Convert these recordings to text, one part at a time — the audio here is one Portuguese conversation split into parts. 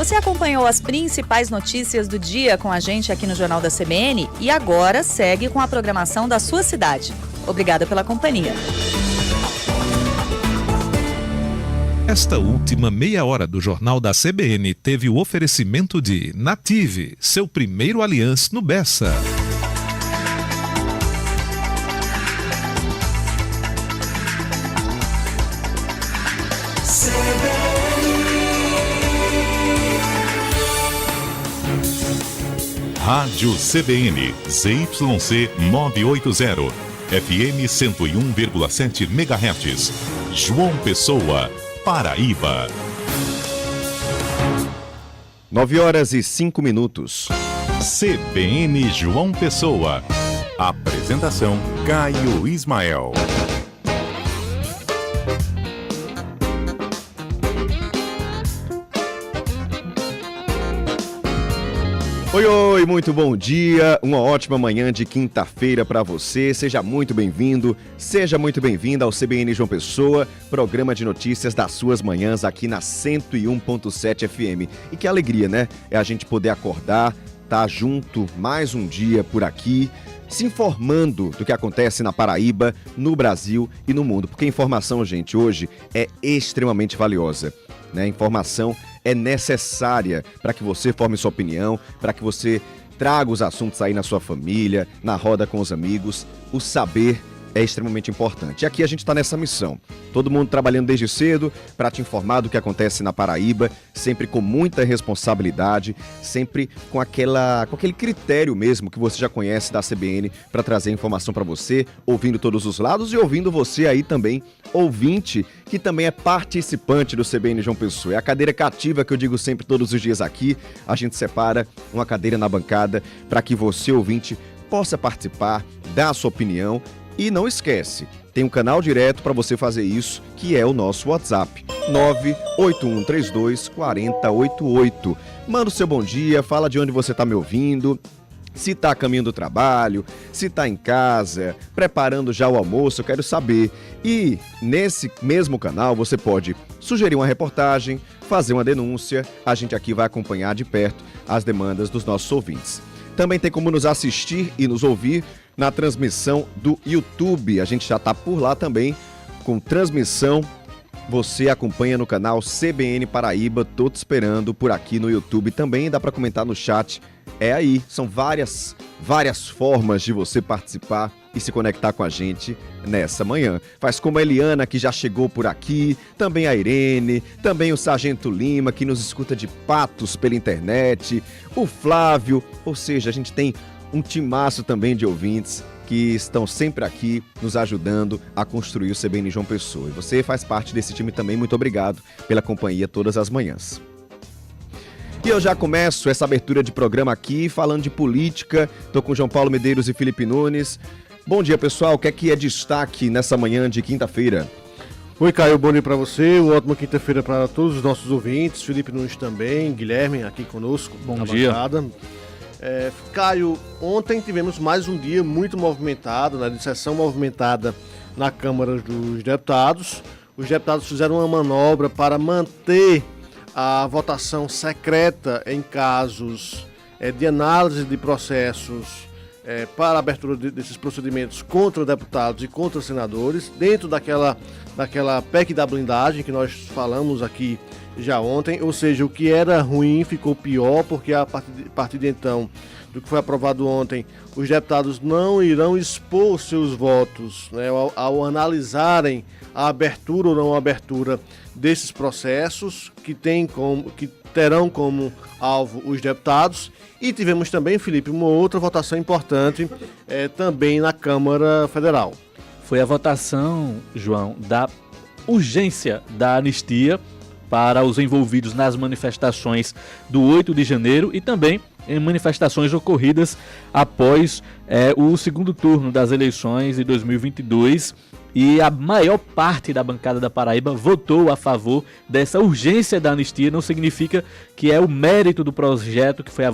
Você acompanhou as principais notícias do dia com a gente aqui no Jornal da CBN e agora segue com a programação da sua cidade. Obrigada pela companhia. Esta última meia hora do Jornal da CBN teve o oferecimento de Native, seu primeiro Allianz no Bessa. Rádio CBN, ZYC 980, FM 101,7 MHz, João Pessoa, Paraíba. 9h05. CBN João Pessoa. Apresentação Caio Ismael. Oi, muito bom dia, uma ótima manhã de quinta-feira para você, seja muito bem-vindo, seja muito bem-vinda ao CBN João Pessoa, programa de notícias das suas manhãs aqui na 101.7 FM. E que alegria, né? É a gente poder acordar, tá junto mais um dia por aqui, se informando do que acontece na Paraíba, no Brasil e no mundo, porque a informação, gente, hoje é extremamente valiosa, né? Informação é necessária para que você forme sua opinião, para que você traga os assuntos aí na sua família, na roda com os amigos. O saber é extremamente importante. E aqui a gente está nessa missão. Todo mundo trabalhando desde cedo para te informar do que acontece na Paraíba, sempre com muita responsabilidade, sempre com aquele critério mesmo que você já conhece da CBN para trazer informação para você, ouvindo todos os lados e ouvindo você aí também, ouvinte, que também é participante do CBN João Pessoa. É a cadeira cativa que eu digo sempre todos os dias aqui. A gente separa uma cadeira na bancada para que você, ouvinte, possa participar, dar a sua opinião. E não esquece, tem um canal direto para você fazer isso, que é o nosso WhatsApp, 981324088. Manda o seu bom dia, fala de onde você está me ouvindo, se está a caminho do trabalho, se está em casa, preparando já o almoço, eu quero saber. E nesse mesmo canal você pode sugerir uma reportagem, fazer uma denúncia, a gente aqui vai acompanhar de perto as demandas dos nossos ouvintes. Também tem como nos assistir e nos ouvir na transmissão do YouTube. A gente já está por lá também com transmissão. Você acompanha no canal CBN Paraíba. Tô te esperando por aqui no YouTube. Também dá para comentar no chat. É aí, são várias formas de você participar e se conectar com a gente nessa manhã. Faz como a Eliana, que já chegou por aqui, também a Irene, também o Sargento Lima, que nos escuta de Patos pela internet, o Flávio, ou seja, a gente tem um timaço também de ouvintes que estão sempre aqui nos ajudando a construir o CBN João Pessoa. E você faz parte desse time também, muito obrigado pela companhia todas as manhãs. E eu já começo essa abertura de programa aqui falando de política. Estou com João Paulo Medeiros e Felipe Nunes. Bom dia, pessoal. O que é destaque nessa manhã de quinta-feira? Oi, Caio. Bom dia para você. Uma ótima quinta-feira para todos os nossos ouvintes. Felipe Nunes também. Guilherme aqui conosco. Bom dia. Bancada. Caio, ontem tivemos mais um dia muito movimentado, né, de sessão movimentada na Câmara dos Deputados. Os deputados fizeram uma manobra para manter a votação secreta em casos de análise de processos para a abertura desses procedimentos contra deputados e contra senadores, dentro daquela PEC da blindagem que nós falamos aqui já ontem, ou seja, o que era ruim ficou pior, porque a partir de então, do que foi aprovado ontem, os deputados não irão expor seus votos, né, ao analisarem a abertura ou não abertura desses processos que terão como alvo os deputados. E tivemos também, Felipe, uma outra votação importante também na Câmara Federal. Foi a votação, João, da urgência da anistia para os envolvidos nas manifestações do 8 de janeiro e também em manifestações ocorridas após o segundo turno das eleições de 2022. E a maior parte da bancada da Paraíba votou a favor dessa urgência da anistia. Não significa que é o mérito do projeto que foi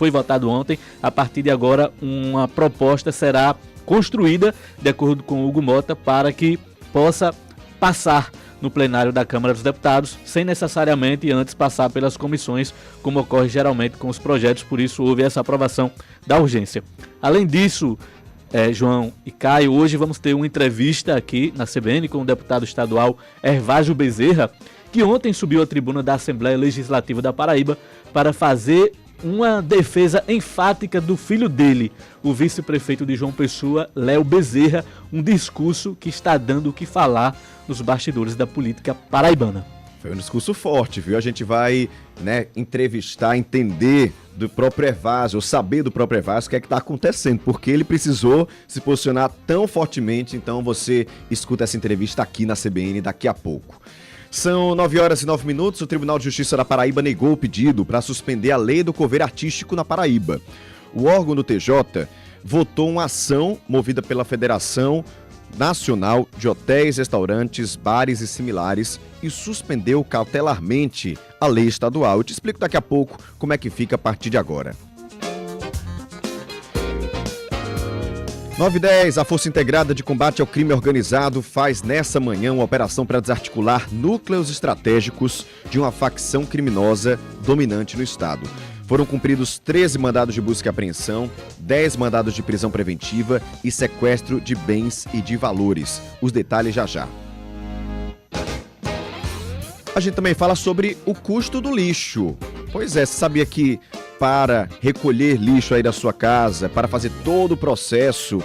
votado ontem. A partir de agora, uma proposta será construída, de acordo com Hugo Mota, para que possa passar no plenário da Câmara dos Deputados, sem necessariamente antes passar pelas comissões, como ocorre geralmente com os projetos, por isso houve essa aprovação da urgência. Além disso, João e Caio, hoje vamos ter uma entrevista aqui na CBN com o deputado estadual Hervásio Bezerra, que ontem subiu à tribuna da Assembleia Legislativa da Paraíba para fazer uma defesa enfática do filho dele, o vice-prefeito de João Pessoa, Léo Bezerra, um discurso que está dando o que falar nos bastidores da política paraibana. Foi um discurso forte, viu? A gente vai, entrevistar, entender do próprio Hervásio, ou saber do próprio Hervásio o que é que está acontecendo, porque ele precisou se posicionar tão fortemente, então você escuta essa entrevista aqui na CBN daqui a pouco. São 9h09, o Tribunal de Justiça da Paraíba negou o pedido para suspender a lei do cover artístico na Paraíba. O órgão do TJ votou uma ação movida pela Federação Nacional de Hotéis, Restaurantes, Bares e Similares e suspendeu cautelarmente a lei estadual. Eu te explico daqui a pouco como é que fica a partir de agora. 9h10, a Força Integrada de Combate ao Crime Organizado faz nessa manhã uma operação para desarticular núcleos estratégicos de uma facção criminosa dominante no estado. Foram cumpridos 13 mandados de busca e apreensão, 10 mandados de prisão preventiva e sequestro de bens e de valores. Os detalhes já já. A gente também fala sobre o custo do lixo. Pois é, você sabia que para recolher lixo aí da sua casa, para fazer todo o processo,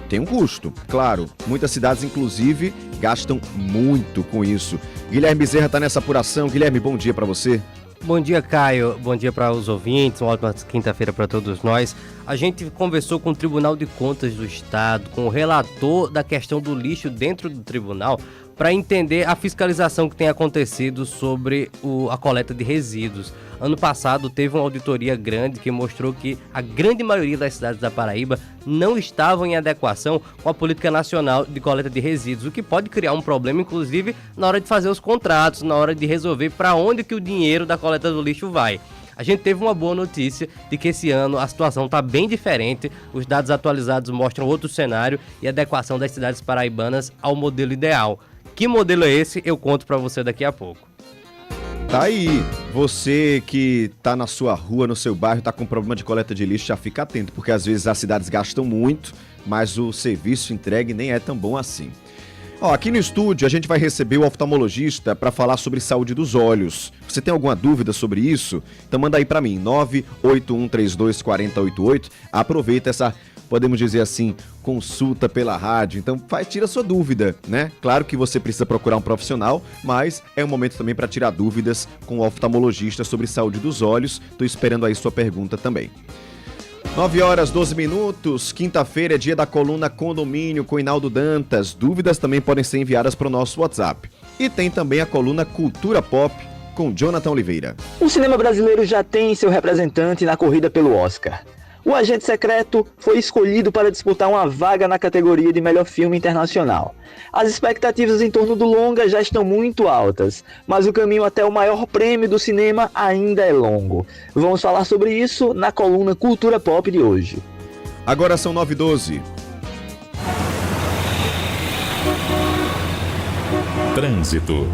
tem um custo, claro. Muitas cidades, inclusive, gastam muito com isso. Guilherme Bezerra está nessa apuração. Guilherme, bom dia para você. Bom dia, Caio. Bom dia para os ouvintes. Uma ótima quinta-feira para todos nós. A gente conversou com o Tribunal de Contas do Estado, com o relator da questão do lixo dentro do tribunal, para entender a fiscalização que tem acontecido sobre a coleta de resíduos. Ano passado teve uma auditoria grande que mostrou que a grande maioria das cidades da Paraíba não estavam em adequação com a política nacional de coleta de resíduos, o que pode criar um problema, inclusive, na hora de fazer os contratos, na hora de resolver para onde que o dinheiro da coleta do lixo vai. A gente teve uma boa notícia de que esse ano a situação está bem diferente, os dados atualizados mostram outro cenário e adequação das cidades paraibanas ao modelo ideal. Que modelo é esse? Eu conto para você daqui a pouco. Tá aí, você que tá na sua rua, no seu bairro, tá com problema de coleta de lixo, já fica atento, porque às vezes as cidades gastam muito, mas o serviço entregue nem é tão bom assim. Aqui no estúdio a gente vai receber o oftalmologista para falar sobre saúde dos olhos. Você tem alguma dúvida sobre isso? Então manda aí para mim, 981324088. Aproveita essa, podemos dizer assim, consulta pela rádio. Então tira a sua dúvida, Claro que você precisa procurar um profissional, mas é um momento também para tirar dúvidas com o oftalmologista sobre saúde dos olhos. Estou esperando aí sua pergunta também. 9h12, quinta-feira é dia da coluna Condomínio com Hinaldo Dantas. Dúvidas também podem ser enviadas para o nosso WhatsApp. E tem também a coluna Cultura Pop com Jonathan Oliveira. O cinema brasileiro já tem seu representante na corrida pelo Oscar. O Agente Secreto foi escolhido para disputar uma vaga na categoria de melhor filme internacional. As expectativas em torno do longa já estão muito altas, mas o caminho até o maior prêmio do cinema ainda é longo. Vamos falar sobre isso na coluna Cultura Pop de hoje. Agora são 9h12. Trânsito.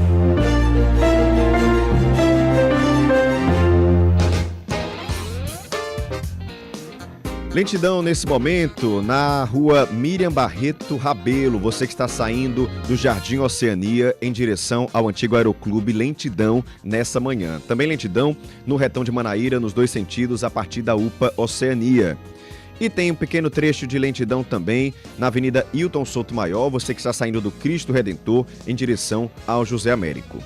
Lentidão nesse momento na rua Miriam Barreto Rabelo, você que está saindo do Jardim Oceania em direção ao antigo Aeroclube, lentidão nessa manhã. Também lentidão no retão de Manaíra, nos dois sentidos, a partir da UPA Oceania. E tem um pequeno trecho de lentidão também na Avenida Hilton Sotomayor, você que está saindo do Cristo Redentor em direção ao José Américo.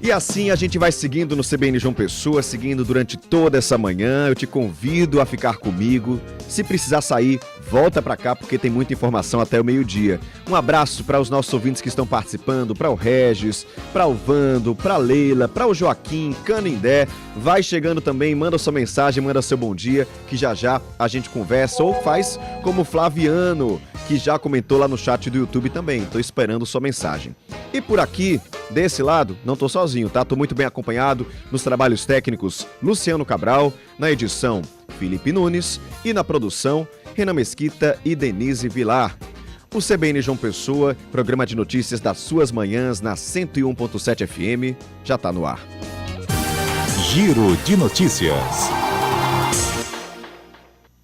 E assim a gente vai seguindo no CBN João Pessoa, seguindo durante toda essa manhã. Eu te convido a ficar comigo. Se precisar sair, volta pra cá porque tem muita informação até o meio-dia. Um abraço para os nossos ouvintes que estão participando, para o Regis, para o Vando, para a Leila, para o Joaquim, Canindé. Vai chegando também, manda sua mensagem, manda seu bom dia, que já já a gente conversa. Ou faz como o Flaviano, que já comentou lá no chat do YouTube também. Tô esperando sua mensagem. E por aqui, desse lado, não tô sozinho, tá? Tô muito bem acompanhado nos trabalhos técnicos Luciano Cabral, na edição Felipe Nunes e na produção Renan Mesquita e Denise Vilar. O CBN João Pessoa, programa de notícias das suas manhãs na 101.7 FM, já está no ar. Giro de notícias.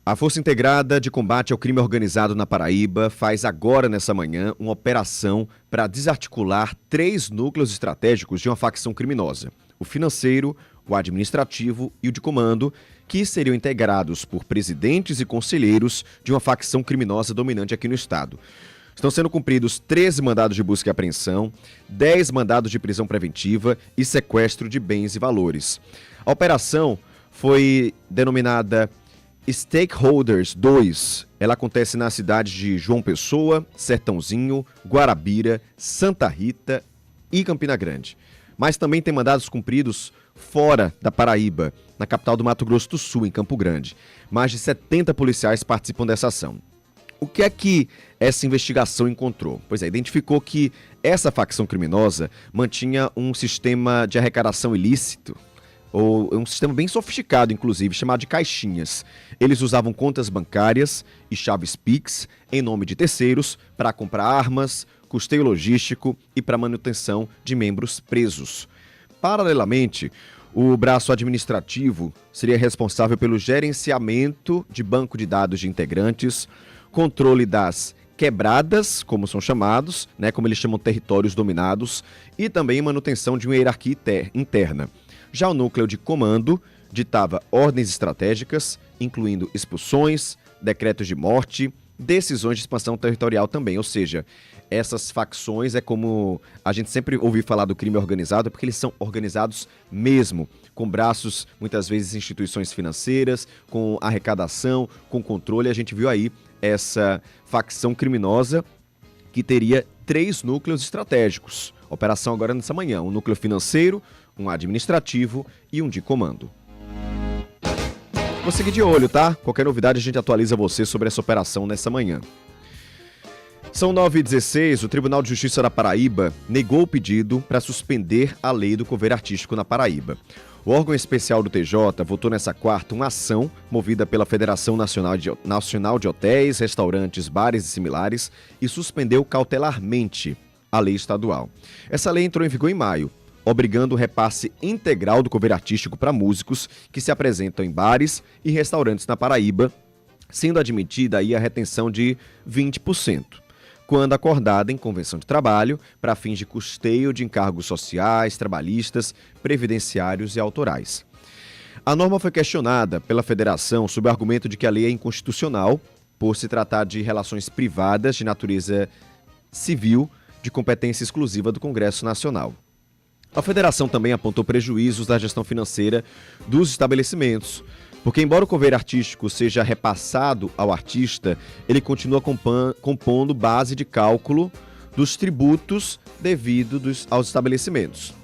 A Força Integrada de Combate ao Crime Organizado na Paraíba faz agora, nessa manhã, uma operação para desarticular 3 núcleos estratégicos de uma facção criminosa: o financeiro, o administrativo e o de comando, que seriam integrados por presidentes e conselheiros de uma facção criminosa dominante aqui no estado. Estão sendo cumpridos 13 mandados de busca e apreensão, 10 mandados de prisão preventiva e sequestro de bens e valores. A operação foi denominada Stakeholders 2. Ela acontece nas cidades de João Pessoa, Sertãozinho, Guarabira, Santa Rita e Campina Grande. Mas também tem mandados cumpridos fora da Paraíba, na capital do Mato Grosso do Sul, em Campo Grande. Mais de 70 policiais participam dessa ação. O que é que essa investigação encontrou? Pois é, identificou que essa facção criminosa mantinha um sistema de arrecadação ilícito, ou um sistema bem sofisticado, inclusive, chamado de caixinhas. Eles usavam contas bancárias e chaves Pix em nome de terceiros para comprar armas, custeio logístico e para manutenção de membros presos. Paralelamente, o braço administrativo seria responsável pelo gerenciamento de banco de dados de integrantes, controle das quebradas, como são chamados, como eles chamam territórios dominados, e também manutenção de uma hierarquia interna. Já o núcleo de comando ditava ordens estratégicas, incluindo expulsões, decretos de morte, decisões de expansão territorial também. Ou seja, essas facções é como a gente sempre ouviu falar do crime organizado, porque eles são organizados mesmo, com braços, muitas vezes, instituições financeiras, com arrecadação, com controle. A gente viu aí essa facção criminosa que teria 3 núcleos estratégicos. Operação agora nessa manhã: um núcleo financeiro, um administrativo e um de comando. Vou seguir de olho, tá? Qualquer novidade a gente atualiza você sobre essa operação nessa manhã. São 9h16, o Tribunal de Justiça da Paraíba negou o pedido para suspender a lei do cover artístico na Paraíba. O órgão especial do TJ votou nessa quarta uma ação movida pela Federação Nacional de Hotéis, Restaurantes, Bares e Similares e suspendeu cautelarmente a lei estadual. Essa lei entrou em vigor em maio, obrigando o repasse integral do cover artístico para músicos que se apresentam em bares e restaurantes na Paraíba, sendo admitida aí a retenção de 20%, quando acordada em convenção de trabalho para fins de custeio de encargos sociais, trabalhistas, previdenciários e autorais. A norma foi questionada pela federação sob o argumento de que a lei é inconstitucional, por se tratar de relações privadas de natureza civil de competência exclusiva do Congresso Nacional. A federação também apontou prejuízos da gestão financeira dos estabelecimentos, porque embora o cover artístico seja repassado ao artista, ele continua compondo base de cálculo dos tributos devidos aos estabelecimentos.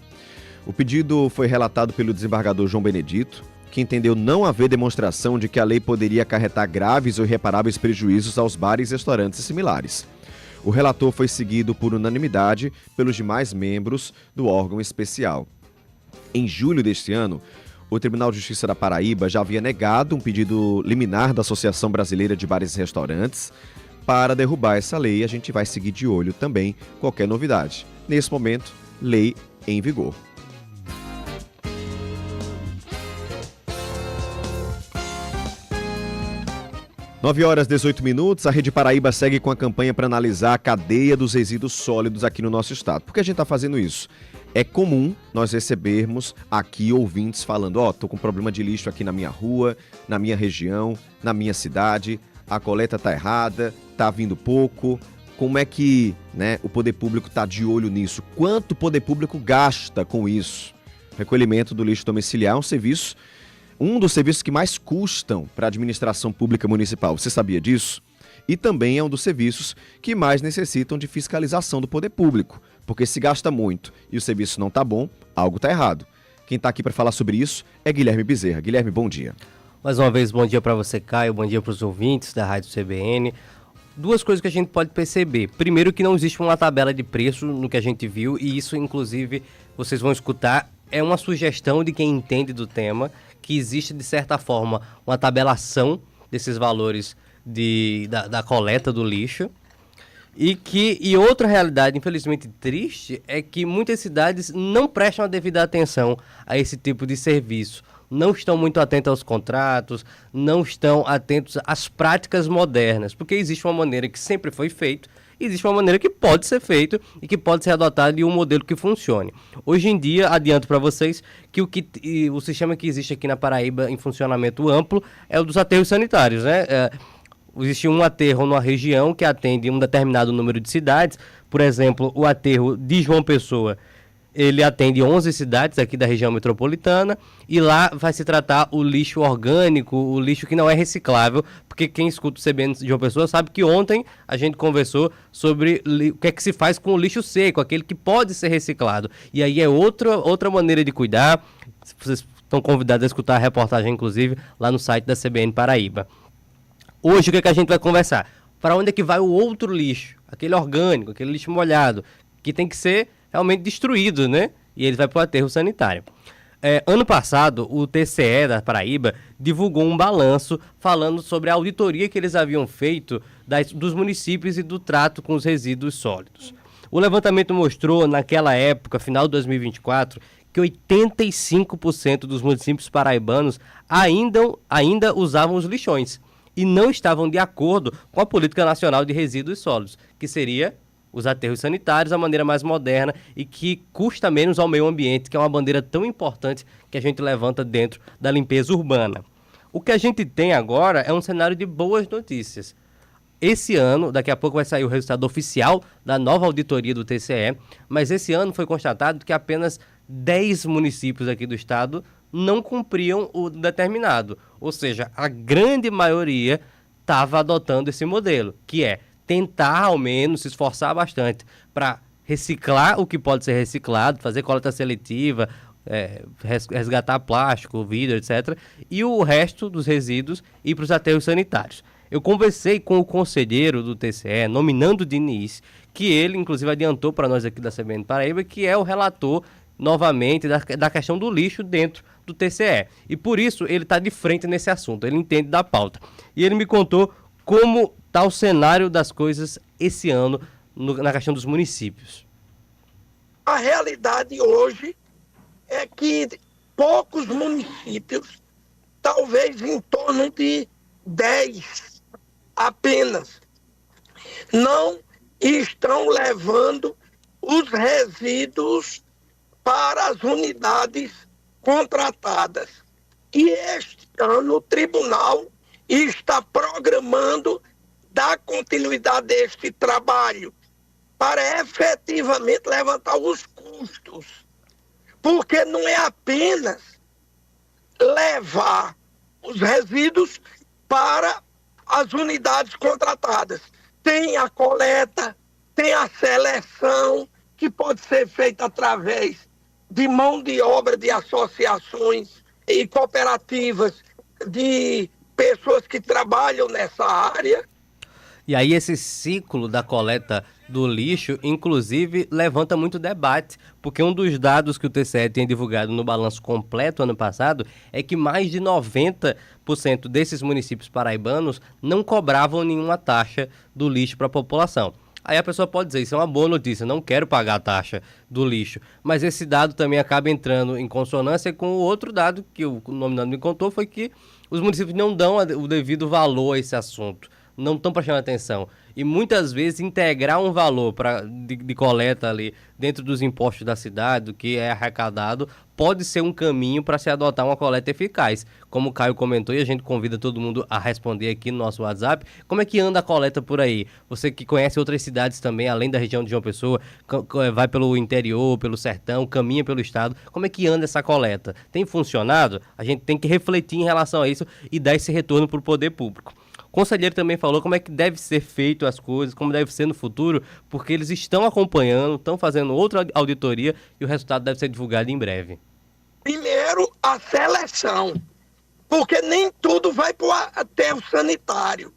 O pedido foi relatado pelo desembargador João Benedito, que entendeu não haver demonstração de que a lei poderia acarretar graves ou irreparáveis prejuízos aos bares, restaurantes e similares. O relator foi seguido por unanimidade pelos demais membros do órgão especial. Em julho deste ano, o Tribunal de Justiça da Paraíba já havia negado um pedido liminar da Associação Brasileira de Bares e Restaurantes para derrubar essa lei. A gente vai seguir de olho também qualquer novidade. Nesse momento, lei em vigor. Nove horas 18 minutos, a Rede Paraíba segue com a campanha para analisar a cadeia dos resíduos sólidos aqui no nosso estado. Por que a gente está fazendo isso? É comum nós recebermos aqui ouvintes falando: tô com problema de lixo aqui na minha rua, na minha região, na minha cidade, a coleta tá errada, tá vindo pouco. Como é que o poder público está de olho nisso? Quanto o poder público gasta com isso? Recolhimento do lixo domiciliar é um dos serviços que mais custam para a administração pública municipal. Você sabia disso? E também é um dos serviços que mais necessitam de fiscalização do poder público, porque se gasta muito e o serviço não está bom, algo está errado. Quem está aqui para falar sobre isso é Guilherme Bezerra. Guilherme, bom dia. Mais uma vez, bom dia para você, Caio, bom dia para os ouvintes da Rádio CBN. Duas coisas que a gente pode perceber. Primeiro, que não existe uma tabela de preço no que a gente viu, e isso, inclusive, vocês vão escutar, é uma sugestão de quem entende do tema, que existe, de certa forma, uma tabelação desses valores da coleta do lixo. E outra realidade, infelizmente triste, é que muitas cidades não prestam a devida atenção a esse tipo de serviço. Não estão muito atentos aos contratos, não estão atentos às práticas modernas, porque existe uma maneira que sempre foi feito, existe uma maneira que pode ser feito e que pode ser adotado de um modelo que funcione. Hoje em dia, adianto para vocês que o sistema que existe aqui na Paraíba em funcionamento amplo é o dos aterros sanitários, né? Existe um aterro numa região que atende um determinado número de cidades. Por exemplo, o aterro de João Pessoa, ele atende 11 cidades aqui da região metropolitana, e lá vai se tratar o lixo orgânico, o lixo que não é reciclável, porque quem escuta o CBN de João Pessoa sabe que ontem a gente conversou sobre o que é que se faz com o lixo seco, aquele que pode ser reciclado. E aí é outra maneira de cuidar. Vocês estão convidados a escutar a reportagem, inclusive, lá no site da CBN Paraíba. Hoje, o que é que a gente vai conversar? Para onde é que vai o outro lixo? Aquele orgânico, aquele lixo molhado, que tem que ser realmente destruído, né? E ele vai para o aterro sanitário. Ano passado, o TCE da Paraíba divulgou um balanço falando sobre a auditoria que eles haviam feito dos municípios e do trato com os resíduos sólidos. O levantamento mostrou, naquela época, final de 2024, que 85% dos municípios paraibanos ainda usavam os lixões e não estavam de acordo com a Política Nacional de Resíduos Sólidos, que seria os aterros sanitários, a maneira mais moderna e que custa menos ao meio ambiente, que é uma bandeira tão importante que a gente levanta dentro da limpeza urbana. O que a gente tem agora é um cenário de boas notícias. Esse ano, daqui a pouco vai sair o resultado oficial da nova auditoria do TCE, mas esse ano foi constatado que apenas 10 municípios aqui do estado não cumpriam o determinado. Ou seja, a grande maioria estava adotando esse modelo, que é tentar, ao menos, se esforçar bastante para reciclar o que pode ser reciclado, fazer coleta seletiva, resgatar plástico, vidro, etc. E o resto dos resíduos ir para os aterros sanitários. Eu conversei com o conselheiro do TCE, nominando Diniz, que ele, inclusive, adiantou para nós aqui da CBN Paraíba, que é o relator, novamente, da questão do lixo dentro do TCE. E por isso ele está de frente nesse assunto, ele entende da pauta. E ele me contou como está o cenário das coisas esse ano na questão dos municípios. A realidade hoje é que poucos municípios, talvez em torno de 10 apenas, não estão levando os resíduos para as unidades contratadas. E este ano o tribunal está programando dar continuidade a este trabalho para efetivamente levantar os custos. Porque não é apenas levar os resíduos para as unidades contratadas. Tem a coleta, tem a seleção, que pode ser feita através de mão de obra de associações e cooperativas de pessoas que trabalham nessa área. E aí esse ciclo da coleta do lixo, inclusive, levanta muito debate, porque um dos dados que o TCE tem divulgado no balanço completo ano passado é que mais de 90% desses municípios paraibanos não cobravam nenhuma taxa do lixo para a população. Aí a pessoa pode dizer, isso é uma boa notícia, não quero pagar a taxa do lixo. Mas esse dado também acaba entrando em consonância com o outro dado que o nominando me contou, foi que os municípios não dão o devido valor a esse assunto, não estão prestando atenção. E muitas vezes integrar um valor de coleta ali dentro dos impostos da cidade, do que é arrecadado, pode ser um caminho para se adotar uma coleta eficaz. Como o Caio comentou, e a gente convida todo mundo a responder aqui no nosso WhatsApp, como é que anda a coleta por aí? Você que conhece outras cidades também, além da região de João Pessoa, vai pelo interior, pelo sertão, caminha pelo estado, como é que anda essa coleta? Tem funcionado? A gente tem que refletir em relação a isso e dar esse retorno para o poder público. O conselheiro também falou como é que deve ser feito as coisas, como deve ser no futuro, porque eles estão acompanhando, estão fazendo outra auditoria e o resultado deve ser divulgado em breve. Primeiro, a seleção, porque nem tudo vai para o aterro sanitário.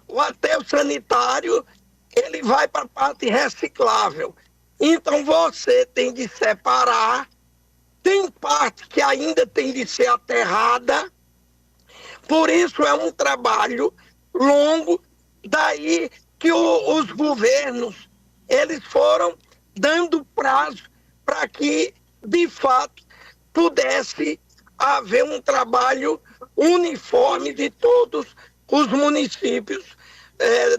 O aterro sanitário, ele vai para a parte reciclável. Então você tem de separar, tem parte que ainda tem de ser aterrada. Por isso é um trabalho longo, daí que os governos eles foram dando prazo para que, de fato, pudesse haver um trabalho uniforme de todos os municípios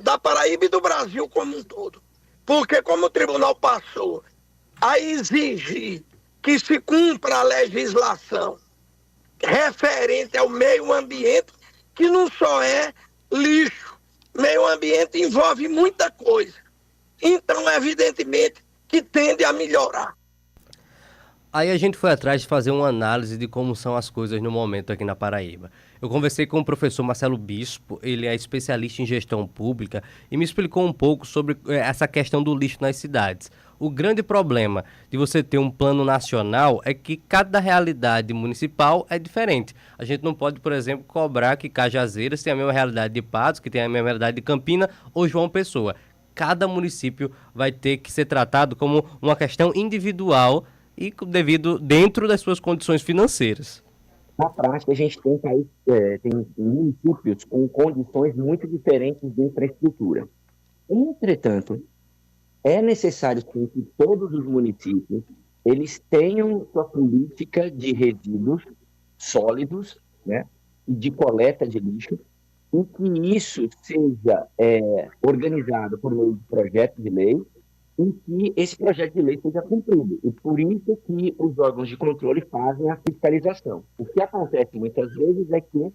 da Paraíba e do Brasil como um todo. Porque como o tribunal passou a exigir que se cumpra a legislação referente ao meio ambiente, que não só é lixo, meio ambiente envolve muita coisa. Então, evidentemente, que tende a melhorar. Aí a gente foi atrás de fazer uma análise de como são as coisas no momento aqui na Paraíba. Eu conversei com o professor Marcelo Bispo, ele é especialista em gestão pública e me explicou um pouco sobre essa questão do lixo nas cidades. O grande problema de você ter um plano nacional é que cada realidade municipal é diferente. A gente não pode, por exemplo, cobrar que Cajazeiras tenha a mesma realidade de Patos, que tenha a mesma realidade de Campina ou João Pessoa. Cada município vai ter que ser tratado como uma questão individual e devido dentro das suas condições financeiras. Na prática, a gente tem municípios com condições muito diferentes de infraestrutura. Entretanto, é necessário sim, que todos os municípios eles tenham sua política de resíduos sólidos, né, e de coleta de lixo, e que isso seja organizado por meio de projeto de lei, em que esse projeto de lei seja cumprido. E por isso que os órgãos de controle fazem a fiscalização. O que acontece muitas vezes é que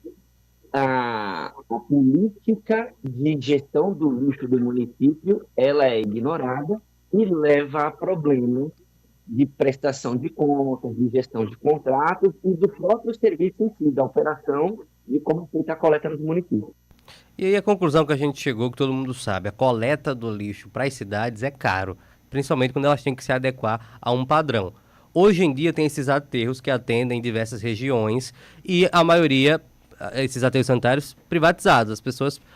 a política de gestão do lixo do município ela é ignorada e leva a problemas de prestação de contas, de gestão de contratos e do próprio serviço em si, da operação de como é feita a coleta nos municípios. E aí a conclusão que a gente chegou, que todo mundo sabe, a coleta do lixo para as cidades é caro, principalmente quando elas têm que se adequar a um padrão. Hoje em dia tem esses aterros que atendem diversas regiões e a maioria, esses aterros sanitários privatizados,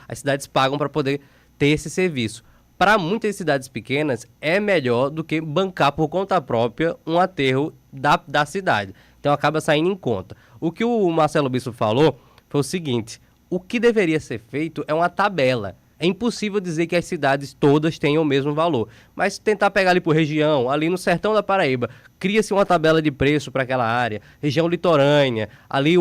as cidades pagam para poder ter esse serviço. Para muitas cidades pequenas é melhor do que bancar por conta própria um aterro da cidade. Então acaba saindo em conta. O que o Marcelo Bispo falou foi o seguinte: o que deveria ser feito é uma tabela. É impossível dizer que as cidades todas tenham o mesmo valor. Mas tentar pegar ali por região, ali no sertão da Paraíba, cria-se uma tabela de preço para aquela área, região litorânea, ali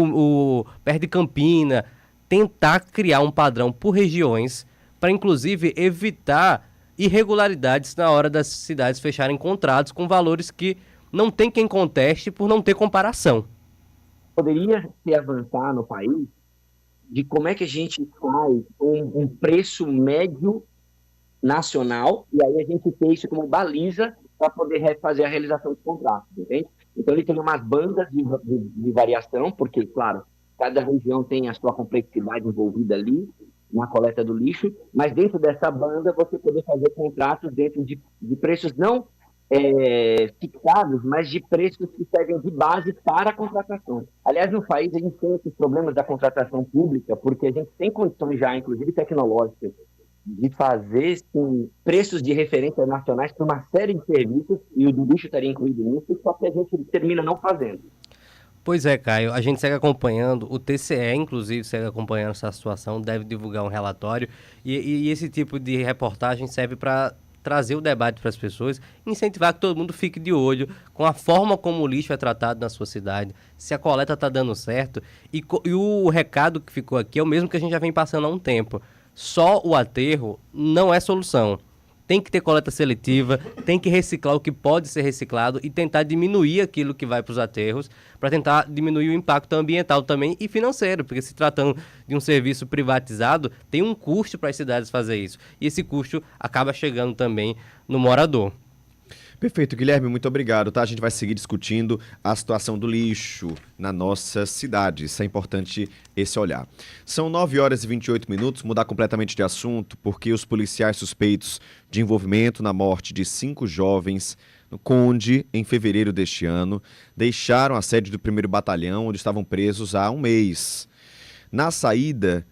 perto de Campina, tentar criar um padrão por regiões para, inclusive, evitar irregularidades na hora das cidades fecharem contratos com valores que não tem quem conteste por não ter comparação. Poderia se avançar no país de como é que a gente faz um preço médio nacional e aí a gente tem isso como baliza para poder fazer a realização dos contratos, entende? Então ele tem umas bandas de variação, porque, claro, cada região tem a sua complexidade envolvida ali na coleta do lixo, mas dentro dessa banda você poder fazer contratos dentro de preços não fixados, mas de preços que servem de base para a contratação. Aliás, no país a gente tem esses problemas da contratação pública, porque a gente tem condições já, inclusive tecnológicas, de fazer preços de referência nacionais para uma série de serviços, e o do lixo estaria incluído nisso, só que a gente termina não fazendo. Pois é, Caio, a gente segue acompanhando, o TCE, inclusive, segue acompanhando essa situação, deve divulgar um relatório, e esse tipo de reportagem serve para trazer o debate para as pessoas, incentivar que todo mundo fique de olho com a forma como o lixo é tratado na sua cidade, se a coleta está dando certo, e o recado que ficou aqui é o mesmo que a gente já vem passando há um tempo. Só o aterro não é solução. Tem que ter coleta seletiva, tem que reciclar o que pode ser reciclado e tentar diminuir aquilo que vai para os aterros, para tentar diminuir o impacto ambiental também e financeiro, porque se tratando de um serviço privatizado, tem um custo para as cidades fazer isso. E esse custo acaba chegando também no morador. Perfeito, Guilherme, muito obrigado, tá? A gente vai seguir discutindo a situação do lixo na nossa cidade. Isso é importante, esse olhar. São 9h28, mudar completamente de assunto, porque os policiais suspeitos de envolvimento na morte de 5 jovens no Conde, em fevereiro deste ano, deixaram a sede do 1º Batalhão, onde estavam presos há um mês. Na saída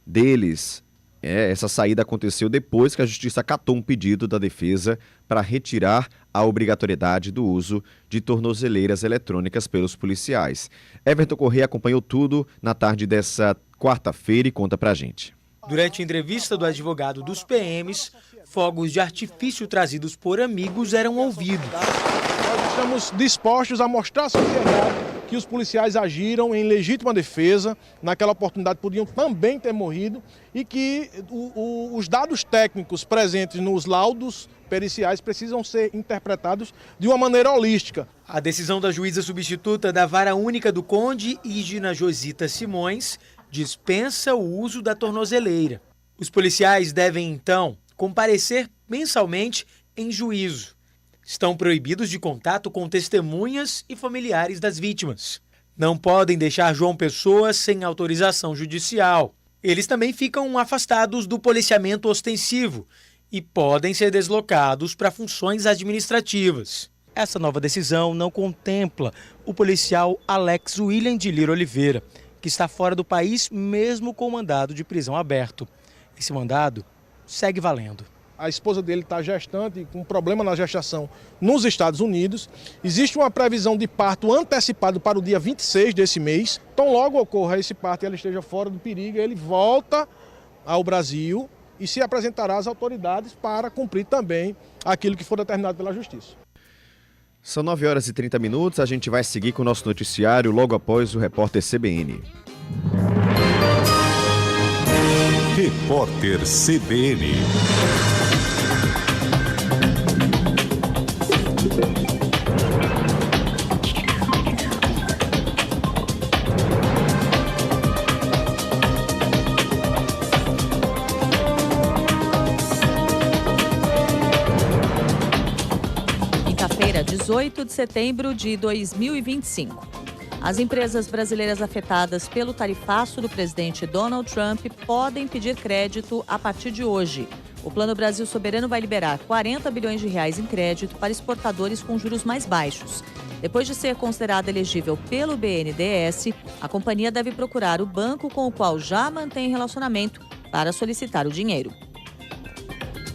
deles, essa saída aconteceu depois que a Justiça acatou um pedido da defesa para retirar a obrigatoriedade do uso de tornozeleiras eletrônicas pelos policiais. Everton Corrêa acompanhou tudo na tarde dessa quarta-feira e conta pra gente. Durante a entrevista do advogado dos PMs, fogos de artifício trazidos por amigos eram ouvidos. Nós estamos dispostos a mostrar à sociedade que os policiais agiram em legítima defesa, naquela oportunidade podiam também ter morrido, e que os dados técnicos presentes nos laudos periciais precisam ser interpretados de uma maneira holística. A decisão da juíza substituta da Vara Única do Conde, Ígina Josita Simões, dispensa o uso da tornozeleira. Os policiais devem, então, comparecer mensalmente em juízo. Estão proibidos de contato com testemunhas e familiares das vítimas. Não podem deixar João Pessoa sem autorização judicial. Eles também ficam afastados do policiamento ostensivo e podem ser deslocados para funções administrativas. Essa nova decisão não contempla o policial Alex William de Lira Oliveira, que está fora do país mesmo com o mandado de prisão aberto. Esse mandado segue valendo. A esposa dele está gestante, com problema na gestação nos Estados Unidos. Existe uma previsão de parto antecipado para o dia 26 desse mês. Então, logo ocorra esse parto e ela esteja fora do perigo, ele volta ao Brasil e se apresentará às autoridades para cumprir também aquilo que for determinado pela Justiça. São 9 horas e 30 minutos, a gente vai seguir com o nosso noticiário logo após o repórter CBN. Repórter CBN. Quinta-feira, 18 de setembro de 2025. As empresas brasileiras afetadas pelo tarifaço do presidente Donald Trump podem pedir crédito a partir de hoje. O Plano Brasil Soberano vai liberar 40 bilhões de reais em crédito para exportadores com juros mais baixos. Depois de ser considerada elegível pelo BNDES, a companhia deve procurar o banco com o qual já mantém relacionamento para solicitar o dinheiro.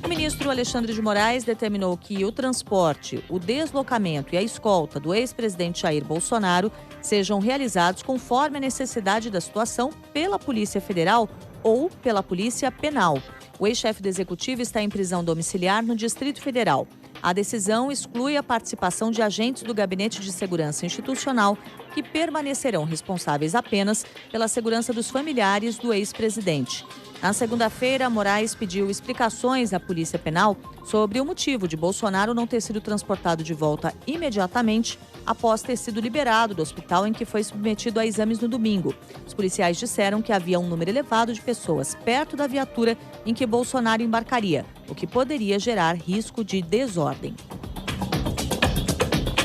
O ministro Alexandre de Moraes determinou que o transporte, o deslocamento e a escolta do ex-presidente Jair Bolsonaro sejam realizados conforme a necessidade da situação pela Polícia Federal ou pela Polícia Penal. O ex-chefe do Executivo está em prisão domiciliar no Distrito Federal. A decisão exclui a participação de agentes do Gabinete de Segurança Institucional, que permanecerão responsáveis apenas pela segurança dos familiares do ex-presidente. Na segunda-feira, Moraes pediu explicações à Polícia Penal sobre o motivo de Bolsonaro não ter sido transportado de volta imediatamente após ter sido liberado do hospital em que foi submetido a exames no domingo. Os policiais disseram que havia um número elevado de pessoas perto da viatura em que Bolsonaro embarcaria, o que poderia gerar risco de desordem.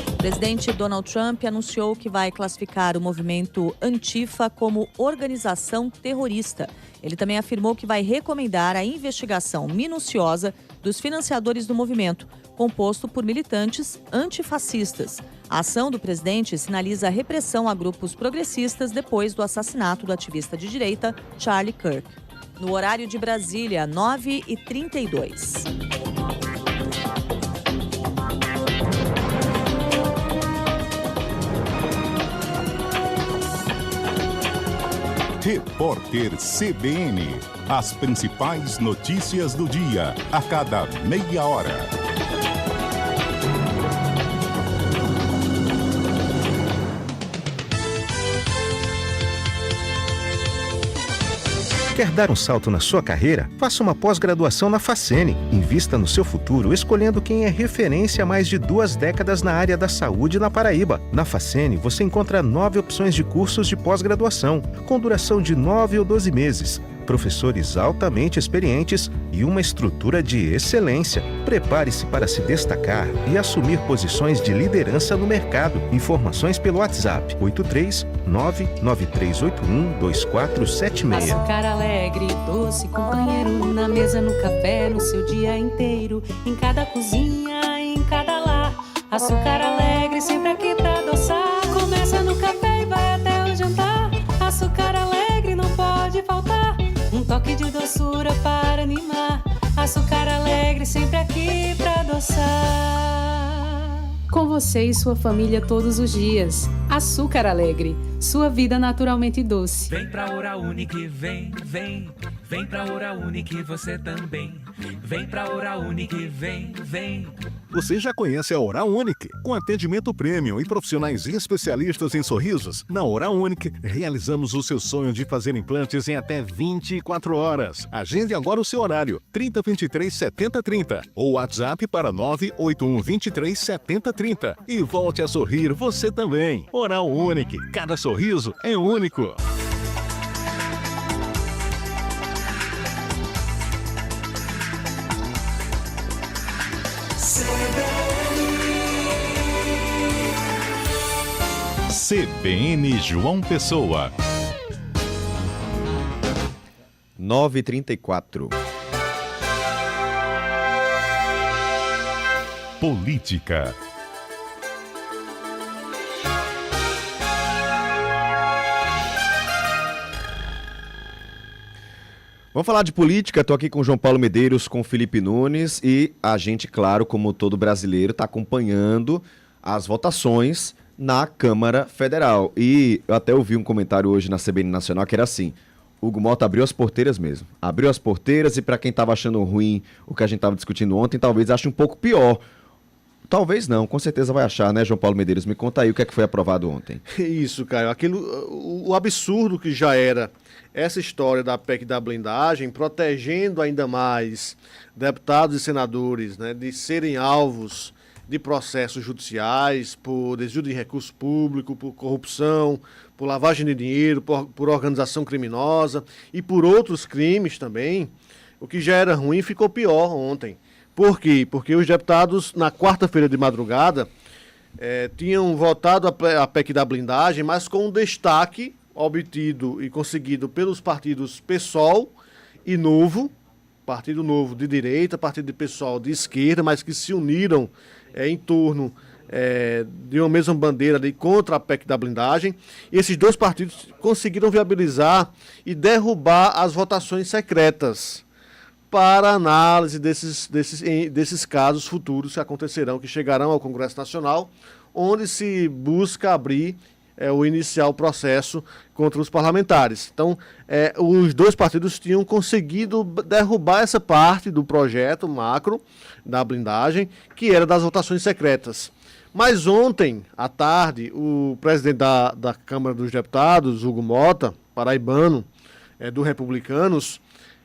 O presidente Donald Trump anunciou que vai classificar o movimento Antifa como organização terrorista. Ele também afirmou que vai recomendar a investigação minuciosa dos financiadores do movimento, composto por militantes antifascistas. A ação do presidente sinaliza a repressão a grupos progressistas depois do assassinato do ativista de direita Charlie Kirk. No horário de Brasília, 9h32. Repórter CBN. As principais notícias do dia, a cada meia hora. Quer dar um salto na sua carreira? Faça uma pós-graduação na Facene. Invista no seu futuro escolhendo quem é referência há mais de 2 décadas na área da saúde na Paraíba. Na Facene, você encontra 9 opções de cursos de pós-graduação, com duração de 9 ou 12 meses. Professores altamente experientes e uma estrutura de excelência. Prepare-se para se destacar e assumir posições de liderança no mercado. Informações pelo WhatsApp 83993812476. Açúcar alegre, doce companheiro, na mesa, no café, no seu dia inteiro, em cada cozinha, em cada lar. Açúcar alegre, sempre aqui pra adoçar. Começa no café e vai até o jantar. Açúcar alegre não pode faltar. Um toque de doçura para animar. Açúcar alegre, sempre aqui pra adoçar. com você e sua família todos os dias. Açúcar Alegre, sua vida naturalmente doce. Vem pra Oral Unique, vem pra Oral Unique você também. Vem pra Oral Unique, vem. Você já conhece a Oral Unique? Com atendimento premium e profissionais especialistas em sorrisos, na Oral Unique realizamos o seu sonho de fazer implantes em até 24 horas. Agende agora o seu horário, 3023 7030 ou WhatsApp para 981 23 7030 e volte a sorrir você também. Oral Unique, cada sorriso é único. CBN João Pessoa. 9h34. Política. Vamos falar de política, estou aqui com o João Paulo Medeiros, com o Felipe Nunes e a gente, claro, como todo brasileiro, está acompanhando as votações na Câmara Federal. E eu até ouvi um comentário hoje na CBN Nacional que era assim: Hugo Mota abriu as porteiras mesmo. Abriu as porteiras e para quem estava achando ruim o que a gente estava discutindo ontem, talvez ache um pouco pior. Talvez não, com certeza vai achar, né, João Paulo Medeiros? Me conta aí o que é que foi aprovado ontem. Isso, Caio. O absurdo que já era essa história da PEC da blindagem, protegendo ainda mais deputados e senadores, né, de serem alvos de processos judiciais por desvio de recurso público, por corrupção, por lavagem de dinheiro, por organização criminosa e por outros crimes também. O que já era ruim ficou pior ontem. Por quê? Porque os deputados, na quarta-feira de madrugada, tinham votado a PEC da blindagem, mas com um destaque obtido e conseguido pelos partidos PSOL e Novo, Partido Novo de direita, Partido de PSOL de esquerda, mas que se uniram em torno de uma mesma bandeira ali contra a PEC da blindagem. E esses dois partidos conseguiram viabilizar e derrubar as votações secretas para análise desses casos futuros que acontecerão, que chegarão ao Congresso Nacional, onde se busca abrir o inicial processo contra os parlamentares. Então, os dois partidos tinham conseguido derrubar essa parte do projeto macro da blindagem, que era das votações secretas. Mas ontem, à tarde, o presidente da Câmara dos Deputados, Hugo Mota, paraibano, do Republicanos,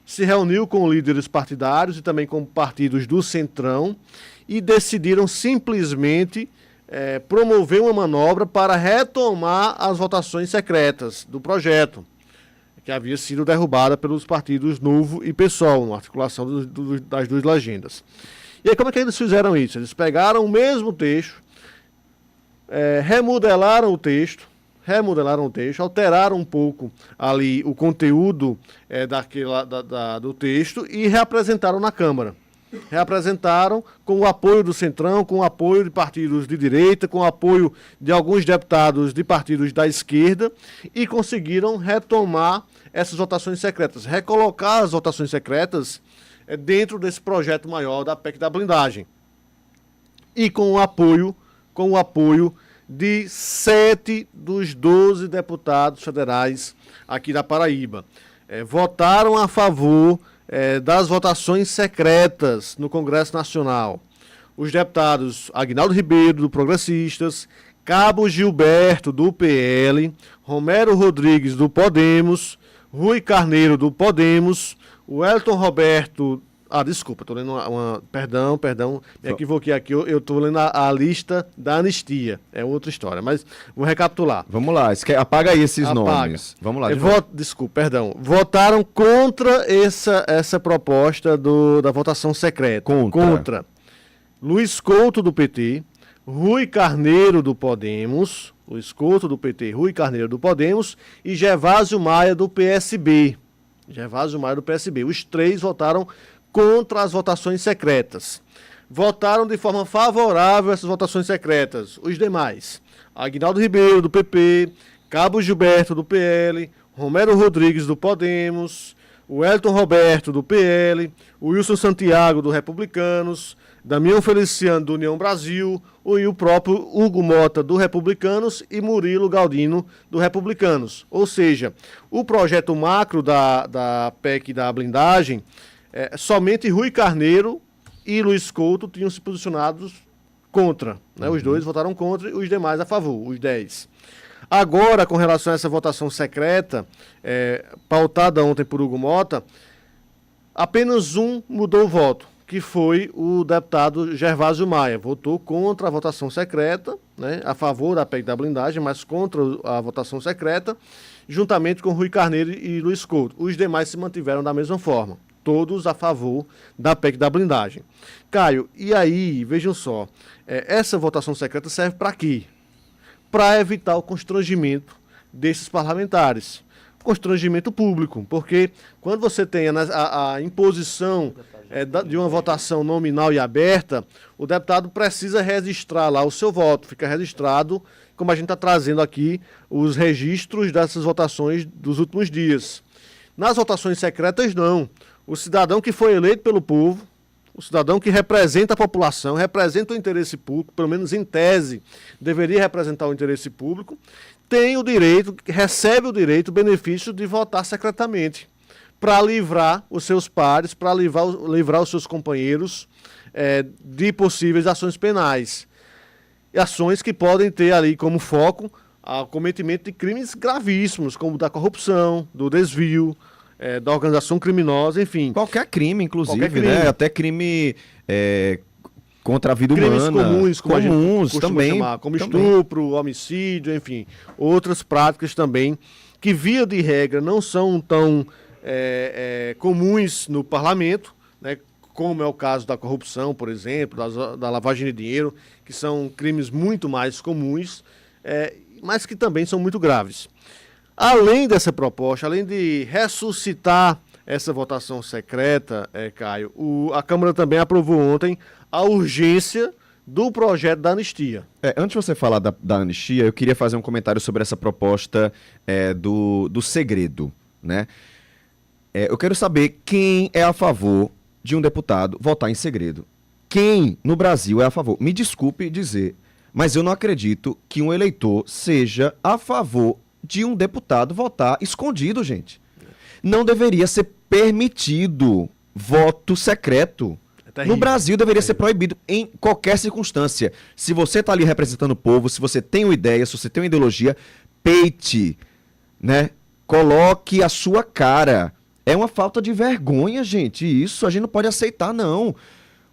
se reuniu com líderes partidários e também com partidos do Centrão e decidiram simplesmente promover uma manobra para retomar as votações secretas do projeto, que havia sido derrubada pelos partidos Novo e PSOL, na articulação das duas legendas. E aí como é que eles fizeram isso? Eles pegaram o mesmo texto, remodelaram o texto, alteraram um pouco ali o conteúdo do texto e reapresentaram na Câmara. Reapresentaram com o apoio do Centrão, com o apoio de partidos de direita, com o apoio de alguns deputados de partidos da esquerda e conseguiram retomar essas votações secretas, recolocar as votações secretas dentro desse projeto maior da PEC da blindagem. E com o apoio de 7 dos 12 deputados federais aqui da Paraíba. Votaram a favor das votações secretas no Congresso Nacional. Os deputados Aguinaldo Ribeiro, do Progressistas, Cabo Gilberto, do PL, Romero Rodrigues, do Podemos, Rui Carneiro, do Podemos, o Elton Roberto... desculpa, estou lendo Perdão, me equivoquei aqui, eu estou lendo a lista da anistia, é outra história, mas vou recapitular. Vamos lá, apaga aí esses nomes. Vamos lá. Votaram contra essa proposta da votação secreta. Contra Luiz Couto, do PT, Rui Carneiro, do Podemos, e Gervásio Maia, do PSB. Os três votaram contra as votações secretas. Votaram de forma favorável essas votações secretas os demais: Aguinaldo Ribeiro, do PP, Cabo Gilberto, do PL, Romero Rodrigues, do Podemos, o Elton Roberto, do PL, o Wilson Santiago, do Republicanos, Damião Feliciano, do União Brasil, e o próprio Hugo Mota, do Republicanos, e Murilo Galdino, do Republicanos. Ou seja, o projeto macro da PEC da blindagem, somente Rui Carneiro e Luiz Couto tinham se posicionado contra. Né? Os dois votaram contra e os demais a favor, os 10. Agora, com relação a essa votação secreta, pautada ontem por Hugo Mota, apenas um mudou o voto, que foi o deputado Gervásio Maia. Votou contra a votação secreta, né, a favor da PEC da blindagem, mas contra a votação secreta, juntamente com Rui Carneiro e Luiz Couto. Os demais se mantiveram da mesma forma, todos a favor da PEC da blindagem. Caio, e aí, vejam só, essa votação secreta serve para quê? Para evitar o constrangimento desses parlamentares. Constrangimento público, porque quando você tem a imposição de uma votação nominal e aberta, o deputado precisa registrar lá o seu voto, fica registrado, como a gente está trazendo aqui, os registros dessas votações dos últimos dias. Nas votações secretas, não. O cidadão que foi eleito pelo povo, o cidadão que representa a população, representa o interesse público, pelo menos em tese, deveria representar o interesse público, tem o direito, recebe o direito, o benefício de votar secretamente, para livrar os seus pares, para livrar os seus companheiros de possíveis ações penais. E ações que podem ter ali como foco o cometimento de crimes gravíssimos, como da corrupção, do desvio, da organização criminosa, enfim. Qualquer crime, inclusive, Qualquer crime. né? Até crime contra a vida crimes humana. Comuns, como a gente costuma também, chamar, como estupro, homicídio, enfim. Outras práticas também, que via de regra não são tão comuns no parlamento, né? Como é o caso da corrupção, por exemplo, da lavagem de dinheiro, que são crimes muito mais comuns, mas que também são muito graves. Além dessa proposta, além de ressuscitar essa votação secreta, Caio, a Câmara também aprovou ontem a urgência do projeto da anistia. Antes de você falar da anistia, eu queria fazer um comentário sobre essa proposta do segredo, né? Eu quero saber quem é a favor de um deputado votar em segredo. Quem no Brasil é a favor? Me desculpe dizer, mas eu não acredito que um eleitor seja a favor de um deputado votar escondido, gente. Não deveria ser permitido voto secreto. No Brasil deveria ser proibido em qualquer circunstância. Se você está ali representando o povo, se você tem uma ideia, se você tem uma ideologia, peite, né? Coloque a sua cara. É uma falta de vergonha, gente. Isso a gente não pode aceitar, não.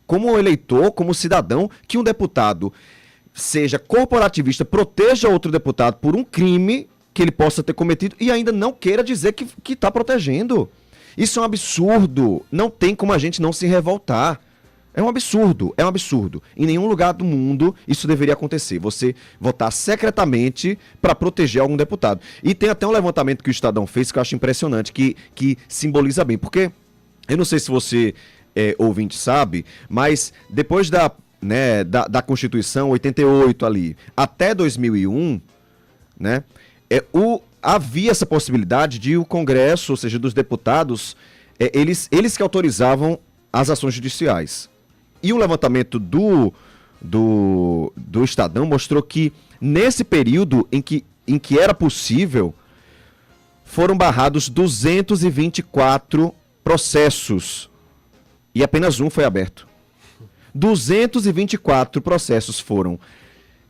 Como eleitor, como cidadão, que um deputado seja corporativista, proteja outro deputado por um crime que ele possa ter cometido e ainda não queira dizer que está protegendo. Isso é um absurdo. Não tem como a gente não se revoltar. É um absurdo, é um absurdo. Em nenhum lugar do mundo isso deveria acontecer. Você votar secretamente para proteger algum deputado. E tem até um levantamento que o Estadão fez que eu acho impressionante, que simboliza bem. Porque, eu não sei se você, ouvinte, sabe, mas depois da Constituição 88 ali, até 2001, né, havia essa possibilidade de o Congresso, ou seja, dos deputados, eles que autorizavam as ações judiciais. E o levantamento do Estadão mostrou que, nesse período em que era possível, foram barrados 224 processos. E apenas um foi aberto. 224 processos foram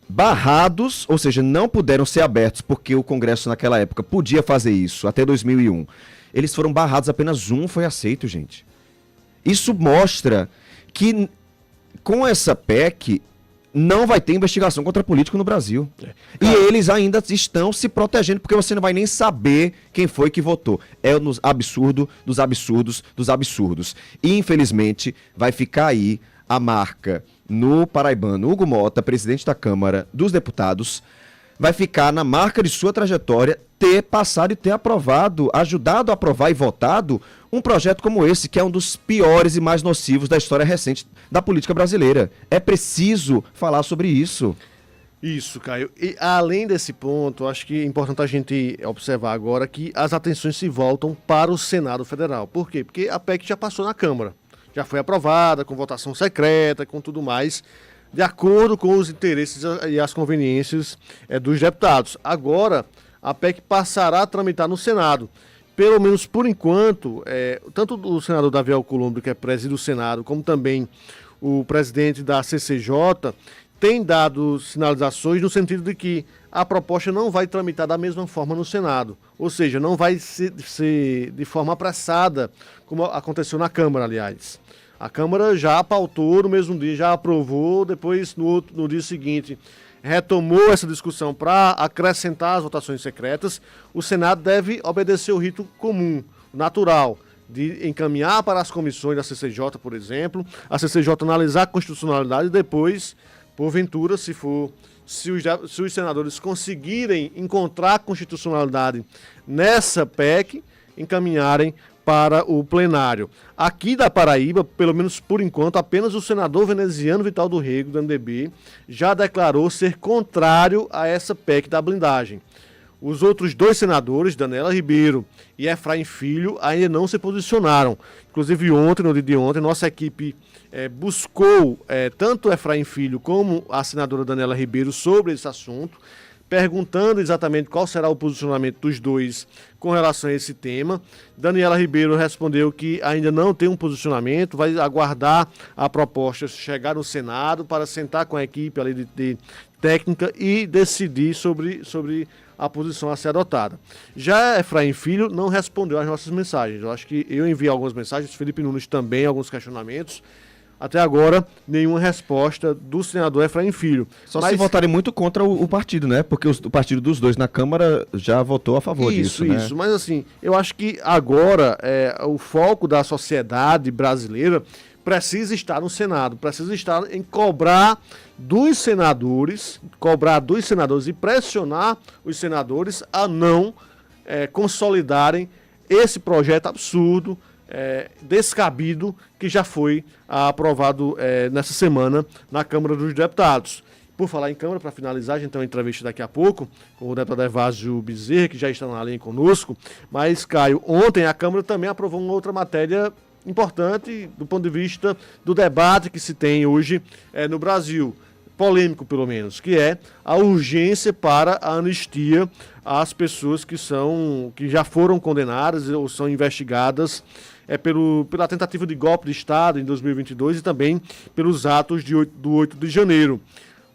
barrados, ou seja, não puderam ser abertos, porque o Congresso naquela época podia fazer isso, até 2001. Eles foram barrados, apenas um foi aceito, gente. Isso mostra que com essa PEC não vai ter investigação contra político no Brasil. E eles ainda estão se protegendo, porque você não vai nem saber quem foi que votou. É um absurdo dos absurdos dos absurdos. E, infelizmente, vai ficar aí a marca no paraibano Hugo Mota, presidente da Câmara dos Deputados, vai ficar na marca de sua trajetória ter passado e ter aprovado, ajudado a aprovar e votado um projeto como esse, que é um dos piores e mais nocivos da história recente da política brasileira. É preciso falar sobre isso. Isso, Caio. E além desse ponto, acho que é importante a gente observar agora que as atenções se voltam para o Senado Federal. Por quê? Porque a PEC já passou na Câmara. já foi aprovada, com votação secreta, com tudo mais, de acordo com os interesses e as conveniências dos deputados. Agora, a PEC passará a tramitar no Senado. Pelo menos por enquanto, tanto o senador Davi Alcolumbre, que é presidente do Senado, como também o presidente da CCJ, tem dado sinalizações no sentido de que a proposta não vai tramitar da mesma forma no Senado. Ou seja, não vai ser de forma apressada, como aconteceu na Câmara, aliás. A Câmara já pautou no mesmo dia, já aprovou, depois no dia seguinte retomou essa discussão para acrescentar as votações secretas. O Senado deve obedecer o rito comum, natural, de encaminhar para as comissões da CCJ, por exemplo, a CCJ analisar a constitucionalidade e depois, porventura, se os senadores conseguirem encontrar constitucionalidade nessa PEC, encaminharem para o plenário. Aqui da Paraíba, pelo menos por enquanto, apenas o senador veneziano Vital do Rego, do MDB, já declarou ser contrário a essa PEC da blindagem. Os outros dois senadores, Daniela Ribeiro e Efraim Filho, ainda não se posicionaram. Inclusive ontem, no dia de ontem, nossa equipe buscou tanto Efraim Filho como a senadora Daniela Ribeiro sobre esse assunto, perguntando exatamente qual será o posicionamento dos dois com relação a esse tema. Daniela Ribeiro respondeu que ainda não tem um posicionamento, vai aguardar a proposta chegar no Senado para sentar com a equipe ali de técnica e decidir sobre a posição a ser adotada. Já Efraim Filho não respondeu às nossas mensagens. Eu acho que eu enviei algumas mensagens, Felipe Nunes também, alguns questionamentos. Até agora, nenhuma resposta do senador Efraim Filho. Só se votarem muito contra o partido, né? Porque o partido dos dois na Câmara já votou a favor disso, né? Isso, mas assim, eu acho que agora o foco da sociedade brasileira precisa estar no Senado, precisa estar em cobrar dos senadores e pressionar os senadores a não consolidarem esse projeto absurdo, descabido, que já foi aprovado nessa semana na Câmara dos Deputados. Por falar em Câmara, para finalizar, a gente tem uma entrevista daqui a pouco com o deputado Evásio Bezerra, que já está na linha conosco. Mas, Caio, ontem a Câmara também aprovou uma outra matéria importante do ponto de vista do debate que se tem hoje no Brasil, polêmico pelo menos, que é a urgência para a anistia às pessoas que já foram condenadas ou são investigadas pela tentativa de golpe de Estado em 2022 e também pelos atos do 8 de janeiro.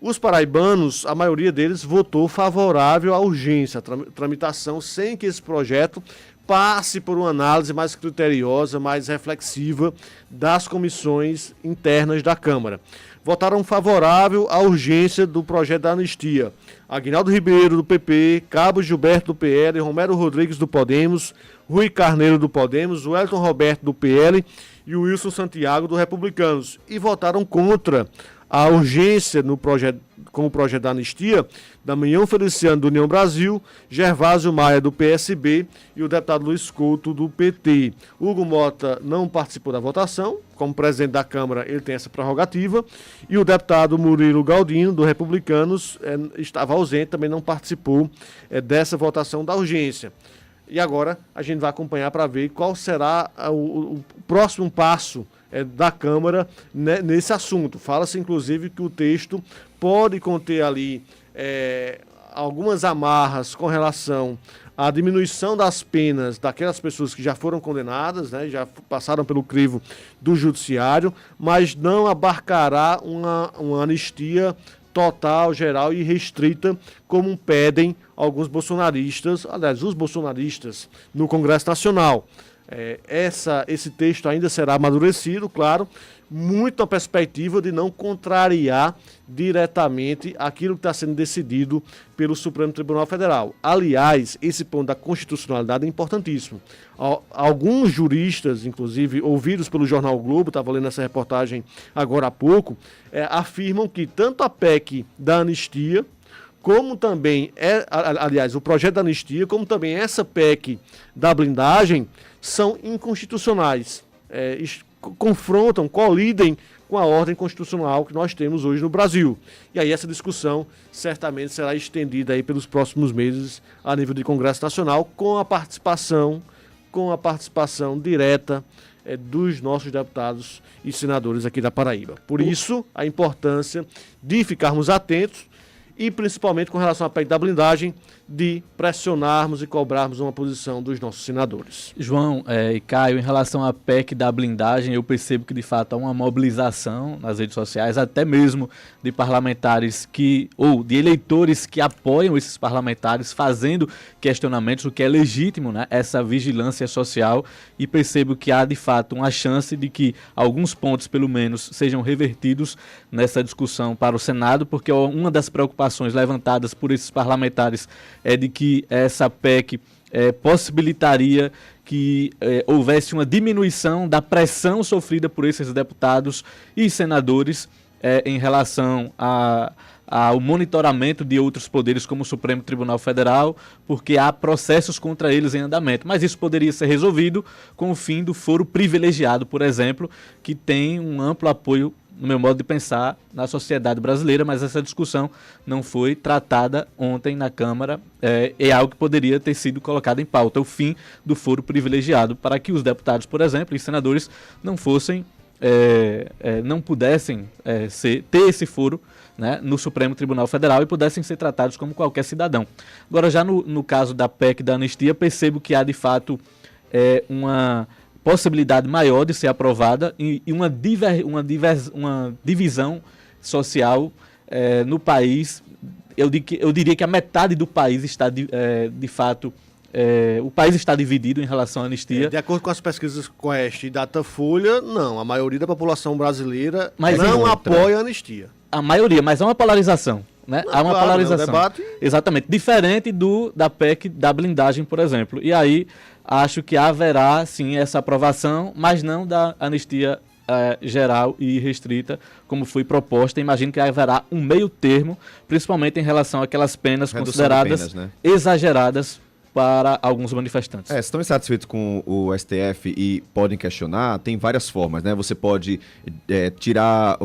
Os paraibanos, a maioria deles, votou favorável à urgência, à tramitação, sem que esse projeto passe por uma análise mais criteriosa, mais reflexiva das comissões internas da Câmara. Votaram favorável à urgência do projeto da anistia Aguinaldo Ribeiro, do PP, Cabo Gilberto, do PL, Romero Rodrigues, do Podemos, Rui Carneiro, do Podemos, Wellington Roberto, do PL e o Wilson Santiago, do Republicanos. E votaram contra a urgência com o projeto da anistia Damião Feliciano, do União Brasil, Gervásio Maia, do PSB e o deputado Luiz Couto, do PT. Hugo Mota não participou da votação, como presidente da Câmara ele tem essa prerrogativa, e o deputado Murilo Galdino, do Republicanos, estava ausente, também não participou dessa votação da urgência. E agora a gente vai acompanhar para ver qual será o próximo passo da Câmara nesse assunto. Fala-se, inclusive, que o texto pode conter ali algumas amarras com relação à diminuição das penas daquelas pessoas que já foram condenadas, né, já passaram pelo crivo do judiciário, mas não abarcará uma anistia total, geral e restrita, como pedem alguns bolsonaristas, aliás, os bolsonaristas no Congresso Nacional. Esse texto ainda será amadurecido, claro, muito na perspectiva de não contrariar diretamente aquilo que está sendo decidido pelo Supremo Tribunal Federal. Aliás, esse ponto da constitucionalidade é importantíssimo. Alguns juristas, inclusive ouvidos pelo Jornal Globo, estava lendo essa reportagem agora há pouco, afirmam que tanto a PEC da anistia, como também, aliás, o projeto da anistia, como também essa PEC da blindagem, são inconstitucionais, confrontam, colidem com a ordem constitucional que nós temos hoje no Brasil. E aí essa discussão certamente será estendida aí pelos próximos meses a nível de Congresso Nacional, com a participação direta dos nossos deputados e senadores aqui da Paraíba. Por isso, a importância de ficarmos atentos e, principalmente com relação à PEC da blindagem, de pressionarmos e cobrarmos uma posição dos nossos senadores. João e Caio, em relação à PEC da blindagem, eu percebo que de fato há uma mobilização nas redes sociais, até mesmo de parlamentares ou de eleitores que apoiam esses parlamentares, fazendo questionamentos, o que é legítimo, né? Essa vigilância social, e percebo que há de fato uma chance de que alguns pontos, pelo menos, sejam revertidos nessa discussão para o Senado, porque uma das preocupações levantadas por esses parlamentares é de que essa PEC possibilitaria que houvesse uma diminuição da pressão sofrida por esses deputados e senadores em relação ao monitoramento de outros poderes, como o Supremo Tribunal Federal, porque há processos contra eles em andamento. Mas isso poderia ser resolvido com o fim do foro privilegiado, por exemplo, que tem um amplo apoio, no meu modo de pensar, na sociedade brasileira, mas essa discussão não foi tratada ontem na Câmara, é algo que poderia ter sido colocado em pauta, o fim do foro privilegiado, para que os deputados, por exemplo, e senadores não fossem, não pudessem ter esse foro, né, no Supremo Tribunal Federal, e pudessem ser tratados como qualquer cidadão. Agora, já no caso da PEC da anistia, percebo que há de fato uma possibilidade maior de ser aprovada e uma divisão social no país. Eu diria que a metade do país está, de fato, o país está dividido em relação à anistia. De acordo com as pesquisas Quest e Datafolha, não. A maioria da população brasileira não apoia a anistia. A maioria, mas há uma polarização. Né? Há uma polarização. Debate... Exatamente. Diferente da PEC da blindagem, por exemplo. E aí, acho que haverá, sim, essa aprovação, mas não da anistia geral e restrita, como foi proposta. Imagino que haverá um meio termo, principalmente em relação àquelas penas consideradas exageradas para alguns manifestantes. Se estão insatisfeitos com o STF e podem questionar, tem várias formas, né? Você pode tirar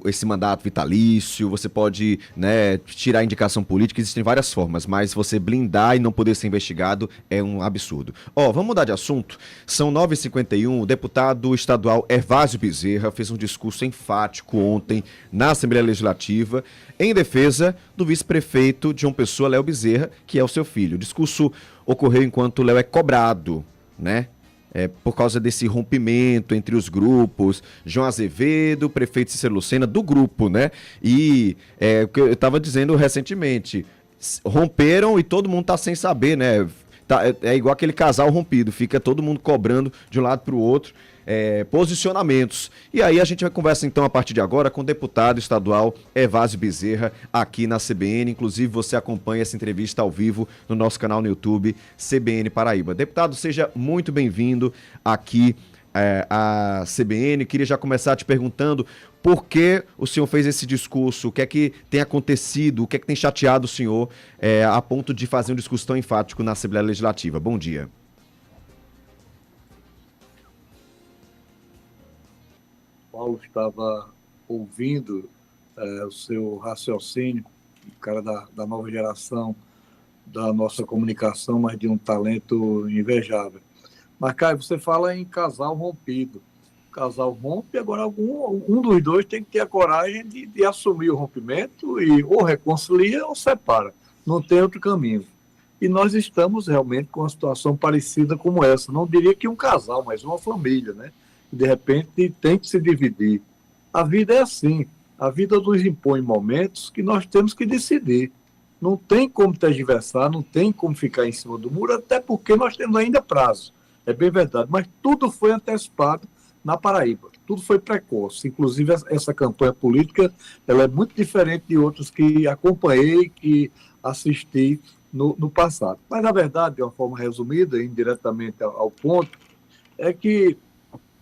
esse mandato vitalício, você pode, né, tirar a indicação política, existem várias formas, mas você blindar e não poder ser investigado é um absurdo. Vamos mudar de assunto? São 9h51, o deputado estadual Hervásio Bezerra fez um discurso enfático ontem na Assembleia Legislativa em defesa do vice-prefeito de João Pessoa, Léo Bezerra, que é o seu filho. O discurso ocorreu enquanto o Léo é cobrado, né? Por causa desse rompimento entre os grupos, João Azevedo, prefeito Cícero Lucena, do grupo, né? E o que eu estava dizendo recentemente, romperam e todo mundo tá sem saber, né? É igual aquele casal rompido, fica todo mundo cobrando de um lado para o outro. Posicionamentos. E aí a gente vai conversar então a partir de agora com o deputado estadual Hervásio Bezerra aqui na CBN. Inclusive você acompanha essa entrevista ao vivo no nosso canal no YouTube CBN Paraíba. Deputado, seja muito bem-vindo aqui à CBN. Queria já começar te perguntando por que o senhor fez esse discurso, o que é que tem acontecido, o que é que tem chateado o senhor a ponto de fazer um discurso tão enfático na Assembleia Legislativa. Bom dia. Paulo estava ouvindo o seu raciocínio, o cara da nova geração da nossa comunicação, mas de um talento invejável. Mas, Caio, você fala em casal rompido. O casal rompe, agora um dos dois tem que ter a coragem de assumir o rompimento e ou reconcilia ou separa. Não tem outro caminho. E nós estamos realmente com uma situação parecida como essa. Não diria que um casal, mas uma família, né? De repente tem que se dividir. A vida é assim. A vida nos impõe momentos que nós temos que decidir. Não tem como tergiversar, não tem como ficar em cima do muro, até porque nós temos ainda prazo. É bem verdade. Mas tudo foi antecipado na Paraíba. Tudo foi precoce. Inclusive, essa campanha política ela é muito diferente de outras que acompanhei, que assisti no passado. Mas, na verdade, de uma forma resumida, indiretamente ao ponto, é que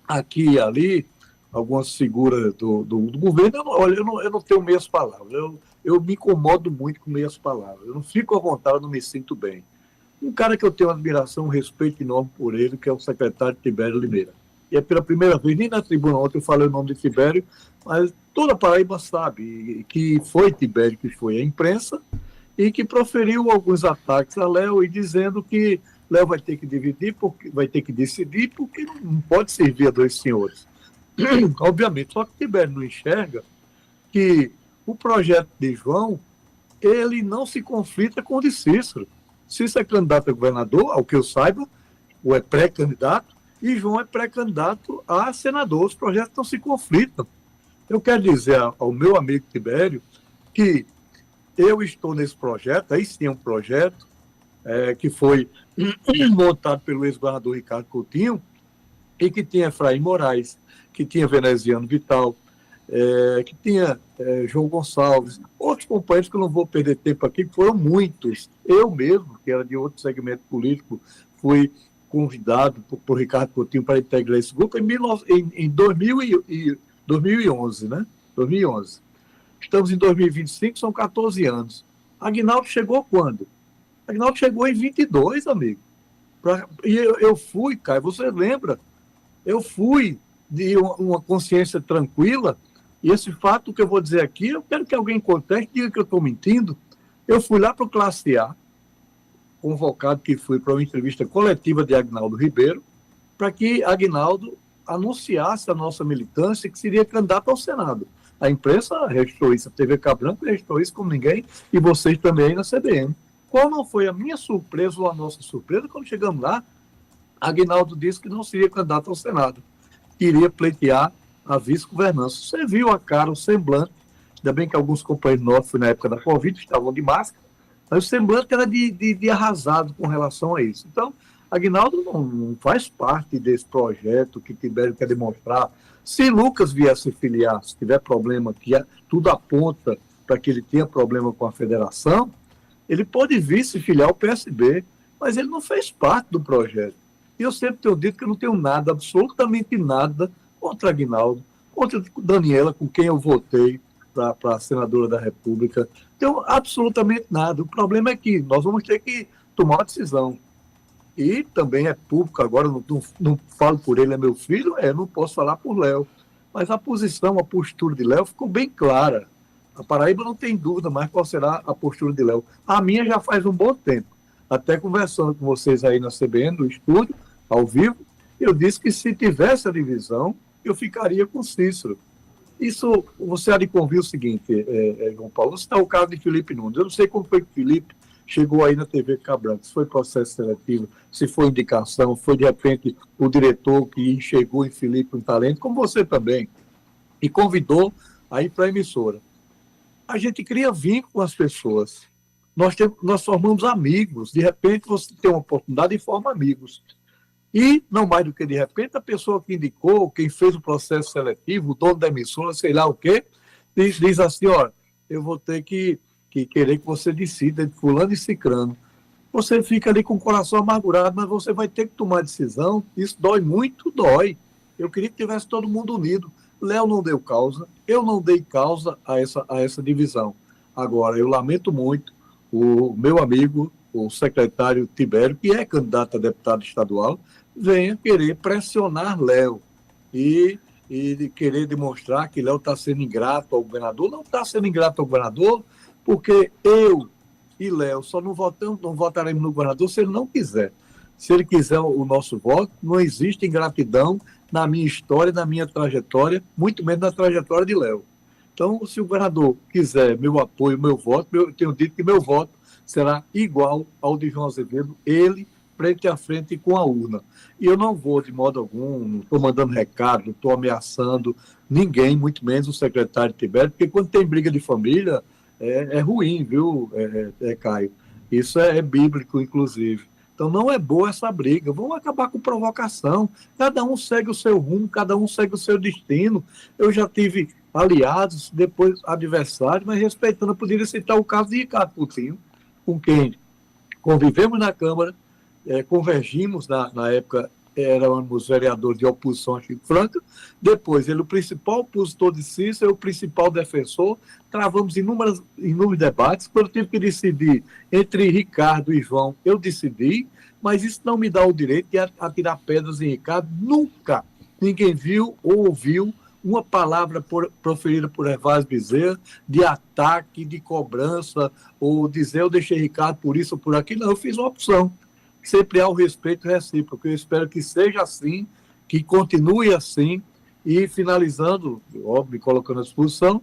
aqui e ali, algumas figuras do governo, eu não tenho meias palavras. Eu me incomodo muito com meias palavras. Eu não fico à vontade, eu não me sinto bem. Um cara que eu tenho admiração, um respeito enorme por ele, que é o secretário Tibério Limeira. E é pela primeira vez, nem na tribuna ontem eu falei o nome de Tibério, mas toda a Paraíba sabe que foi Tibério que foi à imprensa e que proferiu alguns ataques a Léo e dizendo que Léo vai ter que vai ter que decidir, porque não pode servir a dois senhores. Obviamente, só que Tibério não enxerga que o projeto de João, ele não se conflita com o de Cícero. Cícero é candidato a governador, ao que eu saiba, ou é pré-candidato, e João é pré-candidato a senador. Os projetos não se conflitam. Eu quero dizer ao meu amigo Tibério que eu estou nesse projeto, aí sim é um projeto que foi montado pelo ex-governador Ricardo Coutinho, e que tinha Efraim Moraes, que tinha Veneziano Vital, que tinha João Gonçalves, outros companheiros que eu não vou perder tempo aqui, que foram muitos. Eu mesmo, que era de outro segmento político, fui convidado por Ricardo Coutinho para integrar esse grupo em 2011, né? 2011. Estamos em 2025, são 14 anos. Aguinaldo chegou quando? Aguinaldo chegou em 22, amigo. E eu fui, Caio, você lembra? Eu fui de uma consciência tranquila, e esse fato que eu vou dizer aqui, eu quero que alguém conteste, diga que eu estou mentindo. Eu fui lá para o Classe A, convocado que fui para uma entrevista coletiva de Aguinaldo Ribeiro, para que Aguinaldo anunciasse a nossa militância que seria candidato ao Senado. A imprensa registrou isso, a TV Cabranco registrou isso como ninguém, e vocês também aí na CBN. Qual não foi a minha surpresa ou a nossa surpresa quando chegamos lá? Aguinaldo disse que não seria candidato ao Senado, que iria pleitear a vice-governança. Você viu a cara, o semblante, ainda bem que alguns companheiros nossos, foi na época da Covid, estavam de máscara, mas o semblante era de arrasado com relação a isso. Então, Aguinaldo não faz parte desse projeto que Tibério quer demonstrar. Se Lucas vier se filiar, se tiver problema, que tudo aponta para que ele tenha problema com a federação, ele pode vir se filiar ao PSB, mas ele não fez parte do projeto. E eu sempre tenho dito que eu não tenho nada, absolutamente nada, contra Aguinaldo, contra Daniela, com quem eu votei para a senadora da República. Então, absolutamente nada. O problema é que nós vamos ter que tomar uma decisão. E também é público, agora não falo por ele, é meu filho, não posso falar por Léo. Mas a posição, a postura de Léo ficou bem clara. A Paraíba não tem dúvida mais qual será a postura de Léo. A minha já faz um bom tempo. Até conversando com vocês aí na CBN, no estúdio, ao vivo, eu disse que se tivesse a divisão, eu ficaria com Cícero. Isso, você há de convir o seguinte, João Paulo, você está o caso de Felipe Nunes. Eu não sei como foi que Felipe chegou aí na TV Cabranco, se foi processo seletivo, se foi indicação, foi de repente o diretor que enxergou em Felipe um talento, como você também, e convidou a ir para a emissora. A gente cria vínculo com as pessoas. Nós formamos amigos. De repente você tem uma oportunidade e forma amigos. E, não mais do que de repente, a pessoa que indicou, quem fez o processo seletivo, o dono da emissora, sei lá o quê, diz assim, ó, eu vou ter que querer que você decida entre fulano e cicrano. Você fica ali com o coração amargurado, mas você vai ter que tomar decisão. Isso dói muito, dói. Eu queria que tivesse todo mundo unido. Léo não deu causa, eu não dei causa a essa divisão. Agora, eu lamento muito o meu amigo, o secretário Tibério, que é candidato a deputado estadual, venha querer pressionar Léo e querer demonstrar que Léo está sendo ingrato ao governador. Não está sendo ingrato ao governador, porque eu e Léo só não votaremos no governador se ele não quiser. Se ele quiser o nosso voto, não existe ingratidão na minha história, na minha trajetória, muito menos na trajetória de Léo. Então, se o governador quiser meu apoio, meu voto, eu tenho dito que meu voto será igual ao de João Azevedo, ele frente a frente com a urna. E eu não vou, de modo algum, não estou mandando recado, não estou ameaçando ninguém, muito menos o secretário Tibério, porque quando tem briga de família, é ruim, viu, Caio? Isso é bíblico, inclusive. Então não é boa essa briga. Vamos acabar com provocação. Cada um segue o seu rumo, cada um segue o seu destino. Eu já tive aliados, depois adversários, mas respeitando, eu poderia citar o caso de Ricardo Coutinho, com quem convivemos na Câmara, convergimos na época, éramos vereadores de oposição a Chico Franca, depois ele o principal opositor de Cícero, o principal defensor, travamos inúmeros debates. Quando eu tive que decidir entre Ricardo e João, eu decidi, mas isso não me dá o direito de atirar pedras em Ricardo. Nunca ninguém viu ou ouviu uma palavra proferida por Evásio Bezerra de ataque, de cobrança, ou dizer eu deixei Ricardo por isso ou por aquilo. Não, eu fiz uma opção. sempre há o respeito recíproco. Eu espero que seja assim, que continue assim, e finalizando, óbvio, me colocando à disposição,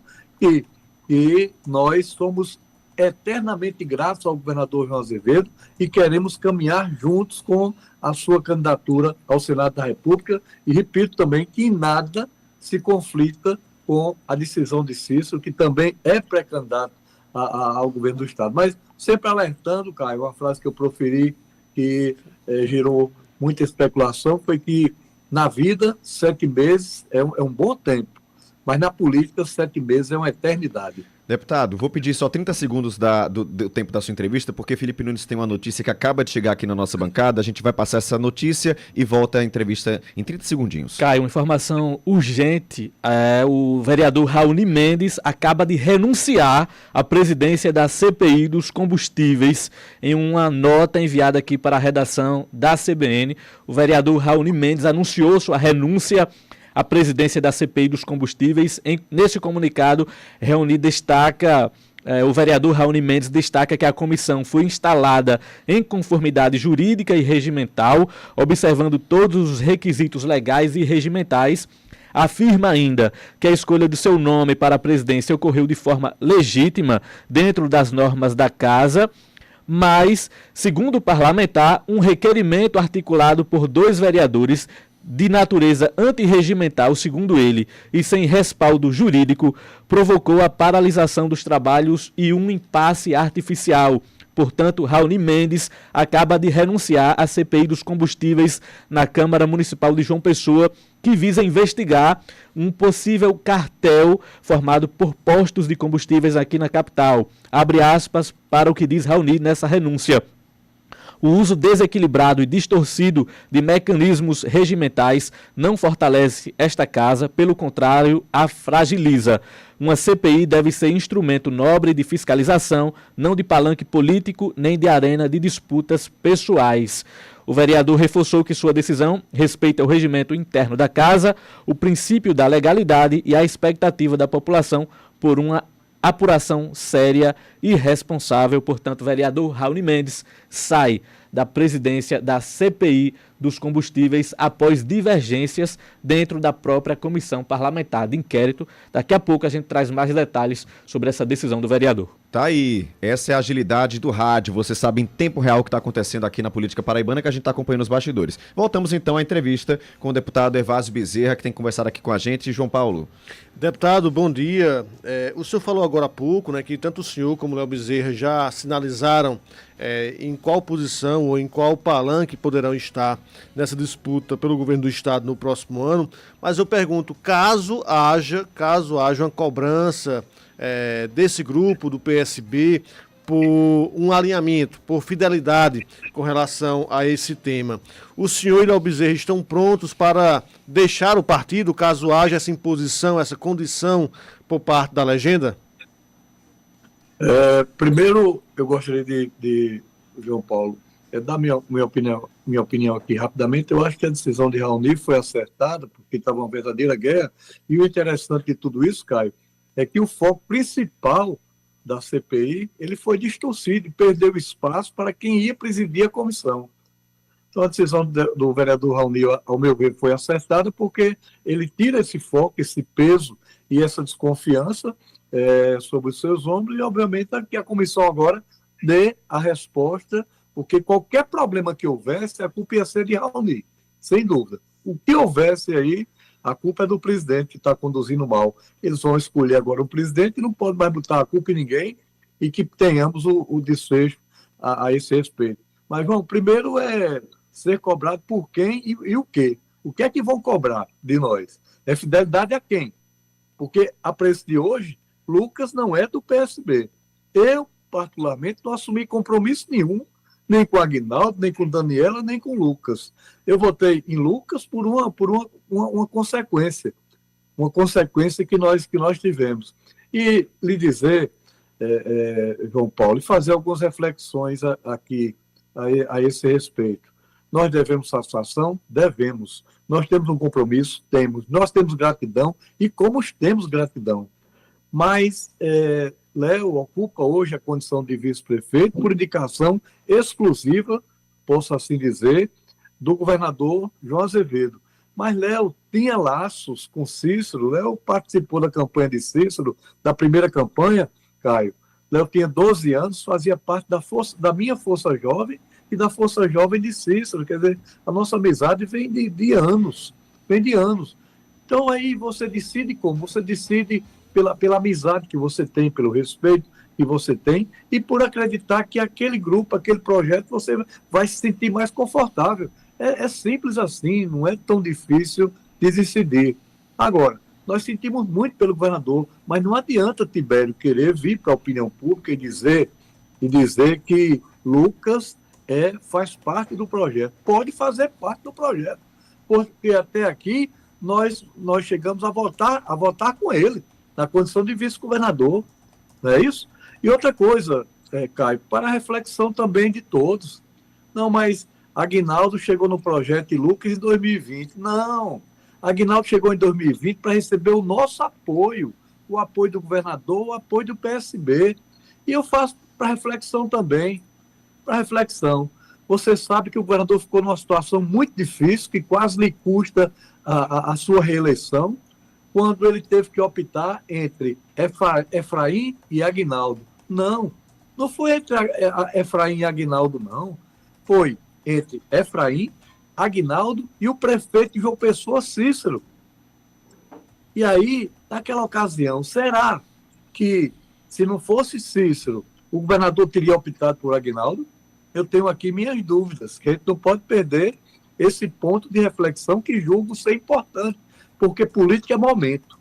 e nós somos eternamente gratos ao governador João Azevedo e queremos caminhar juntos com a sua candidatura ao Senado da República, e repito também que em nada se conflita com a decisão de Cícero, que também é pré-candidato ao governo do Estado. Mas sempre alertando, Caio, uma frase que eu proferi que gerou muita especulação, foi que na vida 7 meses é um bom tempo, mas na política 7 meses é uma eternidade. Deputado, vou pedir só 30 segundos do tempo da sua entrevista, porque Felipe Nunes tem uma notícia que acaba de chegar aqui na nossa bancada. A gente vai passar essa notícia e volta a entrevista em 30 segundinhos. Caio, uma informação urgente. O vereador Raoni Mendes acaba de renunciar à presidência da CPI dos combustíveis. Em uma nota enviada aqui para a redação da CBN, o vereador Raoni Mendes anunciou sua renúncia a presidência da CPI dos combustíveis. Nesse comunicado, o vereador Raoni Mendes destaca que a comissão foi instalada em conformidade jurídica e regimental, observando todos os requisitos legais e regimentais. Afirma ainda que a escolha do seu nome para a presidência ocorreu de forma legítima dentro das normas da Casa, mas, segundo o parlamentar, um requerimento articulado por 2 vereadores de natureza antirregimental, segundo ele, e sem respaldo jurídico, provocou a paralisação dos trabalhos e um impasse artificial. Portanto, Raoni Mendes acaba de renunciar à CPI dos combustíveis na Câmara Municipal de João Pessoa, que visa investigar um possível cartel formado por postos de combustíveis aqui na capital. Abre aspas para o que diz Raoni nessa renúncia. O uso desequilibrado e distorcido de mecanismos regimentais não fortalece esta casa, pelo contrário, a fragiliza. Uma CPI deve ser instrumento nobre de fiscalização, não de palanque político nem de arena de disputas pessoais. O vereador reforçou que sua decisão respeita o regimento interno da casa, o princípio da legalidade e a expectativa da população por uma apuração séria e responsável. Portanto, o vereador Raoni Mendes sai da presidência da CPI dos combustíveis após divergências dentro da própria comissão parlamentar de inquérito. Daqui a pouco a gente traz mais detalhes sobre essa decisão do vereador. Tá aí, essa é a agilidade do rádio, você sabe em tempo real o que está acontecendo aqui na política paraibana, que a gente está acompanhando os bastidores. Voltamos então à entrevista com o deputado Evásio Bezerra, que tem conversado aqui com a gente. João Paulo. Deputado, bom dia. O senhor falou agora há pouco, né, que tanto o senhor como o Léo Bezerra já sinalizaram em qual posição ou em qual palanque poderão estar nessa disputa pelo governo do Estado no próximo ano, mas eu pergunto, caso haja uma cobrança desse grupo do PSB por um alinhamento, por fidelidade com relação a esse tema, o senhor e o Léo Bezerra estão prontos para deixar o partido, caso haja essa imposição, essa condição por parte da legenda? Primeiro, eu gostaria de João Paulo, dar minha opinião aqui rapidamente. Eu acho que a decisão de Raoni foi acertada, porque estava uma verdadeira guerra, e o interessante de tudo isso, Caio, é que o foco principal da CPI, ele foi distorcido e perdeu espaço para quem ia presidir a comissão. Então a decisão do vereador Raoni, ao meu ver, foi acertada, porque ele tira esse foco, esse peso e essa desconfiança sobre os seus ombros, e obviamente que a comissão agora dê a resposta, porque qualquer problema que houvesse, a culpa ia ser de Raoni, sem dúvida. O que houvesse aí, a culpa é do presidente que está conduzindo mal. Eles vão escolher agora o presidente e não pode mais botar a culpa em ninguém, e que tenhamos o desfecho a esse respeito. Mas, João, primeiro é ser cobrado por quem e o quê? O que é que vão cobrar de nós? É fidelidade a quem? Porque a preço de hoje, Lucas não é do PSB. Eu, particularmente, não assumi compromisso nenhum, nem com o Aguinaldo, nem com Daniela, nem com o Lucas. Eu votei em Lucas por uma consequência. Uma consequência que nós tivemos. E lhe dizer, João Paulo, e fazer algumas reflexões aqui a esse respeito. Nós devemos satisfação? Devemos. Nós temos um compromisso? Temos. Nós temos gratidão, e como temos gratidão. Mas Léo ocupa hoje a condição de vice-prefeito por indicação exclusiva posso assim dizer, do governador João Azevedo. Mas Léo tinha laços com Cícero, Léo participou da campanha de Cícero, da primeira campanha, Caio. Léo tinha 12 anos, fazia parte da minha Força Jovem e da Força Jovem de Cícero. Quer dizer, a nossa amizade vem de anos, vem de anos. Então aí você decide como? Você decide pela amizade que você tem, pelo respeito que você tem e por acreditar que aquele grupo, aquele projeto, você vai se sentir mais confortável. É simples assim, não é tão difícil de decidir. Agora, nós sentimos muito pelo governador, mas não adianta Tibério querer vir para a opinião pública e dizer que Lucas faz parte do projeto. Pode fazer parte do projeto, porque até aqui nós chegamos a votar com ele, na condição de vice-governador, não é isso? E outra coisa, Caio, para a reflexão também de todos. Não, mas Aguinaldo chegou no projeto e Lucas em 2020. Não, Aguinaldo chegou em 2020 para receber o nosso apoio, o apoio do governador, o apoio do PSB. E eu faço para reflexão também, para reflexão. Você sabe que o governador ficou numa situação muito difícil, que quase lhe custa a sua reeleição, quando ele teve que optar entre Efraim e Aguinaldo. Não foi entre Efraim e Aguinaldo, não. Foi entre Efraim, Aguinaldo e o prefeito de João Pessoa, Cícero. E aí, naquela ocasião, será que, se não fosse Cícero, o governador teria optado por Aguinaldo? Eu tenho aqui minhas dúvidas, que a gente não pode perder esse ponto de reflexão que julgo ser importante, porque política é momento.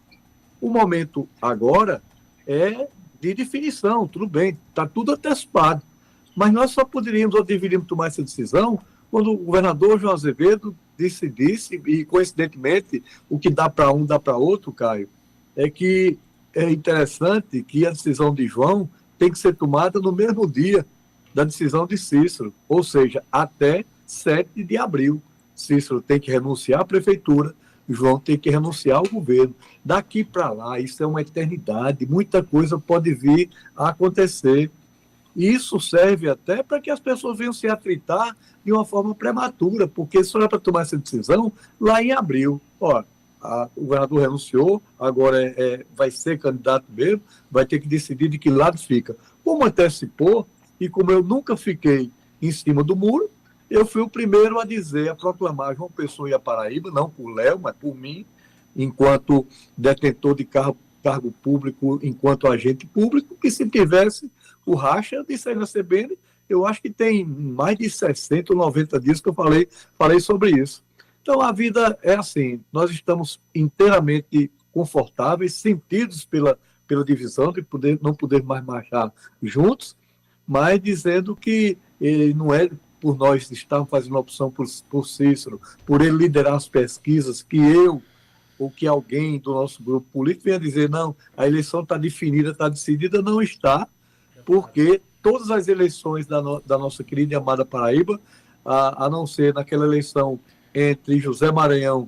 O momento agora é de definição, tudo bem, está tudo antecipado. Mas nós só poderíamos ou deveríamos tomar essa decisão quando o governador João Azevedo decidisse, e coincidentemente, o que dá para um, dá para outro, Caio, é que é interessante que a decisão de João tem que ser tomada no mesmo dia da decisão de Cícero, ou seja, até 7 de abril. Cícero tem que renunciar à prefeitura, João tem que renunciar ao governo. Daqui para lá, isso é uma eternidade, muita coisa pode vir a acontecer. E isso serve até para que as pessoas venham se atritar de uma forma prematura, porque só é para tomar essa decisão lá em abril. O governador renunciou, agora vai ser candidato mesmo, vai ter que decidir de que lado fica. Como antecipou, e como eu nunca fiquei em cima do muro, eu fui o primeiro a dizer, a proclamar João Pessoa e a Paraíba, não por Léo, mas por mim, enquanto detentor de cargo público, enquanto agente público, que se tivesse o racha, eu disse aí na CBN, eu acho que tem mais de 60 ou 90 dias que eu falei sobre isso. Então a vida é assim, nós estamos inteiramente confortáveis, sentidos pela divisão, de não poder mais marchar juntos, mas dizendo que não é por nós estarmos fazendo uma opção por Cícero, por ele liderar as pesquisas, que eu ou que alguém do nosso grupo político venha dizer, não, a eleição está definida, está decidida, não está, porque todas as eleições da nossa querida e amada Paraíba, a não ser naquela eleição entre José Maranhão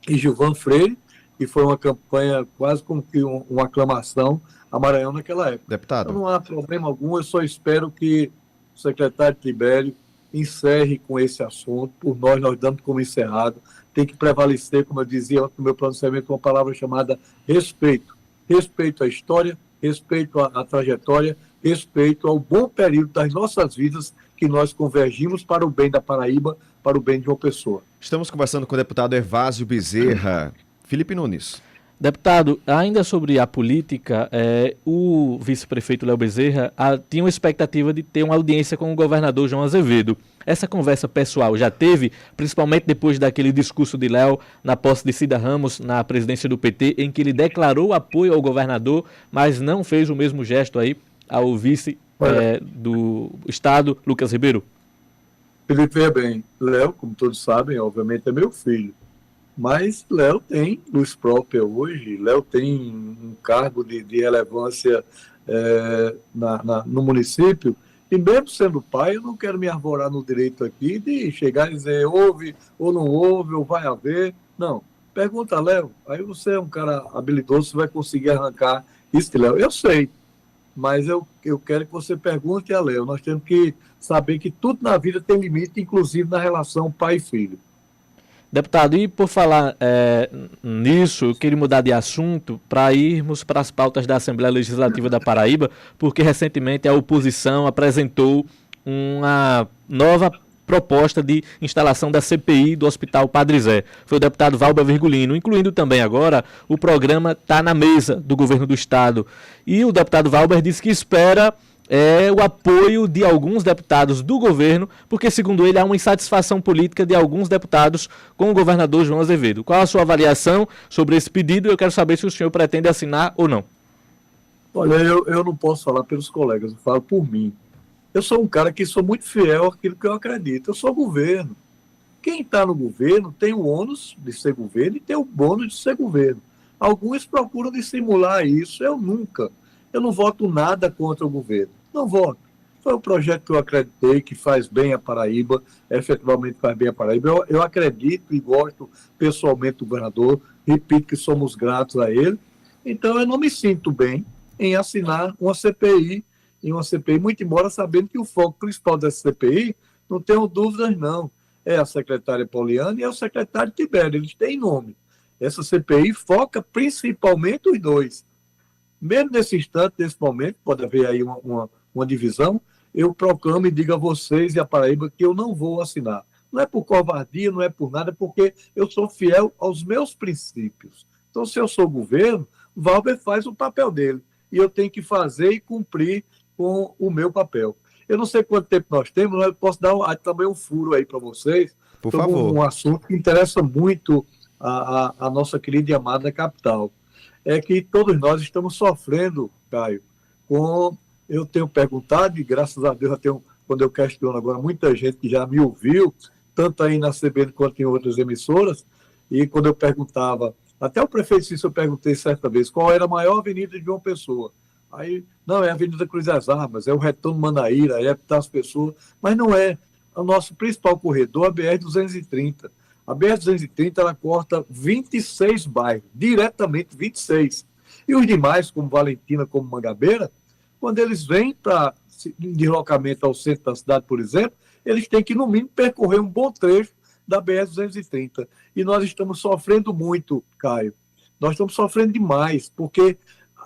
e Gilvan Freire, que foi uma campanha quase como que uma aclamação a Maranhão naquela época. Deputado. Então, não há problema algum, eu só espero que o secretário Tibério encerre com esse assunto, por nós damos como encerrado. Tem que prevalecer, como eu dizia no meu pronunciamento, uma palavra chamada respeito. Respeito à história, respeito à trajetória, respeito ao bom período das nossas vidas que nós convergimos para o bem da Paraíba, para o bem de João Pessoa. Estamos conversando com o deputado Evásio Bezerra. Felipe Nunes. Deputado, ainda sobre a política, o vice-prefeito Léo Bezerra tinha uma expectativa de ter uma audiência com o governador João Azevedo. Essa conversa pessoal já teve, principalmente depois daquele discurso de Léo na posse de Cida Ramos na presidência do PT, em que ele declarou apoio ao governador, mas não fez o mesmo gesto aí ao vice do Estado, Lucas Ribeiro? Felipe, veja bem, Léo, como todos sabem, obviamente é meu filho. Mas Léo tem luz própria hoje, Léo tem um cargo de relevância no município, e mesmo sendo pai, eu não quero me arvorar no direito aqui de chegar e dizer houve ou não houve, ou vai haver. Não, pergunta a Léo, aí você é um cara habilidoso, você vai conseguir arrancar isso de Léo. Eu sei, mas eu quero que você pergunte a Léo. Nós temos que saber que tudo na vida tem limite, inclusive na relação pai e filho. Deputado, e por falar nisso, eu queria mudar de assunto para irmos para as pautas da Assembleia Legislativa da Paraíba, porque recentemente a oposição apresentou uma nova proposta de instalação da CPI do Hospital Padre Zé. Foi o deputado Valber Virgulino, incluindo também agora o programa Tá na Mesa do governo do estado. E o deputado Valber disse que espera o apoio de alguns deputados do governo, porque, segundo ele, há uma insatisfação política de alguns deputados com o governador João Azevedo. Qual a sua avaliação sobre esse pedido? Eu quero saber se o senhor pretende assinar ou não. Olha, eu não posso falar pelos colegas, eu falo por mim. Eu sou um cara que sou muito fiel àquilo que eu acredito. Eu sou governo. Quem está no governo tem o ônus de ser governo e tem o bônus de ser governo. Alguns procuram dissimular isso. Eu nunca. Eu não voto nada contra o governo. Não voto. Foi um projeto que eu acreditei, que faz bem a Paraíba, efetivamente faz bem a Paraíba. Eu acredito e gosto pessoalmente do governador. Repito que somos gratos a ele. Então, eu não me sinto bem em assinar uma CPI, muito embora sabendo que o foco principal dessa CPI, não tenho dúvidas não, é a secretária Pauliane e é o secretário Tibério, eles têm nome. Essa CPI foca principalmente os dois. Mesmo nesse instante, nesse momento, pode haver aí uma divisão, eu proclamo e digo a vocês e a Paraíba que eu não vou assinar. Não é por covardia, não é por nada, é porque eu sou fiel aos meus princípios. Então, se eu sou governo, o Valber faz o papel dele. E eu tenho que fazer e cumprir com o meu papel. Eu não sei quanto tempo nós temos, mas eu posso dar também um furo aí para vocês. Por favor. Um assunto que interessa muito a nossa querida e amada capital. É que todos nós estamos sofrendo, Caio, eu tenho perguntado, e graças a Deus, quando eu questiono agora, muita gente que já me ouviu, tanto aí na CBN quanto em outras emissoras, e quando eu perguntava, até o prefeito Cícero eu perguntei certa vez, qual era a maior avenida de João Pessoa? Aí, não, é a Avenida Cruz das Armas, é o Retorno Manaíra, é das pessoas, mas não é. O nosso principal corredor é a BR-230. A BR-230, ela corta 26 bairros, diretamente 26. E os demais, como Valentina, como Mangabeira, quando eles vêm para deslocamento ao centro da cidade, por exemplo, eles têm que, no mínimo, percorrer um bom trecho da BR-230. E nós estamos sofrendo muito, Caio. Nós estamos sofrendo demais, porque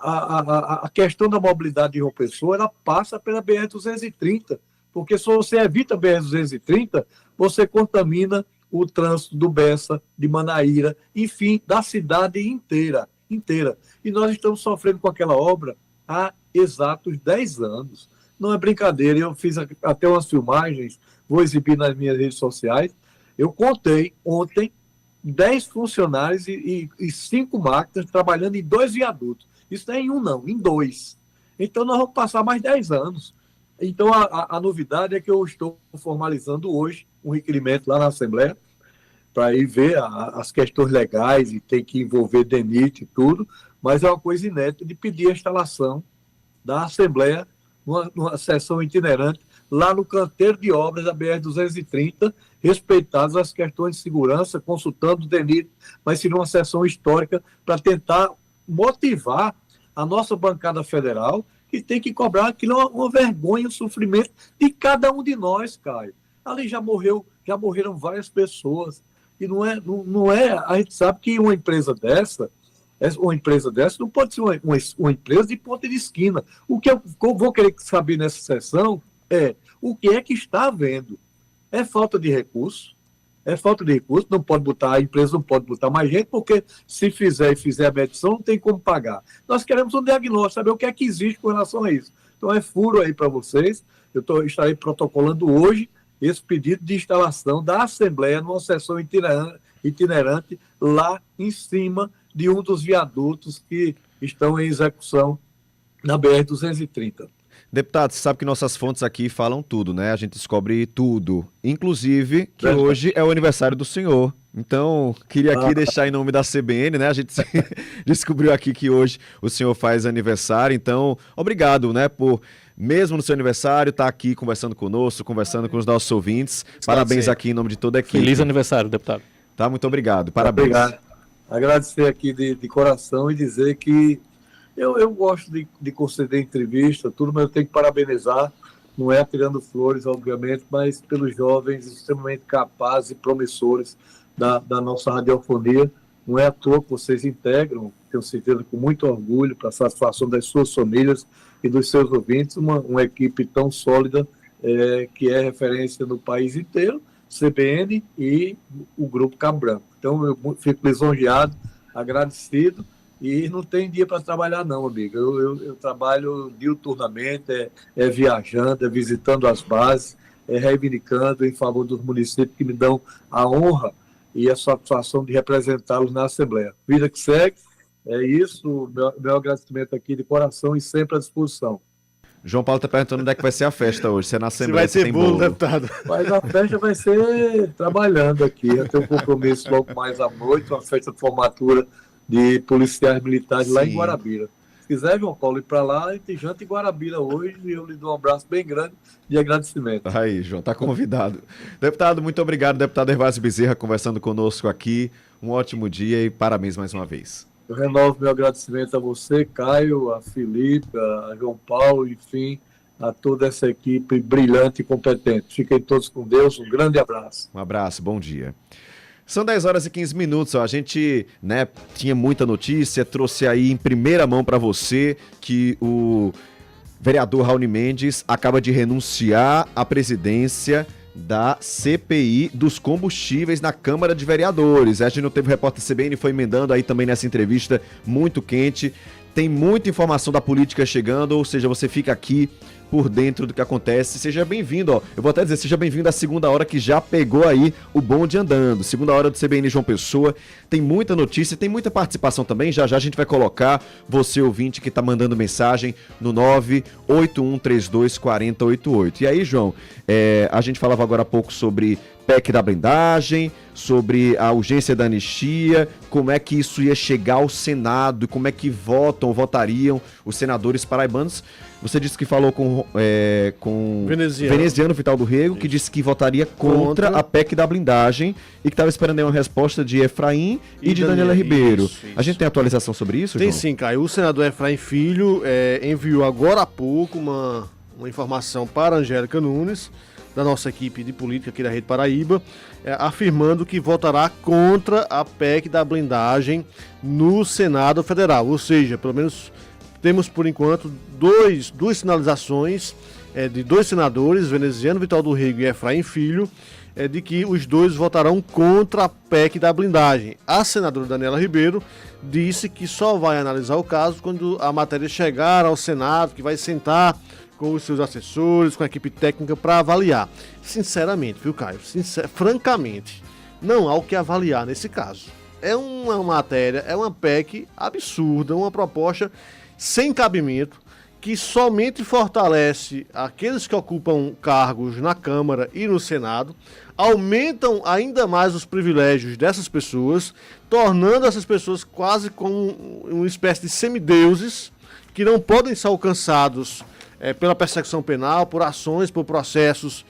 a questão da mobilidade de João Pessoa, ela passa pela BR-230, porque se você evita a BR-230, você contamina o trânsito do Bessa, de Manaíra, enfim, da cidade inteira. E nós estamos sofrendo com aquela obra há exatos 10 anos. Não é brincadeira, eu fiz até umas filmagens, vou exibir nas minhas redes sociais. Eu contei ontem 10 funcionários e 5 máquinas trabalhando em 2 viadutos. Isso não é em um, não, em 2. Então, nós vamos passar mais 10 anos. Então, a novidade é que eu estou formalizando hoje um requerimento lá na Assembleia para ir ver as questões legais e tem que envolver DENIT e tudo, mas é uma coisa inédita de pedir a instalação da Assembleia numa sessão itinerante lá no canteiro de obras da BR-230, respeitadas as questões de segurança, consultando o DENIT, mas seria uma sessão histórica para tentar motivar a nossa bancada federal, que tem que cobrar aquilo, uma vergonha, um sofrimento de cada um de nós, Caio. Ali já morreram várias pessoas. E não é, a gente sabe que uma empresa dessa não pode ser uma empresa de ponta de esquina. O que eu vou querer saber nessa sessão é o que é que está havendo. É falta de recurso? Não pode botar, a empresa não pode botar mais gente, porque se fizer a medição, não tem como pagar. Nós queremos um diagnóstico, saber o que é que existe com relação a isso. Então é furo aí para vocês. Eu estarei protocolando hoje esse pedido de instalação da Assembleia numa sessão itinerante lá em cima de um dos viadutos que estão em execução na BR-230. Deputado, você sabe que nossas fontes aqui falam tudo, né? A gente descobre tudo. Inclusive que hoje é o aniversário do senhor. Então, queria aqui deixar em nome da CBN, né? A gente descobriu aqui que hoje o senhor faz aniversário. Então, obrigado, né? Por, mesmo no seu aniversário, estar aqui conversando conosco, conversando com os nossos ouvintes. Parabéns aqui em nome de toda a equipe. Feliz aniversário, deputado. Tá, muito obrigado. Parabéns. Obrigado. Agradecer aqui de coração e dizer que Eu gosto de conceder entrevista, tudo, mas eu tenho que parabenizar, não é tirando flores, obviamente, mas pelos jovens extremamente capazes e promissores da nossa radiofonia. Não é à toa que vocês integram, tenho certeza, com muito orgulho, para a satisfação das suas famílias e dos seus ouvintes, uma equipe tão sólida que é referência no país inteiro, CBN e o Grupo Cabo Branco. Então, eu fico lisonjeado, agradecido, e não tem dia para trabalhar não, amigo. Eu trabalho diuturnamente, viajando, visitando as bases, reivindicando em favor dos municípios que me dão a honra e a satisfação de representá-los na Assembleia. Vida que segue, é isso, meu agradecimento aqui de coração e sempre à disposição. João Paulo está perguntando onde é que vai ser a festa hoje, se é na Assembleia, se vai ter bolo, deputado. Mas a festa vai ser trabalhando aqui, eu tenho um compromisso logo mais à noite, uma festa de formatura de policiais militares lá em Guarabira. Se quiser, João Paulo, ir para lá, tem janta em Guarabira hoje e eu lhe dou um abraço bem grande de agradecimento. Aí, João, tá convidado. Deputado, muito obrigado. Deputado Hervásio Bezerra conversando conosco aqui. Um ótimo dia e parabéns mais uma vez. Eu renovo meu agradecimento a você, Caio, a Felipe, a João Paulo, enfim, a toda essa equipe brilhante e competente. Fiquem todos com Deus, um grande abraço. Um abraço, bom dia. São 10 horas e 15 minutos, ó. A gente, tinha muita notícia, trouxe aí em primeira mão para você que o vereador Raoni Mendes acaba de renunciar à presidência da CPI dos combustíveis na Câmara de Vereadores. A gente não teve o repórter CBN, foi emendando aí também nessa entrevista muito quente. Tem muita informação da política chegando, ou seja, você fica aqui por dentro do que acontece. Seja bem-vindo, ó. Eu vou até dizer, seja bem-vindo à segunda hora que já pegou aí o bonde andando. Segunda hora do CBN João Pessoa. Tem muita notícia, tem muita participação também. Já já a gente vai colocar você, ouvinte, que tá mandando mensagem no 981324088. E aí, João, a gente falava agora há pouco sobre PEC da blindagem, sobre a urgência da anistia, como é que isso ia chegar ao Senado e como é que votariam os senadores paraibanos. Você disse que falou com Veneziano Vital do Rego, que disse que votaria contra a PEC da blindagem e que estava esperando aí uma resposta de Efraim e de Daniela Ribeiro. Isso. A gente tem atualização sobre isso, Tem João? sim, Caio. O senador Efraim Filho enviou agora há pouco uma informação para a Angélica Nunes, da nossa equipe de política aqui da Rede Paraíba, afirmando que votará contra a PEC da blindagem no Senado Federal. Ou seja, pelo menos temos por enquanto duas sinalizações de dois senadores, Veneziano Vital do Rego e Efraim Filho, de que os dois votarão contra a PEC da blindagem. A senadora Daniela Ribeiro disse que só vai analisar o caso quando a matéria chegar ao Senado, que vai sentar com os seus assessores, com a equipe técnica para avaliar. Sinceramente, viu, Caio? Francamente, não há o que avaliar nesse caso. É uma matéria, é uma PEC absurda, uma proposta sem cabimento, que somente fortalece aqueles que ocupam cargos na Câmara e no Senado, aumentam ainda mais os privilégios dessas pessoas, tornando essas pessoas quase como uma espécie de semideuses, que não podem ser alcançados pela persecução penal, por ações, por processos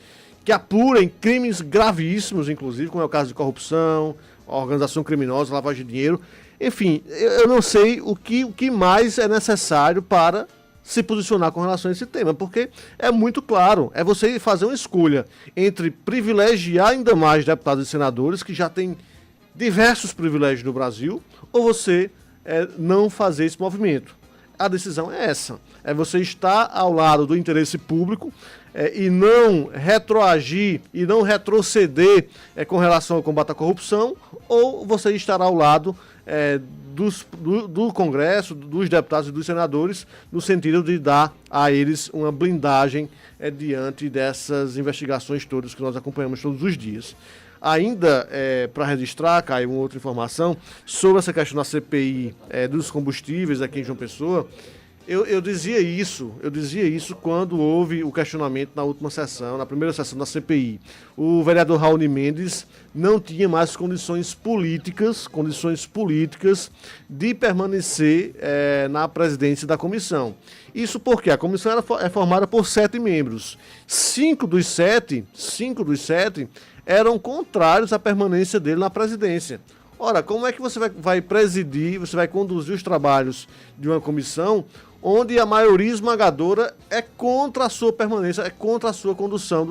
que apurem crimes gravíssimos, inclusive, como é o caso de corrupção, organização criminosa, lavagem de dinheiro. Enfim, eu não sei o que mais é necessário para se posicionar com relação a esse tema, porque é muito claro, é você fazer uma escolha entre privilegiar ainda mais deputados e senadores, que já têm diversos privilégios no Brasil, ou você não fazer esse movimento. A decisão é essa, é você estar ao lado do interesse público e não retroagir e não retroceder com relação ao combate à corrupção, ou você estará ao lado do Congresso, dos deputados e dos senadores, no sentido de dar a eles uma blindagem diante dessas investigações todas que nós acompanhamos todos os dias. Ainda, para registrar, Caio, uma outra informação sobre essa questão da CPI dos combustíveis aqui em João Pessoa. Eu dizia isso quando houve o questionamento na última sessão, na primeira sessão da CPI. O vereador Raoni Mendes não tinha mais condições políticas de permanecer na presidência da comissão. Isso porque a comissão é formada por 7 membros. 5 dos 7 eram contrários à permanência dele na presidência. Ora, como é que você vai presidir, você vai conduzir os trabalhos de uma comissão onde a maioria esmagadora é contra a sua permanência, é contra a sua condução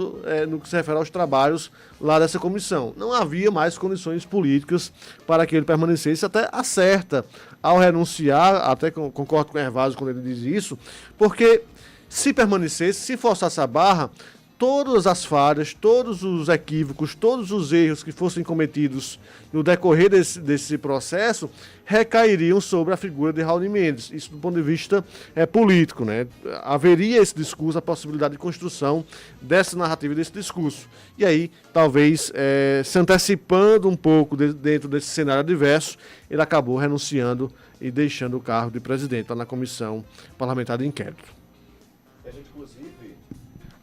no que se refere aos trabalhos lá dessa comissão? Não havia mais condições políticas para que ele permanecesse, até acerta ao renunciar, até concordo com o Hervásio quando ele diz isso, porque se permanecesse, se forçasse a barra, todas as falhas, todos os equívocos, todos os erros que fossem cometidos no decorrer desse processo recairiam sobre a figura de Raoni Mendes. Isso do ponto de vista político, né? Haveria esse discurso, a possibilidade de construção dessa narrativa, desse discurso. E aí, talvez, se antecipando um pouco dentro desse cenário adverso, ele acabou renunciando e deixando o cargo de presidente lá na Comissão Parlamentar de Inquérito.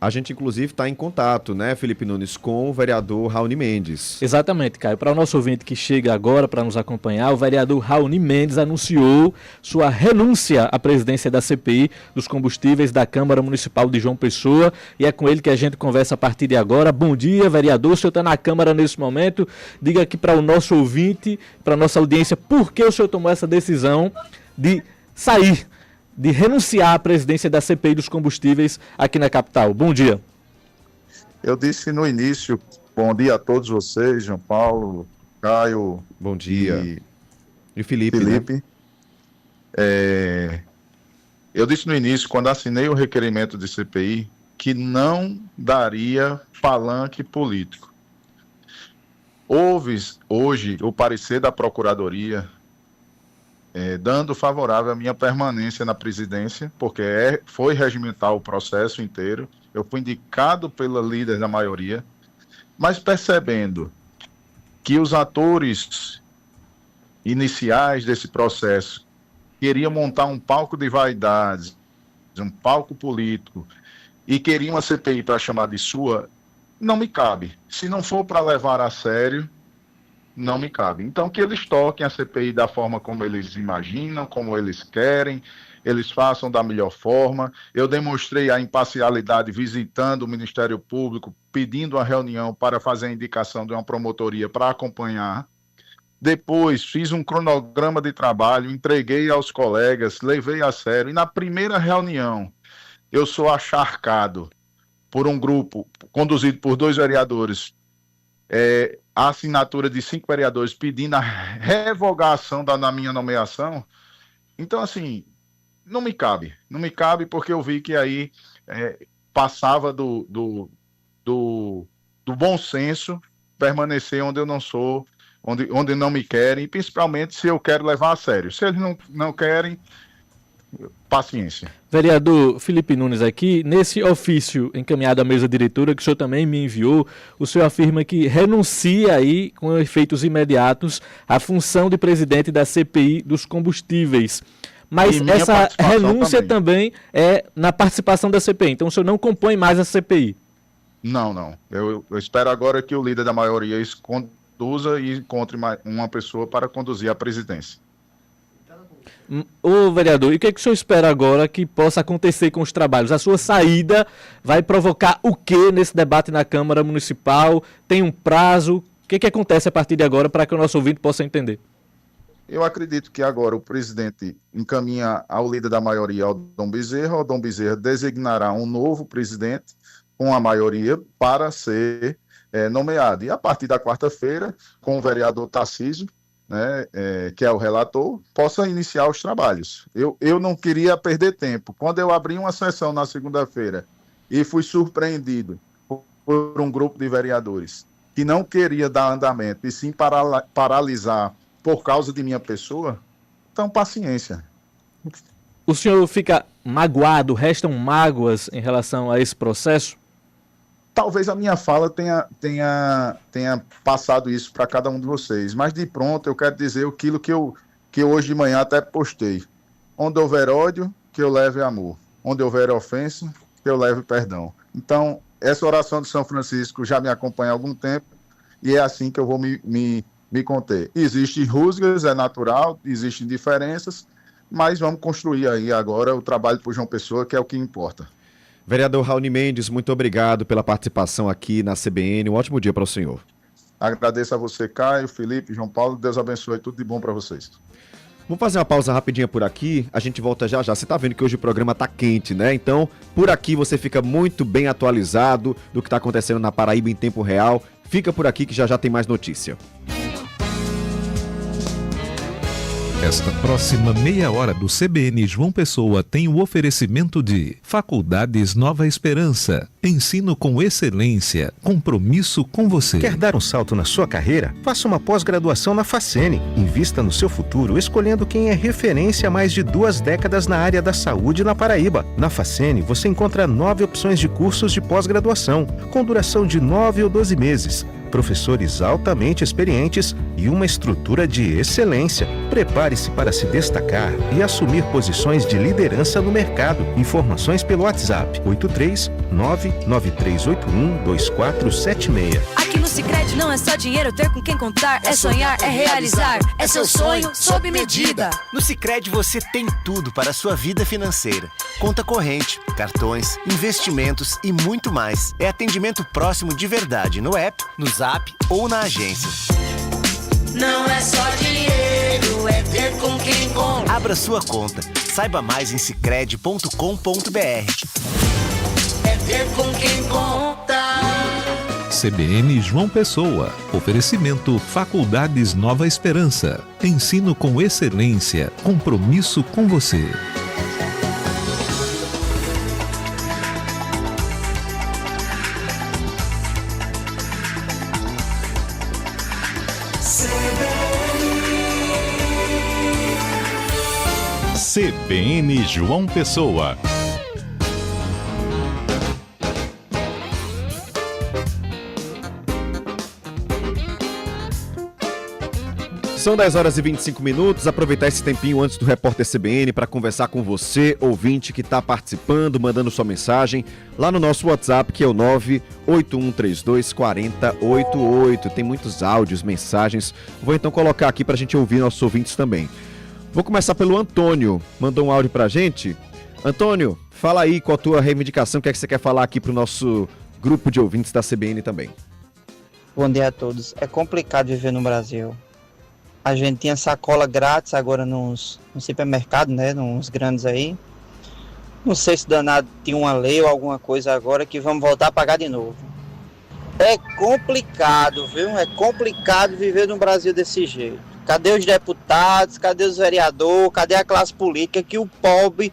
A gente, inclusive, está em contato, né, Felipe Nunes, com o vereador Raoni Mendes. Exatamente, Caio. Para o nosso ouvinte que chega agora para nos acompanhar, o vereador Raoni Mendes anunciou sua renúncia à presidência da CPI dos combustíveis da Câmara Municipal de João Pessoa, e é com ele que a gente conversa a partir de agora. Bom dia, vereador. O senhor está na Câmara nesse momento. Diga aqui para o nosso ouvinte, para a nossa audiência, por que o senhor tomou essa decisão de sair, de renunciar à presidência da CPI dos combustíveis aqui na capital. Bom dia. Eu disse no início, bom dia a todos vocês, João Paulo, Caio. Bom dia. E Felipe. Né? Eu disse no início, quando assinei o requerimento de CPI, que não daria palanque político. Houve hoje o parecer da Procuradoria dando favorável à minha permanência na presidência, porque foi regimentar o processo inteiro. Eu fui indicado pela líder da maioria, mas percebendo que os atores iniciais desse processo queriam montar um palco de vaidades, um palco político, e queriam uma CPI para chamar de sua, não me cabe. Se não for para levar a sério, não me cabe. Então, que eles toquem a CPI da forma como eles imaginam, como eles querem, eles façam da melhor forma. Eu demonstrei a imparcialidade visitando o Ministério Público, pedindo a reunião para fazer a indicação de uma promotoria para acompanhar. Depois, fiz um cronograma de trabalho, entreguei aos colegas, levei a sério. E na primeira reunião, eu sou acharcado por um grupo conduzido por 2 vereadores, a assinatura de 5 vereadores pedindo a revogação da minha nomeação. Então, assim, não me cabe porque eu vi que aí passava do bom senso permanecer onde eu não sou, onde não me querem, principalmente se eu quero levar a sério. Se eles não querem, paciência. Vereador Felipe Nunes aqui, nesse ofício encaminhado à mesa diretora, que o senhor também me enviou, o senhor afirma que renuncia aí, com efeitos imediatos, à função de presidente da CPI dos combustíveis. Mas essa renúncia também é na participação da CPI, então o senhor não compõe mais a CPI. Não. Eu espero agora que o líder da maioria conduza e encontre uma pessoa para conduzir a presidência. Ô vereador, e o que o senhor espera agora que possa acontecer com os trabalhos? A sua saída vai provocar o que nesse debate na Câmara Municipal? Tem um prazo? O que acontece a partir de agora para que o nosso ouvinte possa entender? Eu acredito que agora o presidente encaminha ao líder da maioria, ao Dom Bezerra. O Dom Bezerra designará um novo presidente com a maioria para ser nomeado. E a partir da quarta-feira, com o vereador Tarcísio, né, que é o relator, possa iniciar os trabalhos. Eu não queria perder tempo. Quando eu abri uma sessão na segunda-feira e fui surpreendido por um grupo de vereadores que não queria dar andamento e sim paralisar por causa de minha pessoa, então paciência. O senhor fica magoado, restam mágoas em relação a esse processo? Talvez a minha fala tenha passado isso para cada um de vocês, mas de pronto eu quero dizer aquilo que hoje de manhã até postei. Onde houver ódio, que eu leve amor. Onde houver ofensa, que eu leve perdão. Então, essa oração de São Francisco já me acompanha há algum tempo e é assim que eu vou me conter. Existem rusgas, é natural, existem diferenças, mas vamos construir aí agora o trabalho por João Pessoa, que é o que importa. Vereador Raoni Mendes, muito obrigado pela participação aqui na CBN. Um ótimo dia para o senhor. Agradeço a você, Caio, Felipe, João Paulo. Deus abençoe. Tudo de bom para vocês. Vamos fazer uma pausa rapidinha por aqui, a gente volta já já. Você tá vendo que hoje o programa tá quente, né? Então, por aqui você fica muito bem atualizado do que tá acontecendo na Paraíba em tempo real. Fica por aqui que já já tem mais notícia. Esta próxima meia hora do CBN João Pessoa tem o oferecimento de Faculdades Nova Esperança. Ensino com excelência. Compromisso com você. Quer dar um salto na sua carreira? Faça uma pós-graduação na Facene. Invista no seu futuro escolhendo quem é referência há mais de 2 décadas na área da saúde na Paraíba. Na Facene você encontra 9 opções de cursos de pós-graduação, com duração de 9 ou 12 meses. Professores altamente experientes e uma estrutura de excelência. Prepare-se para se destacar e assumir posições de liderança no mercado. Informações pelo WhatsApp 83993812476. Aqui no Sicredi não é só dinheiro ter com quem contar, é sonhar, é realizar, é seu sonho sob medida. No Sicredi você tem tudo para a sua vida financeira. Conta corrente, cartões, investimentos e muito mais. É atendimento próximo de verdade no app, no Zap ou na agência. Não é só dinheiro, é ter com quem conta. Abra sua conta. Saiba mais em sicredi.com.br. É ter com quem conta. CBN João Pessoa. Oferecimento Faculdades Nova Esperança. Ensino com excelência. Compromisso com você. CBN João Pessoa. São 10 horas e 25 minutos. Aproveitar esse tempinho antes do Repórter CBN para conversar com você, ouvinte que está participando, mandando sua mensagem lá no nosso WhatsApp, que é o 981324088. Tem muitos áudios, mensagens. Vou então colocar aqui para a gente ouvir nossos ouvintes também. Vou começar pelo Antônio. Mandou um áudio para a gente. Antônio, fala aí qual a tua reivindicação, o que é que você quer falar aqui para o nosso grupo de ouvintes da CBN também. Bom dia a todos. É complicado viver no Brasil. A gente tinha sacola grátis agora no supermercado, né? Nos grandes aí. Não sei se danado tinha uma lei ou alguma coisa agora que vamos voltar a pagar de novo. É complicado, viu? É complicado viver no Brasil desse jeito. Cadê os deputados? Cadê os vereadores? Cadê a classe política? Que o pobre,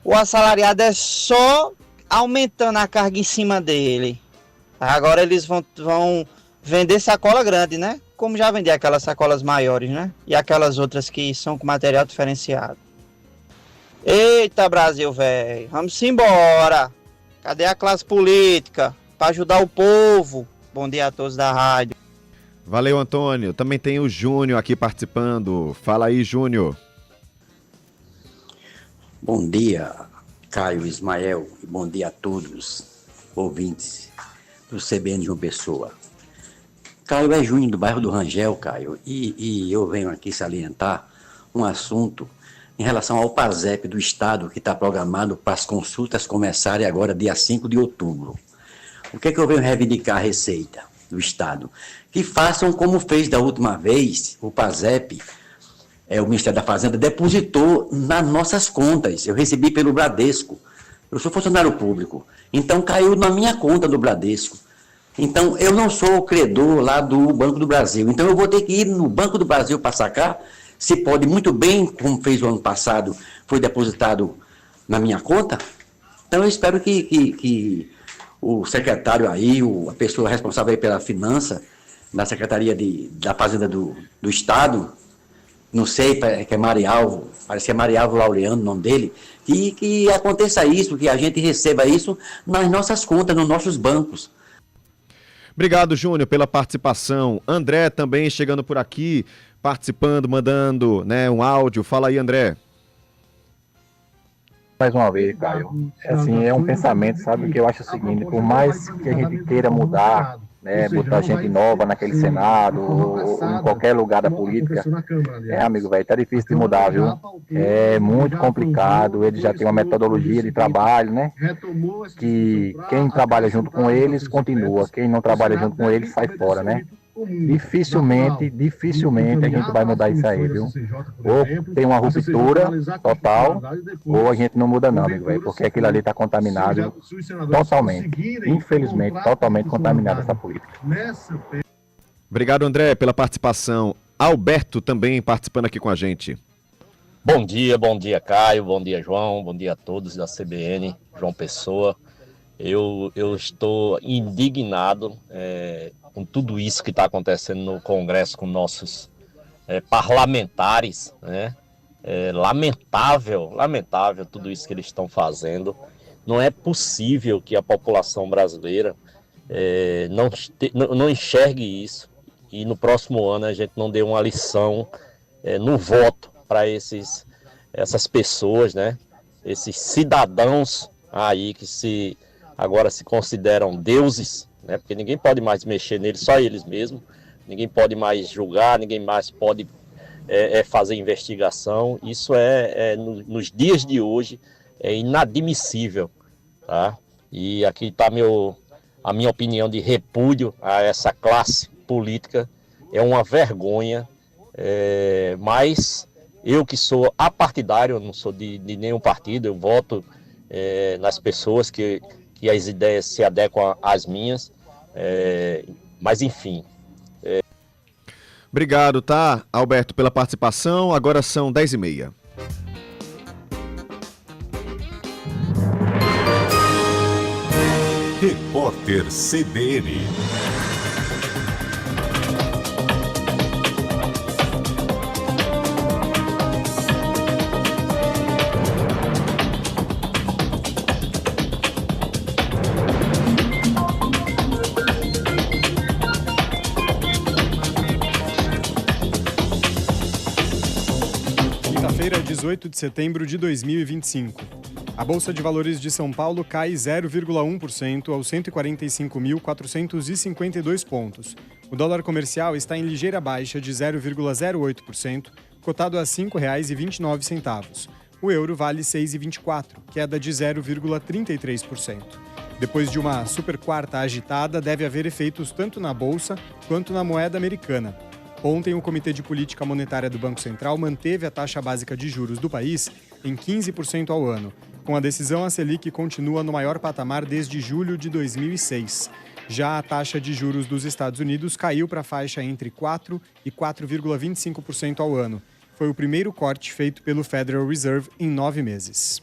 o assalariado é só aumentando a carga em cima dele. Agora eles vão vender sacola grande, né? Como já vender aquelas sacolas maiores, né? E aquelas outras que são com material diferenciado. Eita, Brasil, velho. Vamos embora. Cadê a classe política? Para ajudar o povo. Bom dia a todos da rádio. Valeu, Antônio. Também tem o Júnior aqui participando. Fala aí, Júnior. Bom dia, Caio, Ismael. E bom dia a todos ouvintes do CBN João Pessoa. Caio, é Júnior do bairro do Rangel, Caio, e eu venho aqui salientar um assunto em relação ao PASEP do Estado, que está programado para as consultas começarem agora, dia 5 de outubro. O que é que eu venho reivindicar a Receita do Estado? Que façam como fez da última vez, o PASEP, o Ministério da Fazenda, depositou nas nossas contas. Eu recebi pelo Bradesco. Eu sou funcionário público, então caiu na minha conta do Bradesco. Então, eu não sou o credor lá do Banco do Brasil. Então, eu vou ter que ir no Banco do Brasil para sacar. Se pode muito bem, como fez o ano passado, foi depositado na minha conta. Então, eu espero que o secretário aí, a pessoa responsável aí pela finança, da Secretaria da Fazenda do Estado, não sei, que é Marialvo, parece que é Marialvo Laureano o nome dele, que aconteça isso, que a gente receba isso nas nossas contas, nos nossos bancos. Obrigado, Júnior, pela participação. André também chegando por aqui, participando, mandando, né, um áudio. Fala aí, André. Mais uma vez, Caio, assim, é um pensamento, sabe, que eu acho o seguinte: por mais que a gente queira mudar, né, botar gente nova naquele Senado ou em qualquer lugar da política, amigo, velho, tá difícil de mudar, viu? É muito complicado. Eles já têm uma metodologia de trabalho, né, que quem trabalha junto com eles continua, quem não trabalha junto com eles sai fora, né? dificilmente a gente vai mudar isso aí, viu? Ou tem uma ruptura total, ou a gente não muda não, amigo, velho, porque aquilo ali está contaminado totalmente. Infelizmente, totalmente contaminado essa política. Obrigado, André, pela participação. Alberto também participando aqui com a gente. Bom dia, Caio, bom dia, João, bom dia a todos da CBN, João Pessoa. Eu estou indignado com tudo isso que está acontecendo no Congresso com nossos parlamentares, né? Lamentável tudo isso que eles estão fazendo. Não é possível que a população brasileira não enxergue isso e no próximo ano a gente não dê uma lição no voto para essas pessoas, né? Esses cidadãos aí que agora se consideram deuses, né? Porque ninguém pode mais mexer neles, só eles mesmos. Ninguém pode mais julgar, ninguém mais pode fazer investigação. Isso nos dias de hoje é inadmissível, tá? E aqui está a minha opinião de repúdio a essa classe política. É uma vergonha, mas eu que sou apartidário, eu não sou de nenhum partido, eu voto nas pessoas que as ideias se adequam às minhas, mas enfim. Obrigado, tá, Alberto, pela participação. Agora são 10h30. Repórter CBN. Quinta-feira, 18 de setembro de 2025. A Bolsa de Valores de São Paulo cai 0,1% aos 145.452 pontos. O dólar comercial está em ligeira baixa de 0,08%, cotado a R$ 5,29. O euro vale 6,24, queda de 0,33%. Depois de uma super quarta agitada, deve haver efeitos tanto na Bolsa quanto na moeda americana. Ontem, o Comitê de Política Monetária do Banco Central manteve a taxa básica de juros do país em 15% ao ano. Com a decisão, a Selic continua no maior patamar desde julho de 2006. Já a taxa de juros dos Estados Unidos caiu para a faixa entre 4% e 4,25% ao ano. Foi o primeiro corte feito pelo Federal Reserve em 9 meses.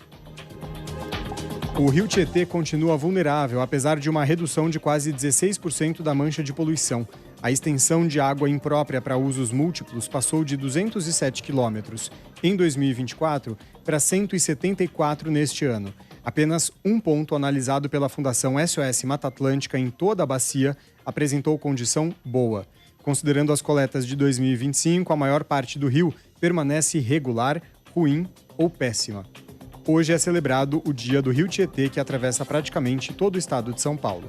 O rio Tietê continua vulnerável, apesar de uma redução de quase 16% da mancha de poluição. A extensão de água imprópria para usos múltiplos passou de 207 quilômetros em 2024 para 174 neste ano. Apenas um ponto analisado pela Fundação SOS Mata Atlântica em toda a bacia apresentou condição boa. Considerando as coletas de 2025, a maior parte do rio permanece regular, ruim ou péssima. Hoje é celebrado o Dia do Rio Tietê, que atravessa praticamente todo o estado de São Paulo.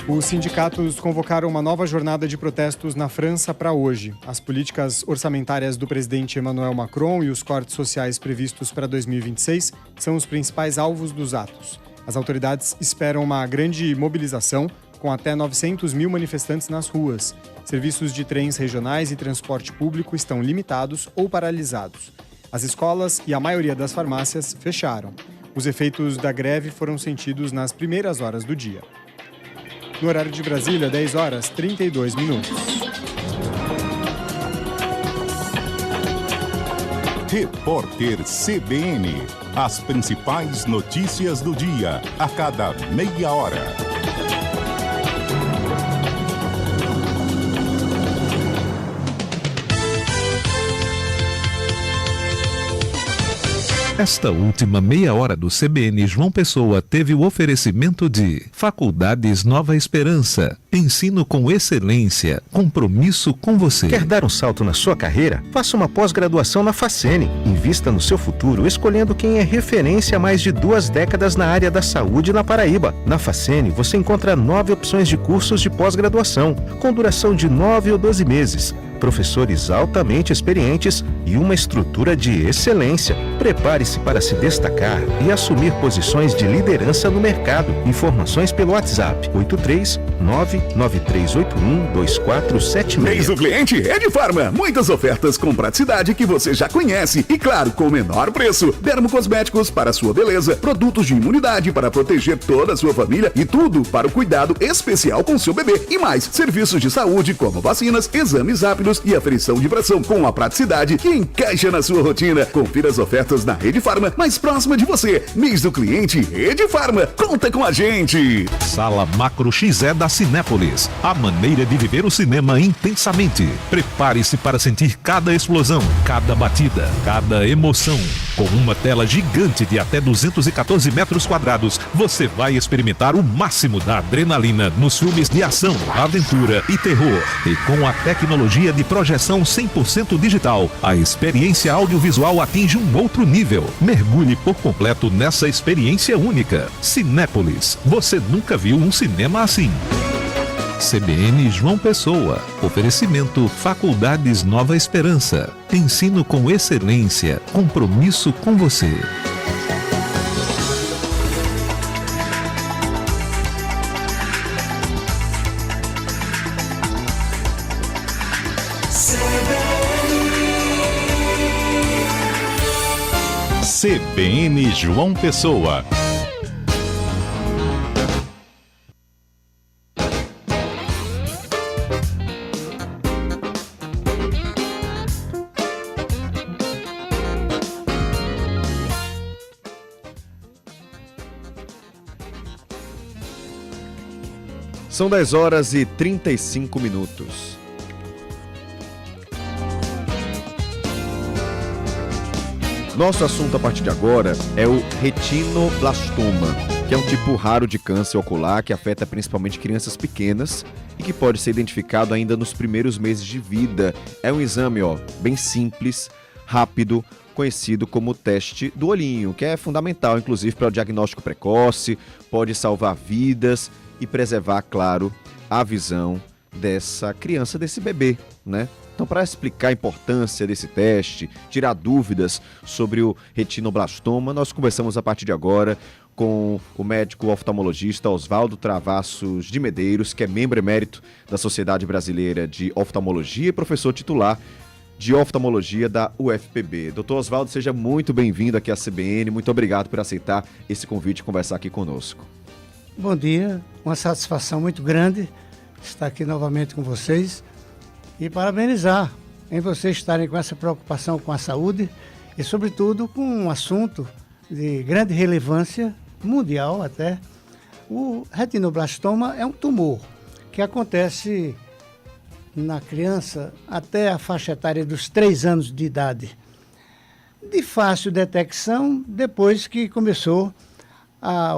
Os sindicatos convocaram uma nova jornada de protestos na França para hoje. As políticas orçamentárias do presidente Emmanuel Macron e os cortes sociais previstos para 2026 são os principais alvos dos atos. As autoridades esperam uma grande mobilização, com até 900 mil manifestantes nas ruas. Serviços de trens regionais e transporte público estão limitados ou paralisados. As escolas e a maioria das farmácias fecharam. Os efeitos da greve foram sentidos nas primeiras horas do dia. No horário de Brasília, 10 horas 32 minutos. Repórter CBN. As principais notícias do dia, a cada meia hora. Esta última meia hora do CBN João Pessoa teve o oferecimento de Faculdades Nova Esperança. Ensino com excelência. Compromisso com você. Quer dar um salto na sua carreira? Faça uma pós-graduação na Facene. Invista no seu futuro escolhendo quem é referência há mais de 2 décadas na área da saúde na Paraíba. Na Facene, você encontra 9 opções de cursos de pós-graduação, com duração de 9 ou 12 meses. Professores altamente experientes e uma estrutura de excelência. Prepare-se para se destacar e assumir posições de liderança no mercado. Informações pelo WhatsApp 83993812476. Mês do cliente Edifarma. Muitas ofertas com praticidade que você já conhece e, claro, com o menor preço. Dermocosméticos para sua beleza, produtos de imunidade para proteger toda a sua família e tudo para o cuidado especial com seu bebê. E mais, serviços de saúde como vacinas, exames rápidos e aferição de pressão com a praticidade que encaixa na sua rotina. Confira as ofertas na Edifarma mais próxima de você. Mês do cliente Edifarma. Conta com a gente. Sala Macro XE da Cinépolis. A maneira de viver o cinema intensamente. Prepare-se para sentir cada explosão, cada batida, cada emoção. Com uma tela gigante de até 214 metros quadrados, você vai experimentar o máximo da adrenalina nos filmes de ação, aventura e terror. E com a tecnologia de projeção 100% digital, a experiência audiovisual atinge um outro nível. Mergulhe por completo nessa experiência única. Cinépolis. Você nunca viu um cinema assim. CBN João Pessoa. Oferecimento Faculdades Nova Esperança. Ensino com excelência. Compromisso com você. CBN João Pessoa. São 10 horas e 35 minutos. Nosso assunto a partir de agora é o retinoblastoma, que é um tipo raro de câncer ocular que afeta principalmente crianças pequenas e que pode ser identificado ainda nos primeiros meses de vida. É um exame, bem simples, rápido, conhecido como teste do olhinho, que é fundamental, inclusive, para o diagnóstico precoce, pode salvar vidas e preservar, claro, a visão dessa criança, desse bebê, né? Então, para explicar a importância desse teste, tirar dúvidas sobre o retinoblastoma, nós conversamos a partir de agora com o médico oftalmologista Oswaldo Travassos de Medeiros, que é membro emérito da Sociedade Brasileira de Oftalmologia e professor titular de oftalmologia da UFPB. Doutor Oswaldo, seja muito bem-vindo aqui à CBN, muito obrigado por aceitar esse convite e conversar aqui conosco. Bom dia, uma satisfação muito grande estar aqui novamente com vocês e parabenizar em vocês estarem com essa preocupação com a saúde e, sobretudo, com um assunto de grande relevância mundial até. O retinoblastoma é um tumor que acontece na criança até a faixa etária dos 3 anos de idade. De fácil detecção depois que começou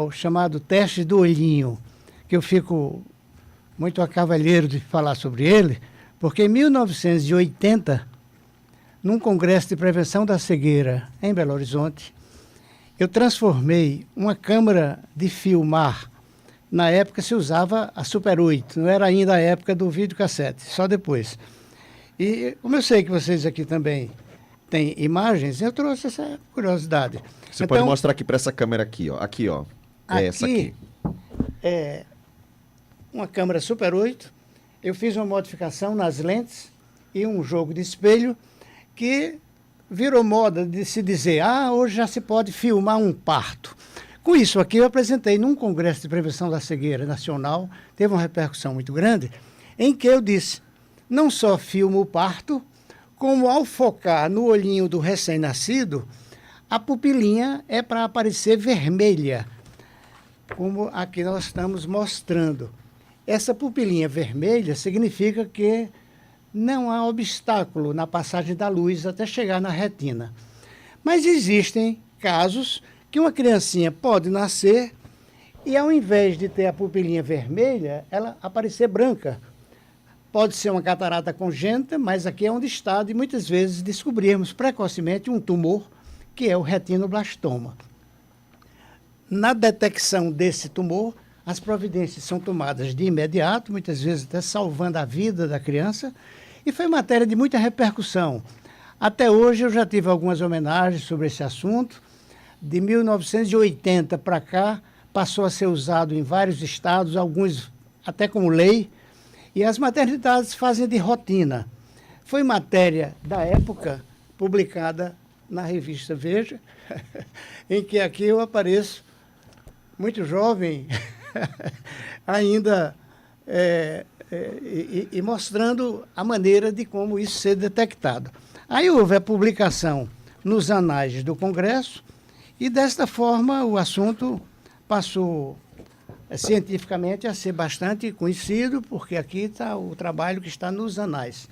o chamado teste do olhinho, que eu fico muito a cavalheiro de falar sobre ele, porque em 1980, num congresso de prevenção da cegueira em Belo Horizonte, eu transformei uma câmera de filmar. Na época se usava a Super 8, não era ainda a época do videocassete, só depois. E como eu sei que vocês aqui também têm imagens, eu trouxe essa curiosidade. Você pode mostrar aqui para essa câmera aqui, ó. Aqui, ó. É essa aqui. É uma câmera Super 8. Eu fiz uma modificação nas lentes e um jogo de espelho que virou moda de se dizer, hoje já se pode filmar um parto. Com isso aqui eu apresentei num congresso de prevenção da cegueira nacional, teve uma repercussão muito grande, em que eu disse, não só filmo o parto, como ao focar no olhinho do recém-nascido, a pupilinha é para aparecer vermelha, como aqui nós estamos mostrando. Essa pupilinha vermelha significa que não há obstáculo na passagem da luz até chegar na retina. Mas existem casos que uma criancinha pode nascer e, ao invés de ter a pupilinha vermelha, ela aparecer branca. Pode ser uma catarata congênita, mas aqui é onde está, e muitas vezes descobrirmos precocemente um tumor, que é o retinoblastoma. Na detecção desse tumor, as providências são tomadas de imediato, muitas vezes até salvando a vida da criança, e foi matéria de muita repercussão. Até hoje eu já tive algumas homenagens sobre esse assunto. De 1980 para cá, passou a ser usado em vários estados, alguns até como lei, e as maternidades fazem de rotina. Foi matéria da época publicada na revista Veja, em que aqui eu apareço muito jovem, ainda e mostrando a maneira de como isso ser detectado. Aí houve a publicação nos anais do Congresso e, desta forma, o assunto passou cientificamente a ser bastante conhecido, porque aqui está o trabalho que está nos anais.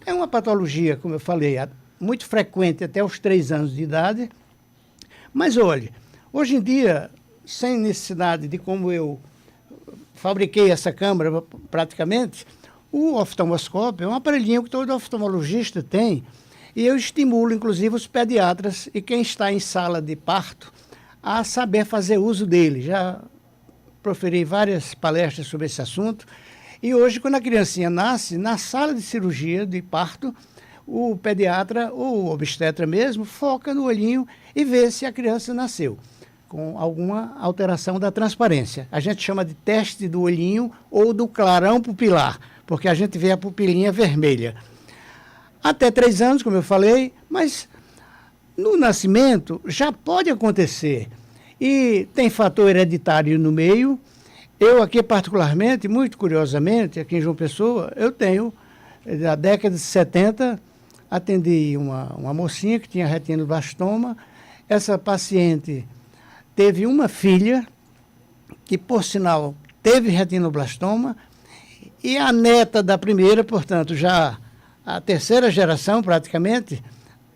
É uma patologia, como eu falei, muito frequente até os 3 anos de idade, mas olhe, hoje em dia, sem necessidade de como eu fabriquei essa câmera praticamente, o oftalmoscópio é um aparelhinho que todo oftalmologista tem, e eu estimulo, inclusive, os pediatras e quem está em sala de parto a saber fazer uso dele. Já proferi várias palestras sobre esse assunto, e hoje, quando a criancinha nasce, na sala de cirurgia de parto, o pediatra ou o obstetra mesmo foca no olhinho e vê se a criança nasceu com alguma alteração da transparência. A gente chama de teste do olhinho ou do clarão pupilar, porque a gente vê a pupilinha vermelha. Até 3 anos, como eu falei, mas no nascimento já pode acontecer. E tem fator hereditário no meio. Eu aqui particularmente, muito curiosamente, aqui em João Pessoa, eu tenho, na década de 70, atendi uma mocinha que tinha retinoblastoma. Essa paciente teve uma filha que, por sinal, teve retinoblastoma, e a neta da primeira, portanto, já a 3ª geração praticamente,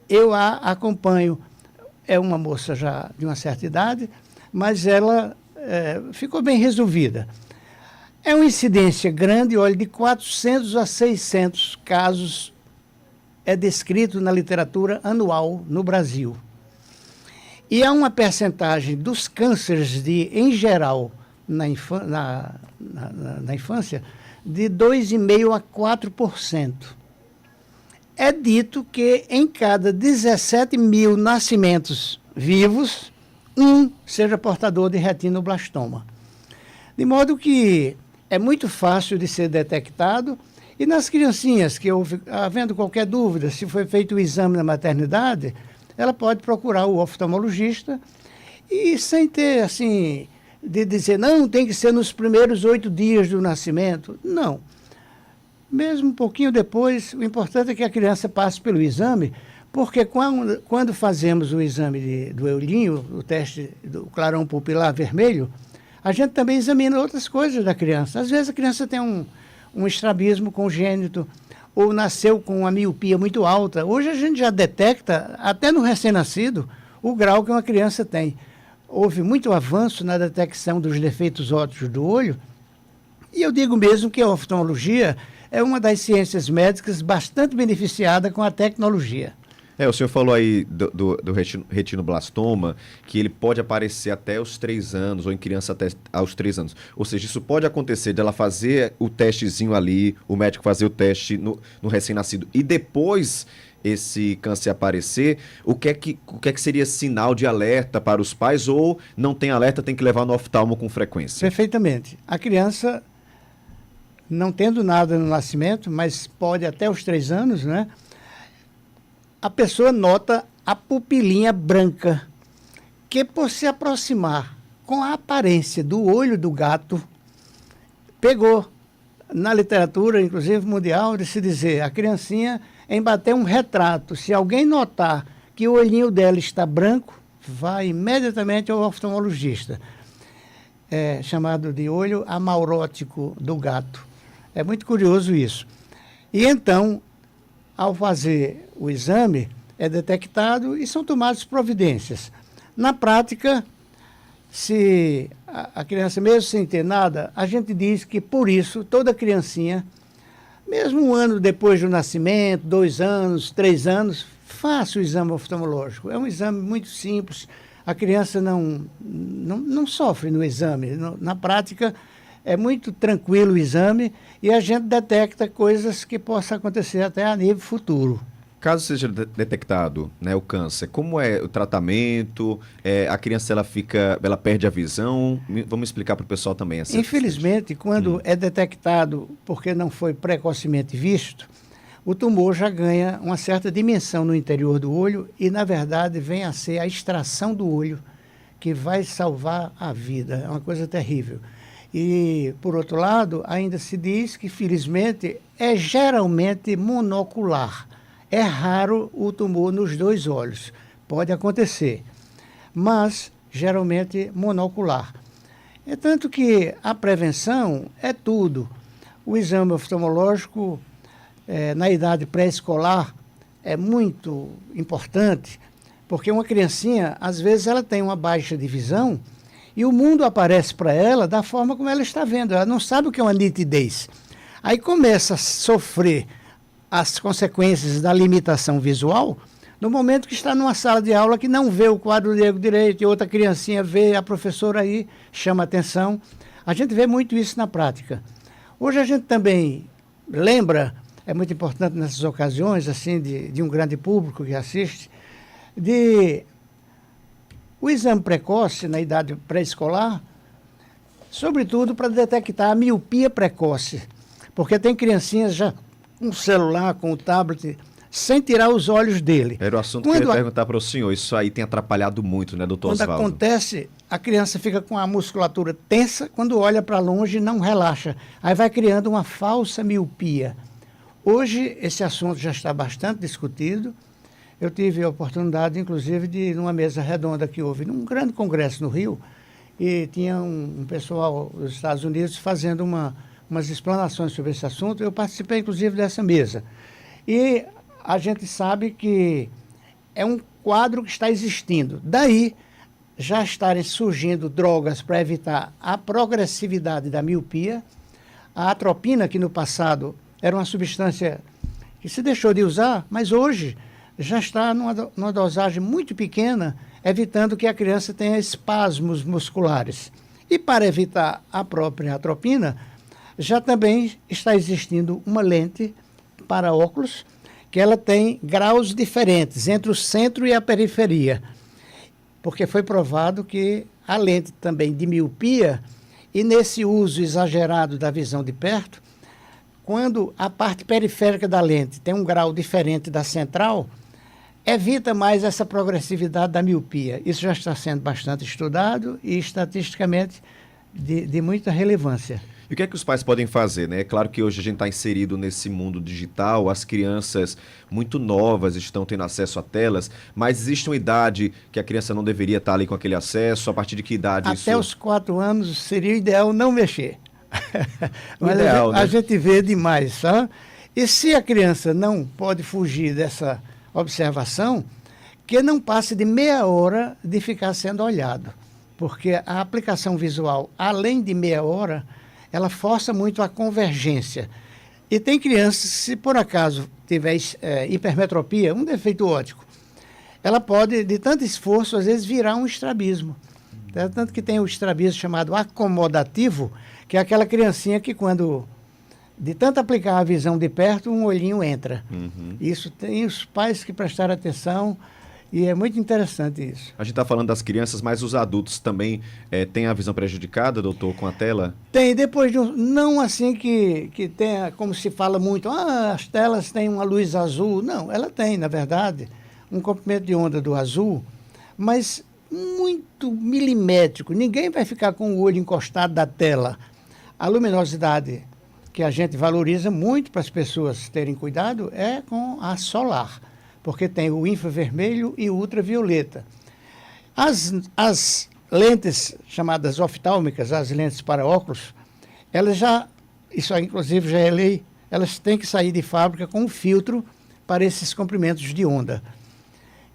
eu a acompanho. É uma moça já de uma certa idade, mas ela ficou bem resolvida. É uma incidência grande, olha, de 400 a 600 casos é descrito na literatura anual no Brasil. E há uma percentagem dos cânceres em geral, na infância, de 2,5% a 4%. É dito que em cada 17 mil nascimentos vivos, um seja portador de retinoblastoma. De modo que é muito fácil de ser detectado, e nas criancinhas que havendo qualquer dúvida se foi feito o exame na maternidade, ela pode procurar o oftalmologista e sem ter, assim, de dizer, não, tem que ser nos primeiros 8 dias do nascimento. Não. Mesmo um pouquinho depois, o importante é que a criança passe pelo exame, porque quando fazemos o exame do olhinho, o teste do clarão pupilar vermelho, a gente também examina outras coisas da criança. Às vezes a criança tem um estrabismo congênito, ou nasceu com uma miopia muito alta. Hoje a gente já detecta, até no recém-nascido, o grau que uma criança tem. Houve muito avanço na detecção dos defeitos ópticos do olho, e eu digo mesmo que a oftalmologia é uma das ciências médicas bastante beneficiada com a tecnologia. O senhor falou aí do retinoblastoma, que ele pode aparecer até os 3 anos, ou em criança até aos 3 anos. Ou seja, isso pode acontecer dela fazer o testezinho ali, o médico fazer o teste no recém-nascido, e depois esse câncer aparecer, o que é que seria sinal de alerta para os pais, ou não tem alerta, tem que levar no oftalmo com frequência? Perfeitamente. A criança, não tendo nada no nascimento, mas pode até os 3 anos, né? A pessoa nota a pupilinha branca, que por se aproximar com a aparência do olho do gato, pegou na literatura, inclusive mundial, de se dizer, a criancinha embater um retrato. Se alguém notar que o olhinho dela está branco, vai imediatamente ao oftalmologista. É chamado de olho amaurótico do gato. É muito curioso isso. E então, ao fazer o exame, é detectado e são tomadas providências. Na prática, se a criança, mesmo sem ter nada, a gente diz que, por isso, toda criancinha, mesmo 1 ano depois do nascimento, 2 anos, 3 anos, faça o exame oftalmológico. É um exame muito simples, a criança não sofre no exame. Na prática, é muito tranquilo o exame e a gente detecta coisas que possam acontecer até a nível futuro. Caso seja detectado, né, o câncer, como é o tratamento? A criança ela perde a visão? Vamos explicar para o pessoal também. Infelizmente, quando é detectado porque não foi precocemente visto, o tumor já ganha uma certa dimensão no interior do olho e, na verdade, vem a ser a extração do olho que vai salvar a vida. É uma coisa terrível. E, por outro lado, ainda se diz que, felizmente, é geralmente monocular. É raro o tumor nos 2 olhos. Pode acontecer, mas geralmente monocular. É tanto que a prevenção é tudo. O exame oftalmológico na idade pré-escolar é muito importante, porque uma criancinha, às vezes, ela tem uma baixa de visão e o mundo aparece para ela da forma como ela está vendo. Ela não sabe o que é uma nitidez. Aí começa a sofrer as consequências da limitação visual no momento que está numa sala de aula que não vê o quadro negro direito e outra criancinha vê, a professora aí chama atenção. A gente vê muito isso na prática. Hoje a gente também lembra, é muito importante nessas ocasiões, assim, de um grande público que assiste, de o exame precoce na idade pré-escolar, sobretudo para detectar a miopia precoce, porque tem criancinhas já com o celular, com o tablet, sem tirar os olhos dele. Era o assunto que eu ia perguntar para o senhor. Isso aí tem atrapalhado muito, né, doutor Oswaldo? Quando acontece, a criança fica com a musculatura tensa, quando olha para longe não relaxa. Aí vai criando uma falsa miopia. Hoje, esse assunto já está bastante discutido. Eu tive a oportunidade, inclusive, de ir numa mesa redonda que houve num grande congresso no Rio, e tinha um pessoal dos Estados Unidos fazendo umas explanações sobre esse assunto. Eu participei, inclusive, dessa mesa. E a gente sabe que é um quadro que está existindo. Daí, já estarem surgindo drogas para evitar a progressividade da miopia. A atropina, que no passado era uma substância que se deixou de usar, mas hoje já está numa dosagem muito pequena, evitando que a criança tenha espasmos musculares. E para evitar a própria atropina, já também está existindo uma lente para óculos, que ela tem graus diferentes entre o centro e a periferia, porque foi provado que a lente também de miopia, e nesse uso exagerado da visão de perto, quando a parte periférica da lente tem um grau diferente da central, evita mais essa progressividade da miopia. Isso já está sendo bastante estudado e estatisticamente de muita relevância. E o que é que os pais podem fazer, né? É claro que hoje a gente está inserido nesse mundo digital, as crianças muito novas estão tendo acesso a telas, mas existe uma idade que a criança não deveria estar ali com aquele acesso? A partir de que idade isso? Até os 4 anos seria ideal não mexer. Mas ideal, a gente vê demais, sabe? E se a criança não pode fugir dessa observação, que não passe de meia hora de ficar sendo olhado, porque a aplicação visual, além de meia hora, ela força muito a convergência. E tem crianças, se por acaso tiver hipermetropia, um defeito óptico, ela pode, de tanto esforço, às vezes virar um estrabismo. Tanto que tem o estrabismo chamado acomodativo, que é aquela criancinha que quando, de tanto aplicar a visão de perto, um olhinho entra. Isso tem os pais que prestaram atenção. E é muito interessante isso. A gente está falando das crianças, mas os adultos também têm a visão prejudicada, doutor, com a tela? Tem, depois de não assim que tenha, como se fala muito, as telas têm uma luz azul. Não, ela tem, na verdade, um comprimento de onda do azul, mas muito milimétrico. Ninguém vai ficar com o olho encostado da tela. A luminosidade que a gente valoriza muito para as pessoas terem cuidado é com a solar, porque tem o infravermelho e o ultravioleta. As lentes chamadas oftálmicas, as lentes para óculos, elas já, isso aí inclusive já é lei, elas têm que sair de fábrica com um filtro para esses comprimentos de onda.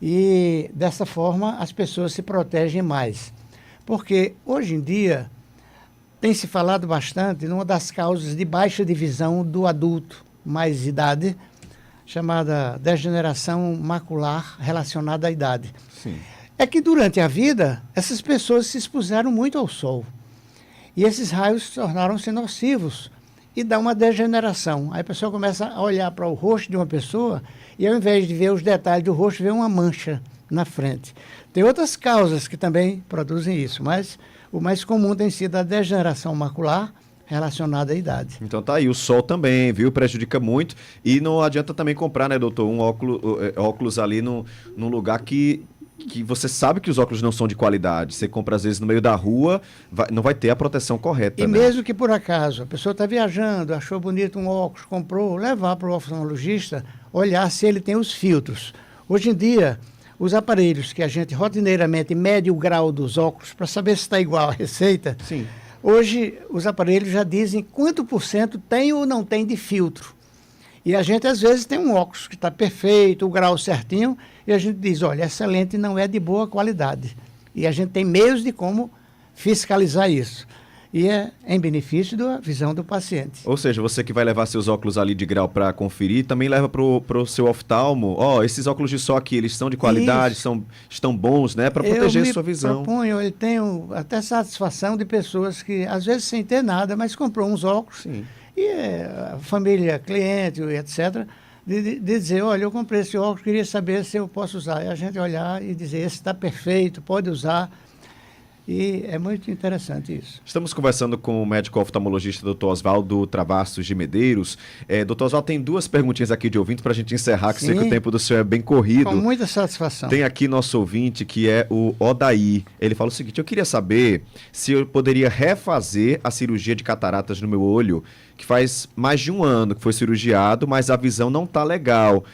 E dessa forma as pessoas se protegem mais. Porque hoje em dia tem se falado bastante numa das causas de baixa de visão do adulto mais idade, chamada degeneração macular relacionada à idade. Sim. É que durante a vida, essas pessoas se expuseram muito ao sol. E esses raios tornaram-se nocivos. e dá uma degeneração. Aí a pessoa começa a olhar para o rosto de uma pessoa e, ao invés de ver os detalhes do rosto, vê uma mancha na frente. Tem outras causas que também produzem isso, mas o mais comum tem sido a degeneração macular relacionada à idade. Então tá aí, o sol também, viu? Prejudica muito. E não adianta também comprar, né, doutor, um óculos ali num lugar que você sabe que os óculos não são de qualidade. Você compra, às vezes, no meio da rua, não vai ter a proteção correta. E né? mesmo que, por acaso, a pessoa está viajando, achou bonito um óculos, comprou, levar para o oftalmologista, olhar se ele tem os filtros. Hoje em dia, os aparelhos que a gente rotineiramente mede o grau dos óculos para saber se está igual à receita, Sim. Hoje os aparelhos já dizem quanto por cento tem ou não tem de filtro. E a gente, às vezes, tem um óculos que está perfeito, o grau certinho, e a gente diz, olha, essa lente não é de boa qualidade. E a gente tem meios de como fiscalizar isso. E é em benefício da visão do paciente. Ou seja, você que vai levar seus óculos ali de grau para conferir, também leva pro seu oftalmo, esses óculos de sol aqui, eles são de qualidade, estão bons, né, para proteger sua visão. Eu tenho até satisfação de pessoas que, às vezes, sem ter nada, mas comprou uns óculos. Sim. E a família, cliente, etc., de dizer, olha, eu comprei esse óculos, queria saber se eu posso usar. E a gente olhar e dizer, esse está perfeito, pode usar. E é muito interessante isso. Estamos conversando com o médico oftalmologista Dr. Oswaldo Travassos de Medeiros. Dr. Oswaldo, tem duas perguntinhas aqui de ouvinte para a gente encerrar, que sei que o tempo do senhor é bem corrido. Com muita satisfação. Tem aqui nosso ouvinte, que é o Odaí. Ele fala o seguinte, eu queria saber se eu poderia refazer a cirurgia de cataratas no meu olho, que faz mais de um ano que foi cirurgiado, mas a visão não está legal.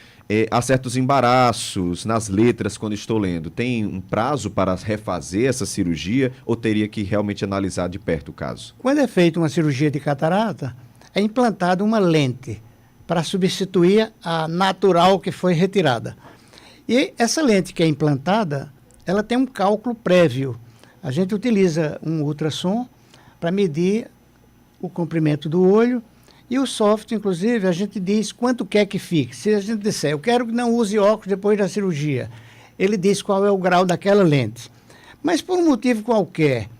Há certos embaraços nas letras quando estou lendo. Tem um prazo para refazer essa cirurgia ou teria que realmente analisar de perto o caso? Quando é feita uma cirurgia de catarata, é implantada uma lente para substituir a natural que foi retirada. E essa lente que é implantada, ela tem um cálculo prévio. A gente utiliza um ultrassom para medir o comprimento do olho. E o software, inclusive, a gente diz quanto quer que fique. Se a gente disser, eu quero que não use óculos depois da cirurgia, ele diz qual é o grau daquela lente. Mas por um motivo qualquer,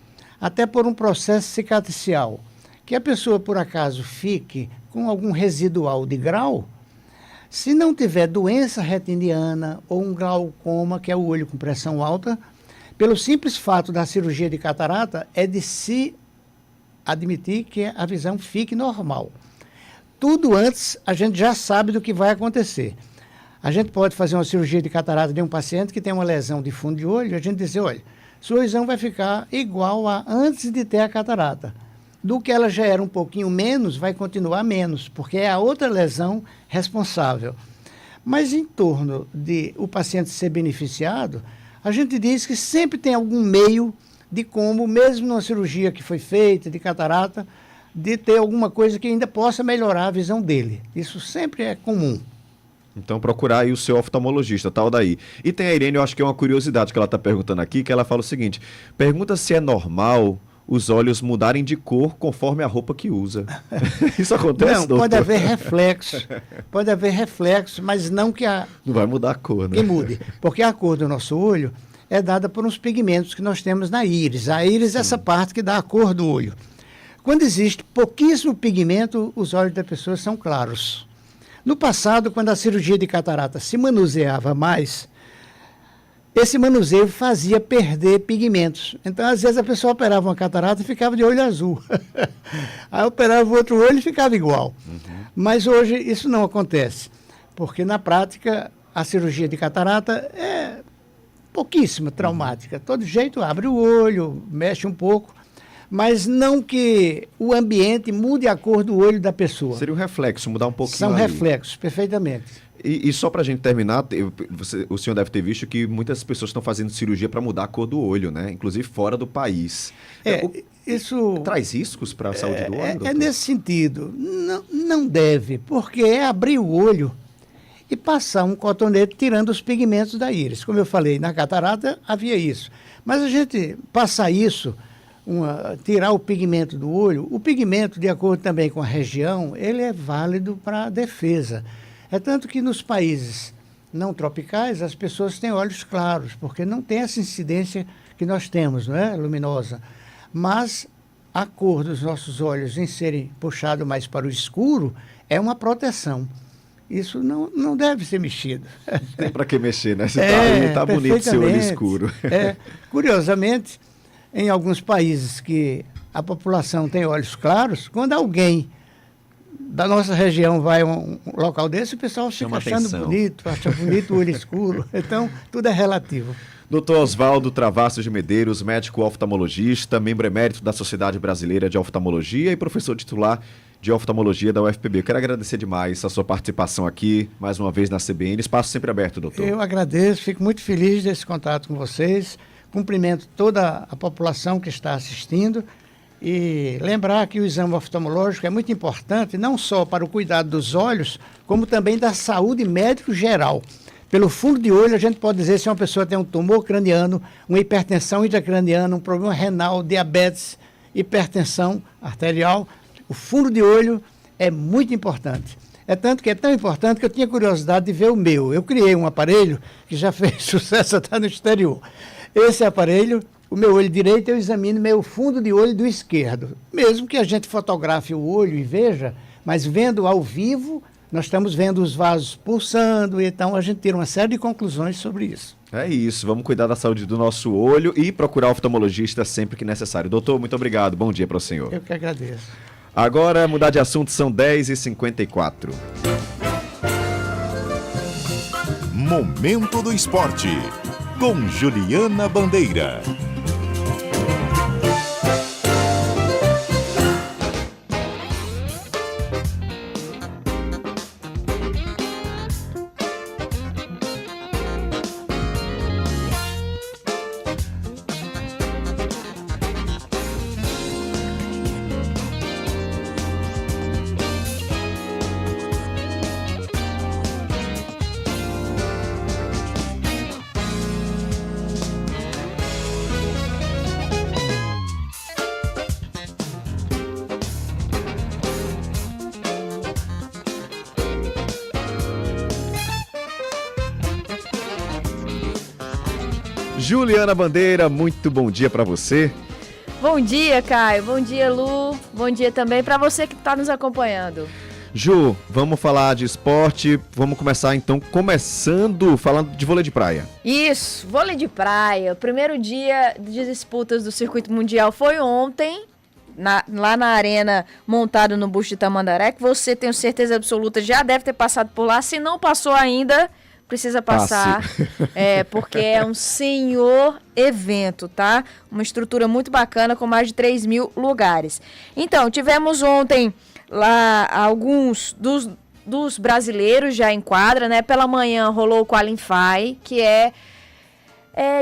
até por um processo cicatricial, que a pessoa, por acaso, fique com algum residual de grau, se não tiver doença retiniana ou um glaucoma, que é o olho com pressão alta, pelo simples fato da cirurgia de catarata, é de se admitir que a visão fique normal. Tudo antes, a gente já sabe do que vai acontecer. A gente pode fazer uma cirurgia de catarata de um paciente que tem uma lesão de fundo de olho e a gente dizer, olha, sua visão vai ficar igual a antes de ter a catarata. Do que ela já era um pouquinho menos, vai continuar menos, porque é a outra lesão responsável. Mas em torno de o paciente ser beneficiado, a gente diz que sempre tem algum meio de como, mesmo numa cirurgia que foi feita de catarata, de ter alguma coisa que ainda possa melhorar a visão dele. Isso sempre é comum. Então procurar aí o seu oftalmologista, tal daí. E tem a Irene, eu acho que é uma curiosidade que ela está perguntando aqui, que ela fala o seguinte, pergunta se é normal os olhos mudarem de cor conforme a roupa que usa. Isso acontece, Não, doutor? pode haver reflexo, mas não que não vai mudar a cor, né? Que mude, porque a cor do nosso olho é dada por uns pigmentos que nós temos na íris. A íris é essa parte que dá a cor do olho. Quando existe pouquíssimo pigmento, os olhos da pessoa são claros. No passado, quando a cirurgia de catarata se manuseava mais, esse manuseio fazia perder pigmentos. Então, às vezes, a pessoa operava uma catarata e ficava de olho azul. Aí operava o outro olho e ficava igual. Mas hoje isso não acontece, porque na prática a cirurgia de catarata é pouquíssima traumática. Todo jeito abre o olho, mexe um pouco, mas não que o ambiente mude a cor do olho da pessoa. Seria um reflexo, mudar um pouquinho. São ali. reflexos, perfeitamente. E só para a gente terminar, o senhor deve ter visto que muitas pessoas estão fazendo cirurgia para mudar a cor do olho, né? Inclusive fora do país. Isso traz riscos para a saúde do olho, doutor? É nesse sentido. Não deve, porque é abrir o olho e passar um cotonete tirando os pigmentos da íris. Como eu falei, na catarata havia isso. Mas a gente passar isso, tirar o pigmento do olho, o pigmento, de acordo também com a região, ele é válido para a defesa. É tanto que nos países não tropicais as pessoas têm olhos claros, porque não tem essa incidência que nós temos, não é? Luminosa. Mas a cor dos nossos olhos em serem puxados mais para o escuro é uma proteção. Isso não deve ser mexido. Tem para que mexer, né? Se tá bonito seu olho escuro. Curiosamente, em alguns países que a população tem olhos claros, quando alguém da nossa região vai a um local desse, o pessoal fica achando bonito, acha bonito o olho escuro. Então, tudo é relativo. Dr. Oswaldo Travassos de Medeiros, médico oftalmologista, membro emérito da Sociedade Brasileira de Oftalmologia e professor titular de oftalmologia da UFPB. Eu quero agradecer demais a sua participação aqui, mais uma vez na CBN. Espaço sempre aberto, doutor. Eu agradeço, fico muito feliz desse contato com vocês. Cumprimento toda a população que está assistindo e lembrar que o exame oftalmológico é muito importante, não só para o cuidado dos olhos, como também da saúde médica geral. Pelo fundo de olho, a gente pode dizer se uma pessoa tem um tumor craniano, uma hipertensão intracraniana, um problema renal, diabetes, hipertensão arterial. O fundo de olho é muito importante. É tanto que é tão importante que eu tinha curiosidade de ver o meu. Eu criei um aparelho que já fez sucesso até no exterior. Esse aparelho, o meu olho direito, eu examino meu fundo de olho do esquerdo. Mesmo que a gente fotografe o olho e veja, mas vendo ao vivo, nós estamos vendo os vasos pulsando, então a gente tira uma série de conclusões sobre isso. É isso, vamos cuidar da saúde do nosso olho e procurar oftalmologista sempre que necessário. Doutor, muito obrigado, bom dia para o senhor. Eu que agradeço. Agora, mudar de assunto, são 10h54. Momento do Esporte, com Juliana Bandeira. Juliana Bandeira, muito bom dia para você. Bom dia, Caio. Bom dia, Lu. Bom dia também para você que está nos acompanhando. Ju, vamos falar de esporte. Vamos começar então, falando de vôlei de praia. Isso, vôlei de praia. O primeiro dia de disputas do circuito mundial foi ontem, lá na arena montada no Busto de Tamandaré, que você, tenho certeza absoluta, já deve ter passado por lá. Se não passou ainda, precisa passar, porque é um senhor evento, tá? Uma estrutura muito bacana com mais de 3.000 lugares. Então, tivemos ontem lá alguns dos brasileiros já em quadra, né? Pela manhã rolou o Qualify, que é,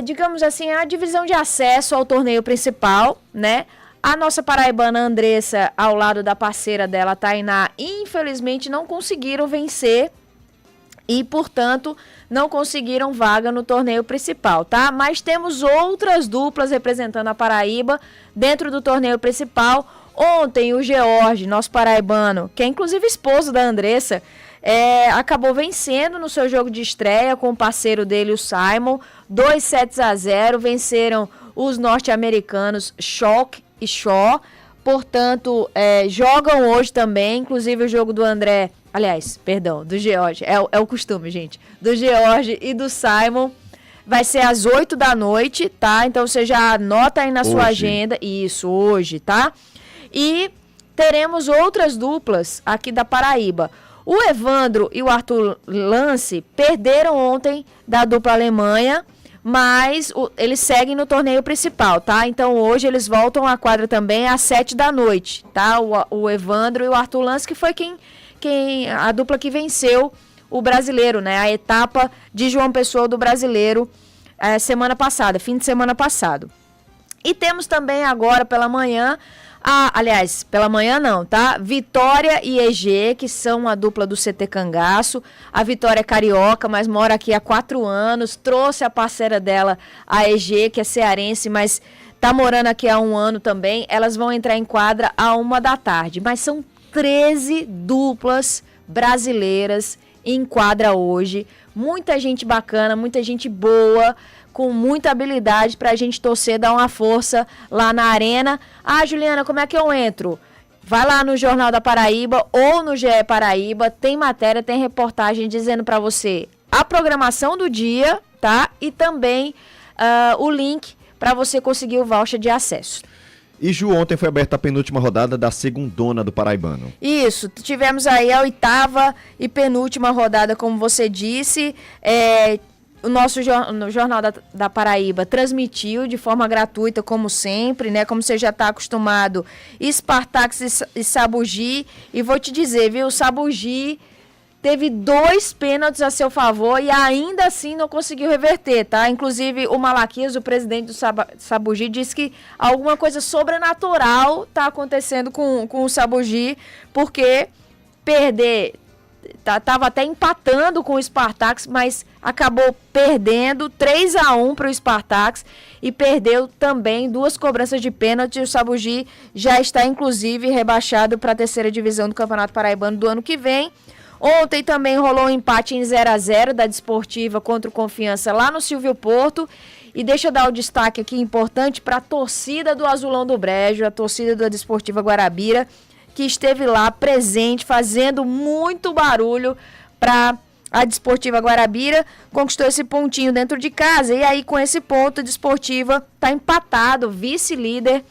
digamos assim, a divisão de acesso ao torneio principal, né? A nossa paraibana Andressa, ao lado da parceira dela, Tainá, infelizmente não conseguiram vencer e, portanto, não conseguiram vaga no torneio principal, tá? Mas temos outras duplas representando a Paraíba dentro do torneio principal. Ontem, o George, nosso paraibano, que é inclusive esposo da Andressa, acabou vencendo no seu jogo de estreia com o parceiro dele, o Simon, 2-0, venceram os norte-americanos Schock e Shaw. Portanto, jogam hoje também, inclusive o jogo do André, do George, é o costume, gente, do George e do Simon, vai ser às 8 da noite, tá? Então você já anota aí na sua agenda, isso, hoje, tá? E teremos outras duplas aqui da Paraíba. O Evandro e o Arthur Lance perderam ontem da dupla Alemanha, mas eles seguem no torneio principal, tá? Então hoje eles voltam à quadra também às 7 da noite, tá? O Evandro e o Arthur Lance, que foi a dupla que venceu o brasileiro, né? A etapa de João Pessoa do brasileiro fim de semana passado. E temos também agora pela manhã, pela manhã não, tá? Vitória e EG, que são a dupla do CT Cangaço. A Vitória é carioca, mas mora aqui há 4 anos. Trouxe a parceira dela, a EG, que é cearense, mas tá morando aqui há 1 ano também. Elas vão entrar em quadra à 1 da tarde. Mas são 13 duplas brasileiras em quadra hoje. Muita gente bacana, muita gente boa, com muita habilidade para a gente torcer, dar uma força lá na arena. Ah, Juliana, como é que eu entro? Vai lá no Jornal da Paraíba ou no GE Paraíba, tem matéria, tem reportagem dizendo para você a programação do dia, tá? E também o link para você conseguir o voucher de acesso. E Ju, ontem foi aberta a penúltima rodada da segundona do Paraibano. Isso, tivemos aí a 8ª e penúltima rodada, como você disse. O nosso no Jornal da Paraíba transmitiu de forma gratuita, como sempre, né? Como você já está acostumado, Spartax e Sabugi. E vou te dizer, viu, o Sabugi teve 2 pênaltis a seu favor e ainda assim não conseguiu reverter, tá? Inclusive, o Malaquias, o presidente do Sabugi, disse que alguma coisa sobrenatural está acontecendo com o Sabugi, porque tava até empatando com o Spartax, mas acabou perdendo 3-1 para o Spartax e perdeu também 2 cobranças de pênalti. O Sabugi já está, inclusive, rebaixado para a 3ª divisão do Campeonato Paraibano do ano que vem. Ontem também rolou um empate em 0-0 da Desportiva contra o Confiança lá no Silvio Porto. E deixa eu dar o destaque aqui importante para a torcida do Azulão do Brejo, a torcida da Desportiva Guarabira, que esteve lá presente, fazendo muito barulho para a Desportiva Guarabira. Conquistou esse pontinho dentro de casa. E aí, com esse ponto, a Desportiva está empatado, vice-líder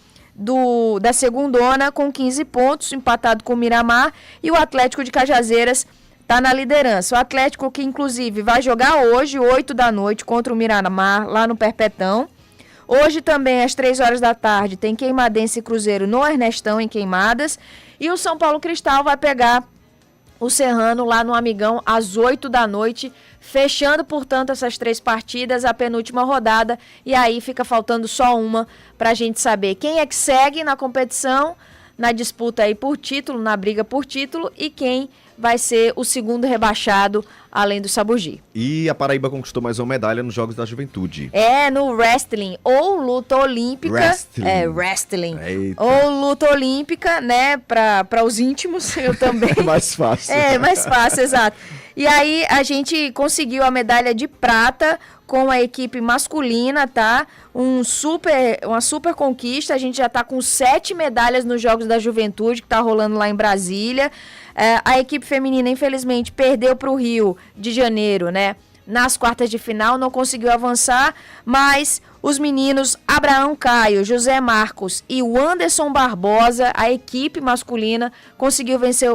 da segundona, com 15 pontos, empatado com o Miramar. E o Atlético de Cajazeiras está na liderança. O Atlético que, inclusive, vai jogar hoje, 8 da noite, contra o Miramar, lá no Perpetão. Hoje também, às 3 horas da tarde, tem Queimadense e Cruzeiro no Ernestão, em Queimadas. E o São Paulo Cristal vai pegar o Serrano lá no Amigão, às 8 da noite, fechando, portanto, essas 3 partidas, a penúltima rodada. E aí fica faltando só uma para a gente saber quem é que segue na competição, na disputa aí por título, na briga por título, e quem vai ser o segundo rebaixado, além do Sabugi. E a Paraíba conquistou mais uma medalha nos Jogos da Juventude. No wrestling ou luta olímpica. Wrestling. Eita. Ou luta olímpica, né, para os íntimos, eu também. Mais fácil. Mais fácil, exato. E aí a gente conseguiu a medalha de prata com a equipe masculina, tá? Uma super conquista. A gente já tá com 7 medalhas nos Jogos da Juventude, que tá rolando lá em Brasília. A equipe feminina, infelizmente, perdeu para o Rio de Janeiro, né? Nas quartas de final, não conseguiu avançar, mas os meninos Abraão Caio, José Marcos e o Anderson Barbosa, a equipe masculina, conseguiu vencer,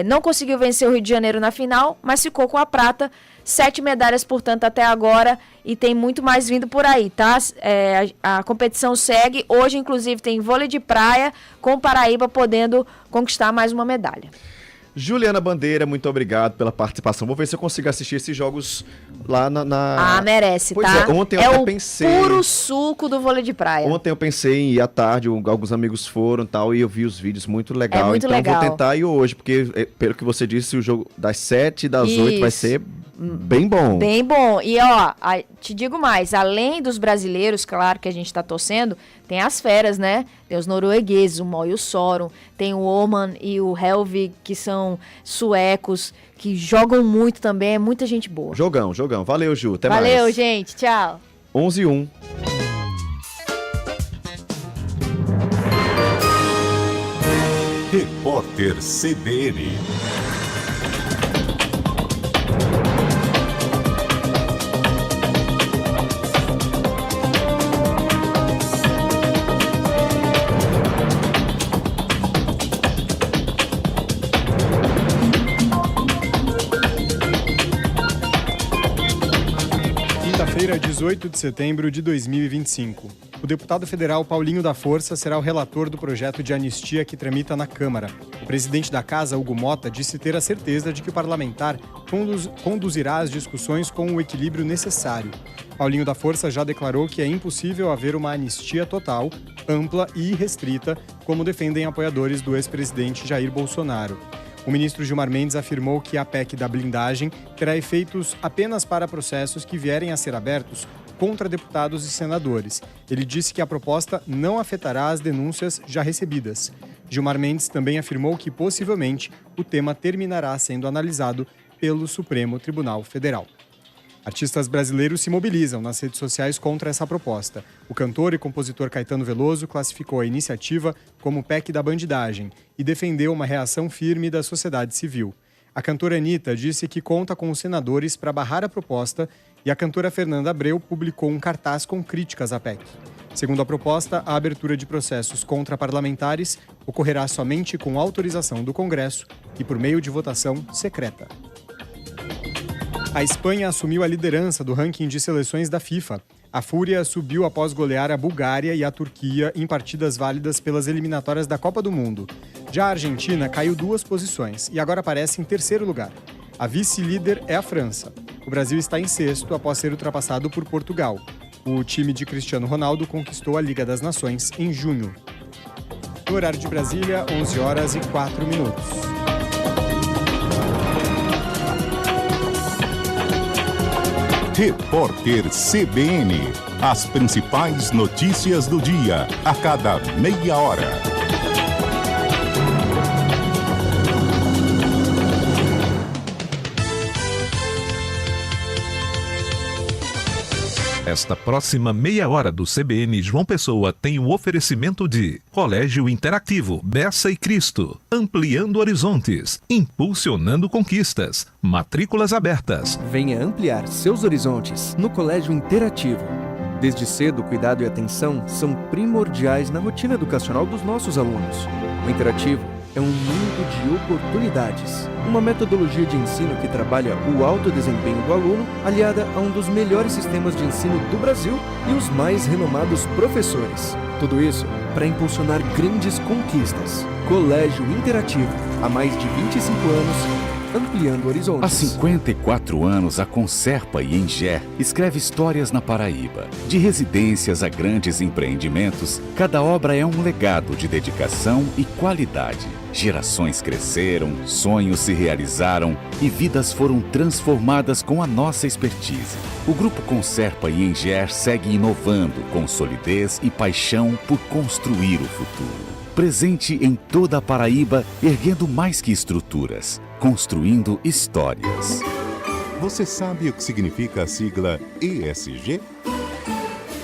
não conseguiu vencer o Rio de Janeiro na final, mas ficou com a prata. 7 medalhas, portanto, até agora, e tem muito mais vindo por aí, tá? A competição segue. Hoje, inclusive, tem vôlei de praia, com Paraíba podendo conquistar mais uma medalha. Juliana Bandeira, muito obrigado pela participação. Vou ver se eu consigo assistir esses jogos lá na... merece, pois tá? Ontem eu até pensei... puro suco do vôlei de praia. Ontem eu pensei em ir à tarde, alguns amigos foram e tal, e eu vi os vídeos, muito legal. Muito então legal. Vou tentar ir hoje, porque pelo que você disse, o jogo das 7 e das 8 vai ser bem bom. Bem bom. E ó, te digo mais, além dos brasileiros, claro que a gente tá torcendo, tem as feras, né? Tem os noruegueses, o Mo e o Sorum, tem o Oman e o Helvig, que são suecos, que jogam muito também, é muita gente boa. Jogão. Valeu, Ju. Até mais. Valeu, gente. Tchau. 11:01. Repórter CBN. Quinta-feira, 18 de setembro de 2025. O deputado federal Paulinho da Força será o relator do projeto de anistia que tramita na Câmara. O presidente da Casa, Hugo Mota, disse ter a certeza de que o parlamentar conduzirá as discussões com o equilíbrio necessário. Paulinho da Força já declarou que é impossível haver uma anistia total, ampla e irrestrita, como defendem apoiadores do ex-presidente Jair Bolsonaro. O ministro Gilmar Mendes afirmou que a PEC da blindagem terá efeitos apenas para processos que vierem a ser abertos contra deputados e senadores. Ele disse que a proposta não afetará as denúncias já recebidas. Gilmar Mendes também afirmou que, possivelmente, o tema terminará sendo analisado pelo Supremo Tribunal Federal. Artistas brasileiros se mobilizam nas redes sociais contra essa proposta. O cantor e compositor Caetano Veloso classificou a iniciativa como PEC da bandidagem e defendeu uma reação firme da sociedade civil. A cantora Anitta disse que conta com os senadores para barrar a proposta e a cantora Fernanda Abreu publicou um cartaz com críticas à PEC. Segundo a proposta, a abertura de processos contra parlamentares ocorrerá somente com autorização do Congresso e por meio de votação secreta. A Espanha assumiu a liderança do ranking de seleções da FIFA. A Fúria subiu após golear a Bulgária e a Turquia em partidas válidas pelas eliminatórias da Copa do Mundo. Já a Argentina caiu 2 posições e agora aparece em terceiro lugar. A vice-líder é a França. O Brasil está em sexto após ser ultrapassado por Portugal. O time de Cristiano Ronaldo conquistou a Liga das Nações em junho. No horário de Brasília, 11h04. Repórter CBN. As principais notícias do dia, a cada meia hora. Esta próxima meia hora do CBN João Pessoa tem o oferecimento de Colégio Interativo Bessa e Cristo, ampliando horizontes, impulsionando conquistas, matrículas abertas. Venha ampliar seus horizontes no Colégio Interativo. Desde cedo, cuidado e atenção são primordiais na rotina educacional dos nossos alunos. O Interativo é um mundo de oportunidades. Uma metodologia de ensino que trabalha o alto desempenho do aluno, aliada a um dos melhores sistemas de ensino do Brasil e os mais renomados professores. Tudo isso para impulsionar grandes conquistas. Colégio Interativo, há mais de 25 anos, ampliando horizontes. Há 54 anos, a Conserpa e Engé escreve histórias na Paraíba. De residências a grandes empreendimentos, cada obra é um legado de dedicação e qualidade. Gerações cresceram, sonhos se realizaram e vidas foram transformadas com a nossa expertise. O Grupo Conserpa e Engé segue inovando com solidez e paixão por construir o futuro. Presente em toda a Paraíba, erguendo mais que estruturas, construindo histórias. Você sabe o que significa a sigla ESG?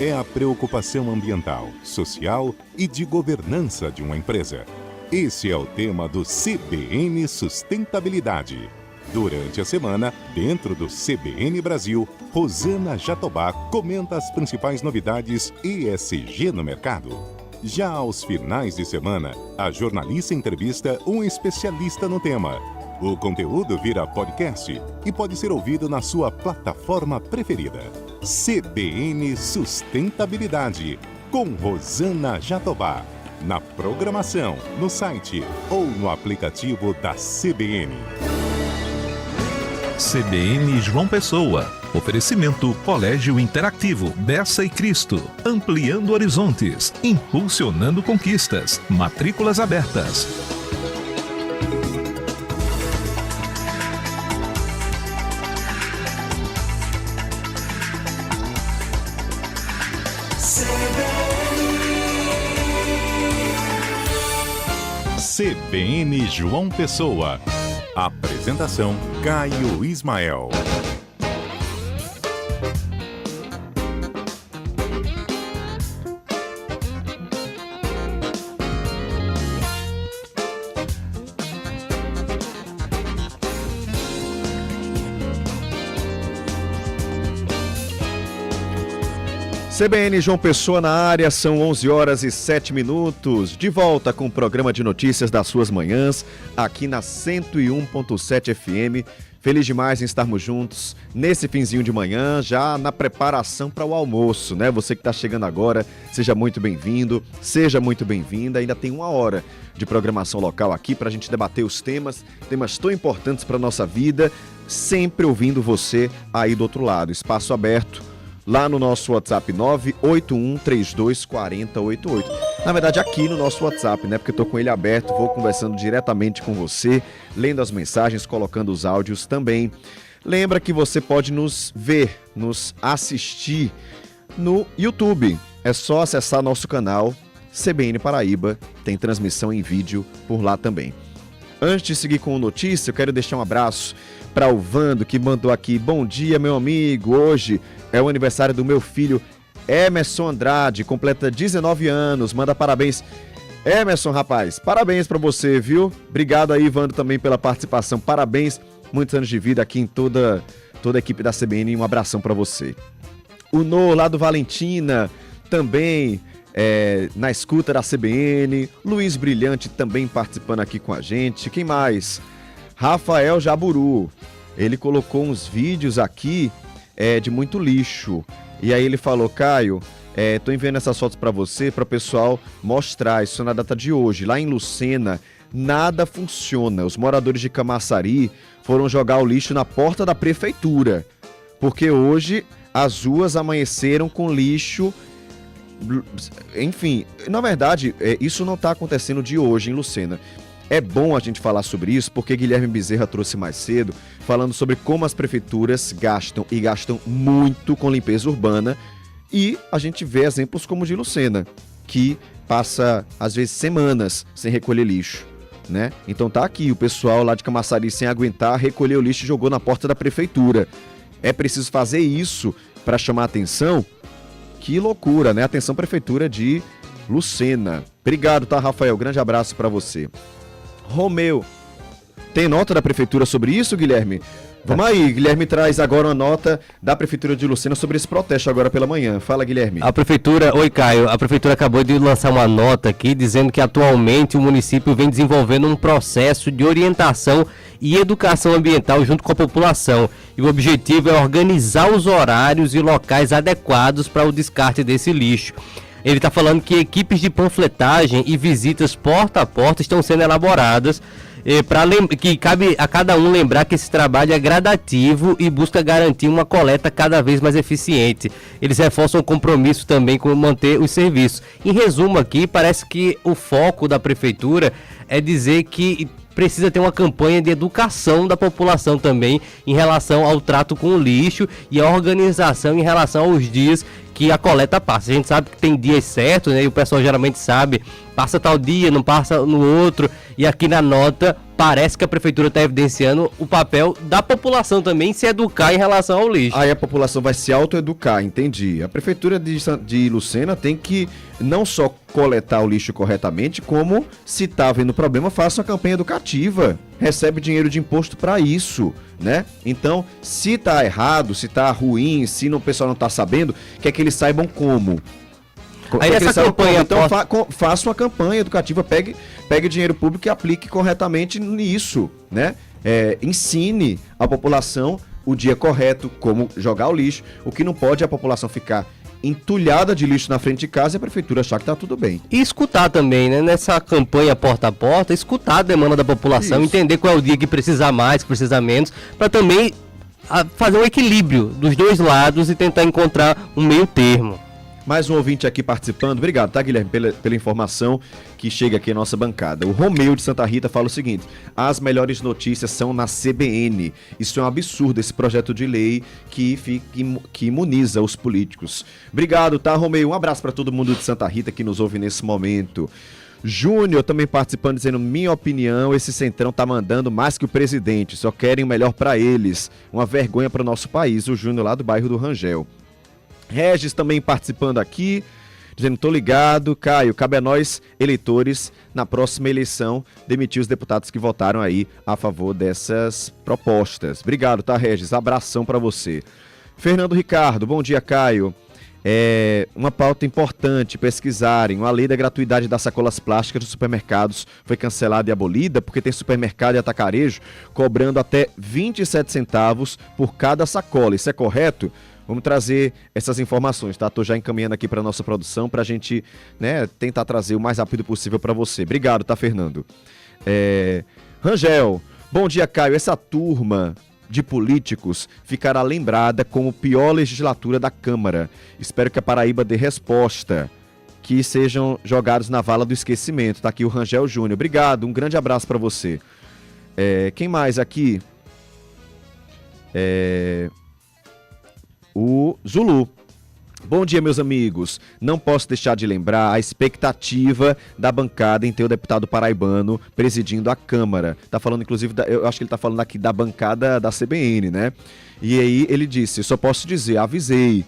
É a preocupação ambiental, social e de governança de uma empresa. Esse é o tema do CBN Sustentabilidade. Durante a semana, dentro do CBN Brasil, Rosana Jatobá comenta as principais novidades ESG no mercado. Já aos finais de semana, a jornalista entrevista um especialista no tema. O conteúdo vira podcast e pode ser ouvido na sua plataforma preferida. CBN Sustentabilidade, com Rosana Jatobá. Na programação, no site ou no aplicativo da CBN. CBN João Pessoa. Oferecimento Colégio Interativo Bessa e Cristo. Ampliando horizontes, impulsionando conquistas. Matrículas abertas. CBN João Pessoa. Apresentação Caio Ismael. CBN João Pessoa na área, são 11h07. De volta com o programa de notícias das suas manhãs, aqui na 101.7 FM. Feliz demais em estarmos juntos nesse finzinho de manhã, já na preparação para o almoço, né? Você que está chegando agora, seja muito bem-vindo, seja muito bem-vinda. Ainda tem 1 hora de programação local aqui para a gente debater os temas tão importantes para a nossa vida, sempre ouvindo você aí do outro lado. Espaço aberto lá no nosso WhatsApp 981324088. Na verdade, aqui no nosso WhatsApp, né? Porque eu tô com ele aberto, vou conversando diretamente com você, lendo as mensagens, colocando os áudios também. Lembra que você pode nos ver, nos assistir no YouTube. É só acessar nosso canal CBN Paraíba, tem transmissão em vídeo por lá também. Antes de seguir com a notícia, eu quero deixar um abraço para o Vando, que mandou aqui: bom dia, meu amigo, hoje é o aniversário do meu filho Emerson Andrade, completa 19 anos, manda parabéns. Emerson, rapaz, parabéns para você, viu? Obrigado aí, Vando, também pela participação, parabéns, muitos anos de vida aqui em toda a equipe da CBN, um abração para você. O No, lá do Valentina, também na escuta da CBN. Luiz Brilhante também participando aqui com a gente. Quem mais? Rafael Jaburu, ele colocou uns vídeos aqui de muito lixo. E aí ele falou: Caio, tô enviando essas fotos para você, para o pessoal mostrar. Isso na data de hoje. Lá em Lucena, nada funciona. Os moradores de Camaçari foram jogar o lixo na porta da prefeitura, porque hoje as ruas amanheceram com lixo. Enfim, na verdade, isso não está acontecendo de hoje em Lucena. É bom a gente falar sobre isso, porque Guilherme Bezerra trouxe mais cedo, falando sobre como as prefeituras gastam muito com limpeza urbana, e a gente vê exemplos como o de Lucena, que passa, às vezes, semanas sem recolher lixo, né? Então tá aqui, o pessoal lá de Camaçari, sem aguentar, recolheu o lixo e jogou na porta da prefeitura. É preciso fazer isso para chamar a atenção. Que loucura, né? Atenção, prefeitura de Lucena. Obrigado, tá, Rafael? Grande abraço para você. Romeu, tem nota da prefeitura sobre isso, Guilherme? Vamos aí, Guilherme traz agora uma nota da prefeitura de Lucena sobre esse protesto agora pela manhã. Fala, Guilherme. Oi, Caio, a prefeitura acabou de lançar uma nota aqui dizendo que atualmente o município vem desenvolvendo um processo de orientação e educação ambiental junto com a população. E o objetivo é organizar os horários e locais adequados para o descarte desse lixo. Ele está falando que equipes de panfletagem e visitas porta a porta estão sendo elaboradas, que cabe a cada um lembrar que esse trabalho é gradativo e busca garantir uma coleta cada vez mais eficiente. Eles reforçam o compromisso também com manter os serviços. Em resumo aqui, parece que o foco da prefeitura é dizer que precisa ter uma campanha de educação da população também em relação ao trato com o lixo e a organização em relação aos dias que a coleta passa. A gente sabe que tem dias certos, né? E o pessoal geralmente sabe, passa tal dia, não passa no outro. E aqui na nota parece que a prefeitura está evidenciando o papel da população também se educar em relação ao lixo. Aí a população vai se autoeducar, entendi. A prefeitura de Lucena tem que não só coletar o lixo corretamente, como, se está havendo problema, faça uma campanha educativa. Recebe dinheiro de imposto para isso, né? Então, se está errado, se está ruim, se o pessoal não está sabendo, quer que eles saibam como. Aí essa campanha, então faça uma campanha educativa, pegue dinheiro público e aplique corretamente nisso, né? Ensine a população o dia correto, como jogar o lixo. O que não pode é a população ficar entulhada de lixo na frente de casa e a prefeitura achar que tá tudo bem. E escutar também, né? Nessa campanha porta a porta, escutar a demanda da população, entender qual é o dia que precisa mais, que precisa menos, para também fazer um equilíbrio dos dois lados e tentar encontrar um meio termo. Mais um ouvinte aqui participando. Obrigado, tá, Guilherme, pela informação que chega aqui à nossa bancada. O Romeu de Santa Rita fala o seguinte: as melhores notícias são na CBN. Isso é um absurdo, esse projeto de lei que imuniza os políticos. Obrigado, tá, Romeu? Um abraço para todo mundo de Santa Rita que nos ouve nesse momento. Júnior também participando, dizendo: minha opinião, esse centrão tá mandando mais que o presidente, só querem o melhor para eles. Uma vergonha para o nosso país. O Júnior lá do bairro do Rangel. Regis também participando aqui, dizendo: tô ligado, Caio, cabe a nós, eleitores, na próxima eleição, demitir os deputados que votaram aí a favor dessas propostas. Obrigado, tá, Regis? Abração para você. Fernando Ricardo, bom dia, Caio. Uma pauta importante, pesquisarem. A lei da gratuidade das sacolas plásticas dos supermercados foi cancelada e abolida porque tem supermercado e atacarejo cobrando até 27 centavos por cada sacola. Isso é correto? Vamos trazer essas informações, tá? Tô já encaminhando aqui para nossa produção para a gente, né, tentar trazer o mais rápido possível para você. Obrigado, tá, Fernando? Rangel, bom dia, Caio. Essa turma de políticos ficará lembrada como pior legislatura da Câmara. Espero que a Paraíba dê resposta, que sejam jogados na vala do esquecimento. Tá aqui o Rangel Júnior. Obrigado, um grande abraço para você. Quem mais aqui? O Zulu. Bom dia, meus amigos. Não posso deixar de lembrar a expectativa da bancada em ter o deputado paraibano presidindo a Câmara. Tá falando, inclusive, eu acho que ele tá falando aqui da bancada da CBN, né? E aí ele disse, só posso dizer, avisei.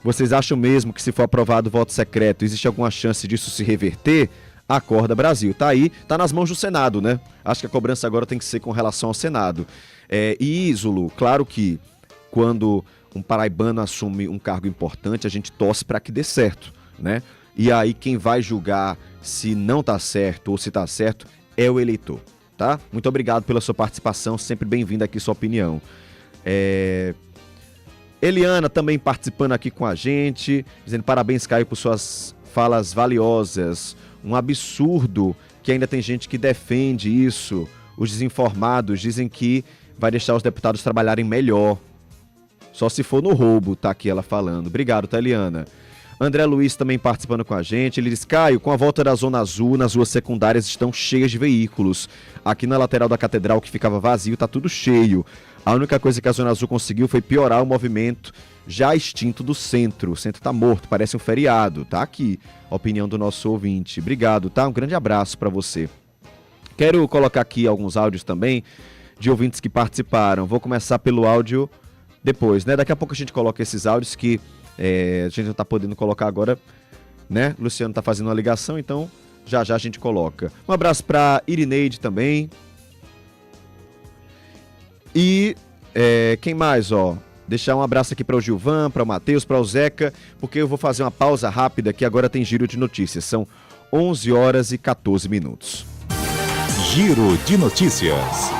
Vocês acham mesmo que se for aprovado o voto secreto, existe alguma chance disso se reverter? Acorda Brasil. Tá aí, tá nas mãos do Senado, né? Acho que a cobrança agora tem que ser com relação ao Senado. E, Zulu, claro que quando um paraibano assume um cargo importante, a gente torce para que dê certo, né? E aí quem vai julgar se não tá certo ou se tá certo é o eleitor, tá? Muito obrigado pela sua participação, sempre bem-vinda aqui sua opinião. Eliana também participando aqui com a gente, dizendo parabéns, Caio, por suas falas valiosas. Um absurdo que ainda tem gente que defende isso. Os desinformados dizem que vai deixar os deputados trabalharem melhor. Só se for no roubo, tá aqui ela falando. Obrigado, tá, Eliana? André Luiz também participando com a gente. Ele diz, Caio, com a volta da Zona Azul, nas ruas secundárias estão cheias de veículos. Aqui na lateral da Catedral, que ficava vazio, tá tudo cheio. A única coisa que a Zona Azul conseguiu foi piorar o movimento já extinto do centro. O centro tá morto, parece um feriado. Tá aqui a opinião do nosso ouvinte. Obrigado, tá? Um grande abraço para você. Quero colocar aqui alguns áudios também de ouvintes que participaram. Vou começar pelo áudio depois, né? Daqui a pouco a gente coloca esses áudios que a gente não tá podendo colocar agora, né? Luciano tá fazendo uma ligação, então já a gente coloca. Um abraço pra Irineide também. E quem mais, ó? Deixar um abraço aqui para o Gilvan, para o Matheus, para o Zeca, porque eu vou fazer uma pausa rápida que agora tem giro de notícias. São 11 horas e 14 minutos. Giro de notícias.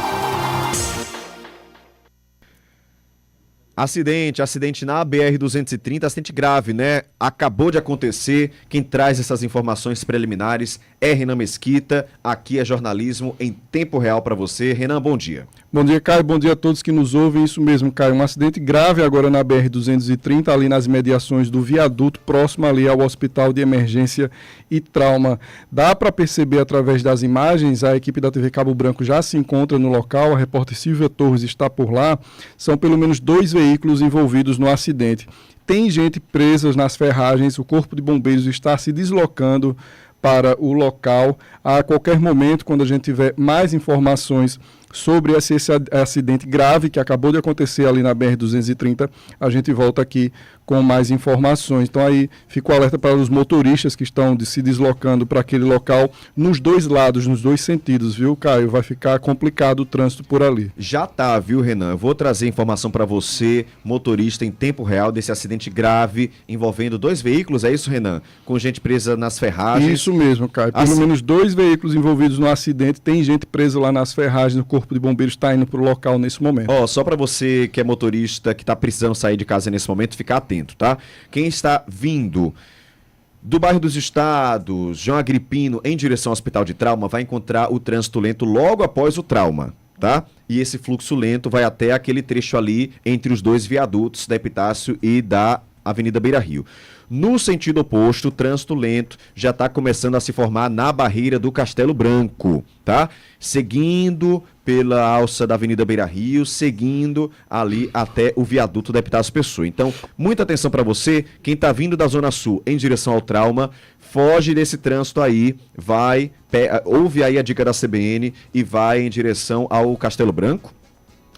Acidente na BR-230, acidente grave, né? Acabou de acontecer. Quem traz essas informações preliminares é Renan Mesquita. Aqui é jornalismo em tempo real para você. Renan, bom dia. Bom dia, Caio. Bom dia a todos que nos ouvem. Isso mesmo, Caio. Um acidente grave agora na BR-230, ali nas mediações do viaduto, próximo ali ao Hospital de Emergência e Trauma. Dá para perceber através das imagens, a equipe da TV Cabo Branco já se encontra no local, a repórter Silvia Torres está por lá. São pelo menos 2 veículos envolvidos no acidente. Tem gente presa nas ferragens, o Corpo de Bombeiros está se deslocando para o local. A qualquer momento, quando a gente tiver mais informações sobre esse acidente grave que acabou de acontecer ali na BR-230, a gente volta aqui com mais informações. Então aí fica o alerta para os motoristas que estão se deslocando para aquele local nos 2 lados, nos 2 sentidos, viu, Caio? Vai ficar complicado o trânsito por ali. Já tá, viu, Renan? Eu vou trazer informação para você, motorista, em tempo real desse acidente grave envolvendo 2 veículos, é isso, Renan? Com gente presa nas ferragens. Isso mesmo, Caio. Pelo menos 2 veículos envolvidos no acidente, tem gente presa lá nas ferragens, o Corpo de Bombeiros está indo para o local nesse momento. Ó, só para você que é motorista, que está precisando sair de casa nesse momento, ficar atento, tá? Quem está vindo do bairro dos Estados, João Agripino, em direção ao Hospital de Trauma, vai encontrar o trânsito lento logo após o trauma, tá? E esse fluxo lento vai até aquele trecho ali entre os 2 viadutos da Epitácio e da Avenida Beira Rio. No sentido oposto, o trânsito lento já está começando a se formar na barreira do Castelo Branco, tá? Seguindo pela alça da Avenida Beira Rio, seguindo ali até o viaduto da Epitácio Pessoa. Então, muita atenção para você, quem está vindo da Zona Sul em direção ao trauma, foge desse trânsito aí, ouve aí a dica da CBN e vai em direção ao Castelo Branco,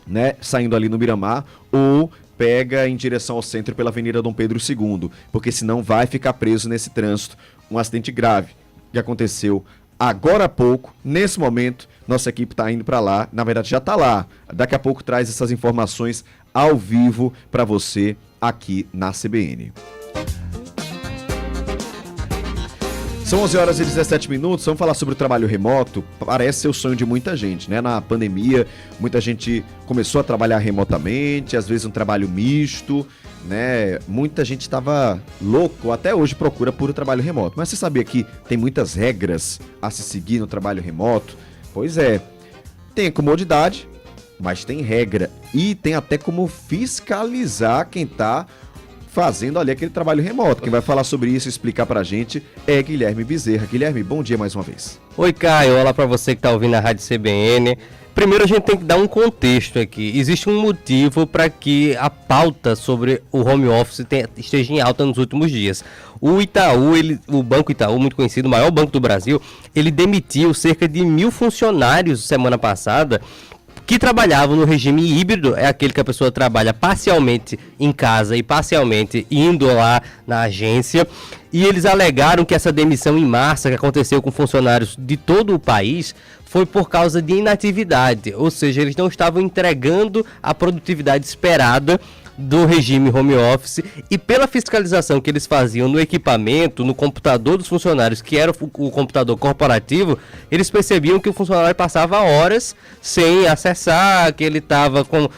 né? Saindo ali no Miramar, ou pega em direção ao centro pela Avenida Dom Pedro II, porque senão vai ficar preso nesse trânsito. Um acidente grave que aconteceu agora há pouco, nesse momento, nossa equipe está indo para lá, na verdade já está lá. Daqui a pouco traz essas informações ao vivo para você aqui na CBN. São 11 horas e 17 minutos, vamos falar sobre o trabalho remoto. Parece ser o sonho de muita gente, né? Na pandemia, muita gente começou a trabalhar remotamente, às vezes um trabalho misto, né? Muita gente estava louco, até hoje procura por trabalho remoto. Mas você sabia que tem muitas regras a se seguir no trabalho remoto? Pois é, tem comodidade, mas tem regra. E tem até como fiscalizar quem está fazendo ali aquele trabalho remoto. Quem vai falar sobre isso e explicar pra gente é Guilherme Bezerra. Guilherme, bom dia mais uma vez. Oi, Caio. Olá pra você que tá ouvindo a Rádio CBN. Primeiro a gente tem que dar um contexto aqui. Existe um motivo para que a pauta sobre o home office esteja em alta nos últimos dias. O Itaú, o Banco Itaú, muito conhecido, o maior banco do Brasil, ele demitiu cerca de 1.000 funcionários semana passada que trabalhavam no regime híbrido, é aquele que a pessoa trabalha parcialmente em casa e parcialmente indo lá na agência, e eles alegaram que essa demissão em massa que aconteceu com funcionários de todo o país foi por causa de inatividade, ou seja, eles não estavam entregando a produtividade esperada do regime home office, e pela fiscalização que eles faziam no equipamento, no computador dos funcionários, que era o computador corporativo, eles percebiam que o funcionário passava horas sem acessar, que ele estava com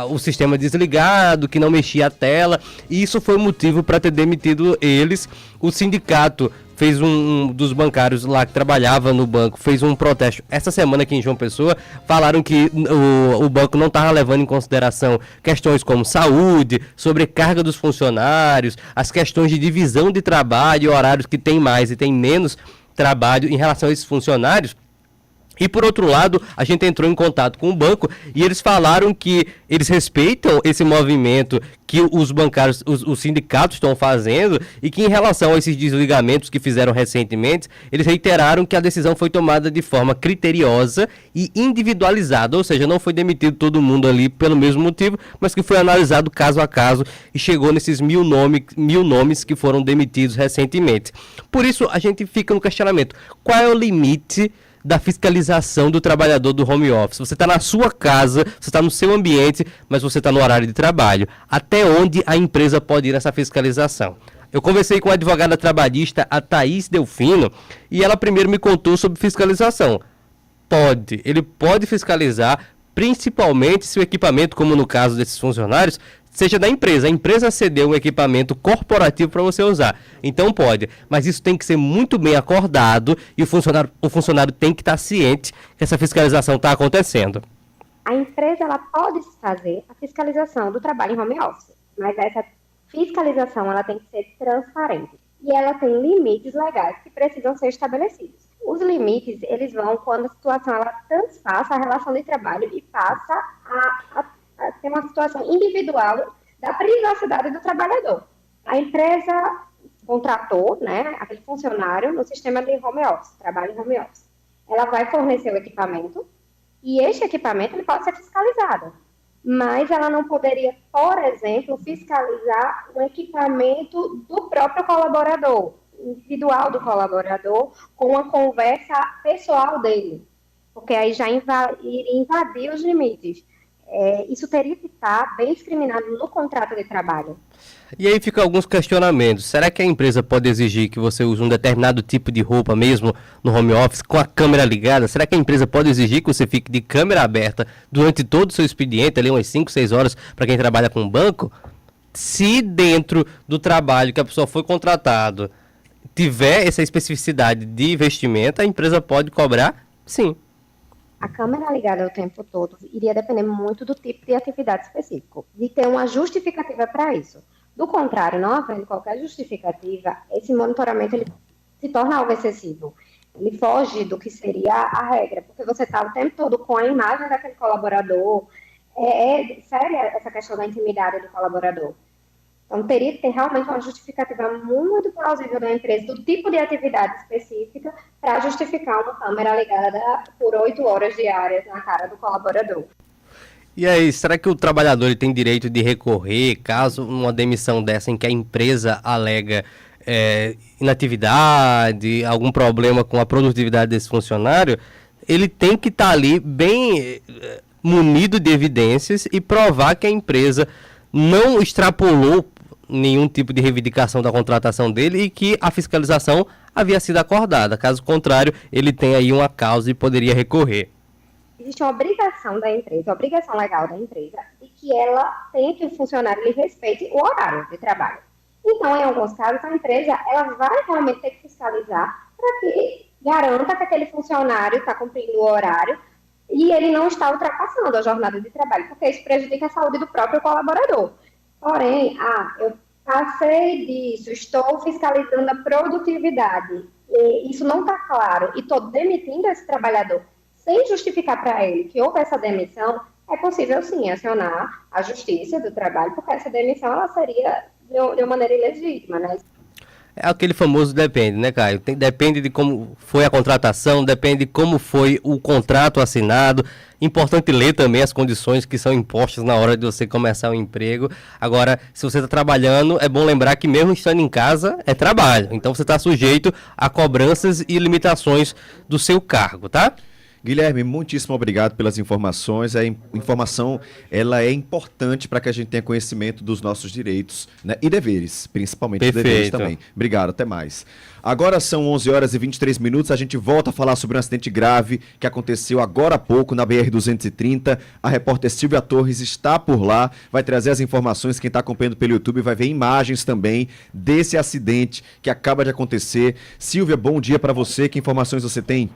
o sistema desligado, que não mexia a tela, e isso foi o motivo para ter demitido eles. O sindicato fez um dos bancários lá que trabalhava no banco, fez um protesto essa semana aqui em João Pessoa. Falaram que o banco não estava levando em consideração questões como saúde, sobrecarga dos funcionários, as questões de divisão de trabalho, horários que tem mais e tem menos trabalho em relação a esses funcionários. E por outro lado, a gente entrou em contato com o banco e eles falaram que eles respeitam esse movimento que os bancários, os sindicatos estão fazendo, e que em relação a esses desligamentos que fizeram recentemente, eles reiteraram que a decisão foi tomada de forma criteriosa e individualizada, ou seja, não foi demitido todo mundo ali pelo mesmo motivo, mas que foi analisado caso a caso e chegou nesses 1.000 nomes que foram demitidos recentemente. Por isso, a gente fica no questionamento: qual é o limite da fiscalização do trabalhador do home office? Você está na sua casa, você está no seu ambiente, mas você está no horário de trabalho. Até onde a empresa pode ir nessa fiscalização? Eu conversei com a advogada trabalhista, a Thaís Delfino, e ela primeiro me contou sobre fiscalização. Ele pode fiscalizar, principalmente se o equipamento, como no caso desses funcionários, seja da empresa. A empresa cedeu um equipamento corporativo para você usar. Então pode. Mas isso tem que ser muito bem acordado e o funcionário tem que estar ciente que essa fiscalização está acontecendo. A empresa ela pode fazer a fiscalização do trabalho em home office, mas essa fiscalização ela tem que ser transparente. E ela tem limites legais que precisam ser estabelecidos. Os limites, eles vão quando a situação ela transpassa a relação de trabalho e passa a ter uma situação individual da privacidade do trabalhador. A empresa contratou, né, aquele funcionário no sistema de home office, trabalho em home office. Ela vai fornecer o equipamento e este equipamento ele pode ser fiscalizado, mas ela não poderia, por exemplo, fiscalizar o equipamento do próprio colaborador, individual do colaborador, com a conversa pessoal dele, porque aí já iria invadir os limites. Isso teria que estar bem discriminado no contrato de trabalho. E aí ficam alguns questionamentos. Será que a empresa pode exigir que você use um determinado tipo de roupa mesmo no home office com a câmera ligada? Será que a empresa pode exigir que você fique de câmera aberta durante todo o seu expediente, ali umas 5, 6 horas, para quem trabalha com banco? Se dentro do trabalho que a pessoa foi contratado tiver essa especificidade de vestimenta, a empresa pode cobrar? Sim. A câmera ligada o tempo todo iria depender muito do tipo de atividade específico, de ter uma justificativa para isso. Do contrário, não havendo qualquer justificativa, esse monitoramento ele se torna algo excessivo. Ele foge do que seria a regra, porque você está o tempo todo com a imagem daquele colaborador. É séria essa questão da intimidade do colaborador. Então, teria que ter realmente uma justificativa muito plausível da empresa, do tipo de atividade específica, para justificar uma câmera ligada por 8 horas diárias na cara do colaborador. E aí, será que o trabalhador ele tem direito de recorrer caso uma demissão dessa em que a empresa alega inatividade, algum problema com a produtividade desse funcionário? Ele tem que estar ali bem munido de evidências e provar que a empresa não extrapolou nenhum tipo de reivindicação da contratação dele e que a fiscalização havia sido acordada. Caso contrário, ele tem aí uma causa e poderia recorrer. Existe uma obrigação da empresa, uma obrigação legal da empresa, de que ela tenha que o funcionário lhe respeite o horário de trabalho. Então, em alguns casos, a empresa ela vai realmente ter que fiscalizar para que garanta que aquele funcionário está cumprindo o horário e ele não está ultrapassando a jornada de trabalho, porque isso prejudica a saúde do próprio colaborador. Porém, eu passei disso, estou fiscalizando a produtividade, e isso não está claro, e estou demitindo esse trabalhador sem justificar para ele que houve essa demissão, é possível sim acionar a Justiça do Trabalho, porque essa demissão ela seria de uma maneira ilegítima, né? É aquele famoso depende, né, Caio? Depende de como foi a contratação, depende de como foi o contrato assinado. Importante ler também as condições que são impostas na hora de você começar um emprego. Agora, se você está trabalhando, é bom lembrar que mesmo estando em casa, é trabalho. Então você está sujeito a cobranças e limitações do seu cargo, tá? Guilherme, muitíssimo obrigado pelas informações. A informação ela é importante para que a gente tenha conhecimento dos nossos direitos, né? E deveres, principalmente os deveres também. Obrigado, até mais. Agora são 11 horas e 23 minutos, a gente volta a falar sobre um acidente grave que aconteceu agora há pouco na BR-230. A repórter Silvia Torres está por lá, vai trazer as informações, quem está acompanhando pelo YouTube vai ver imagens também desse acidente que acaba de acontecer. Silvia, bom dia para você, que informações você tem?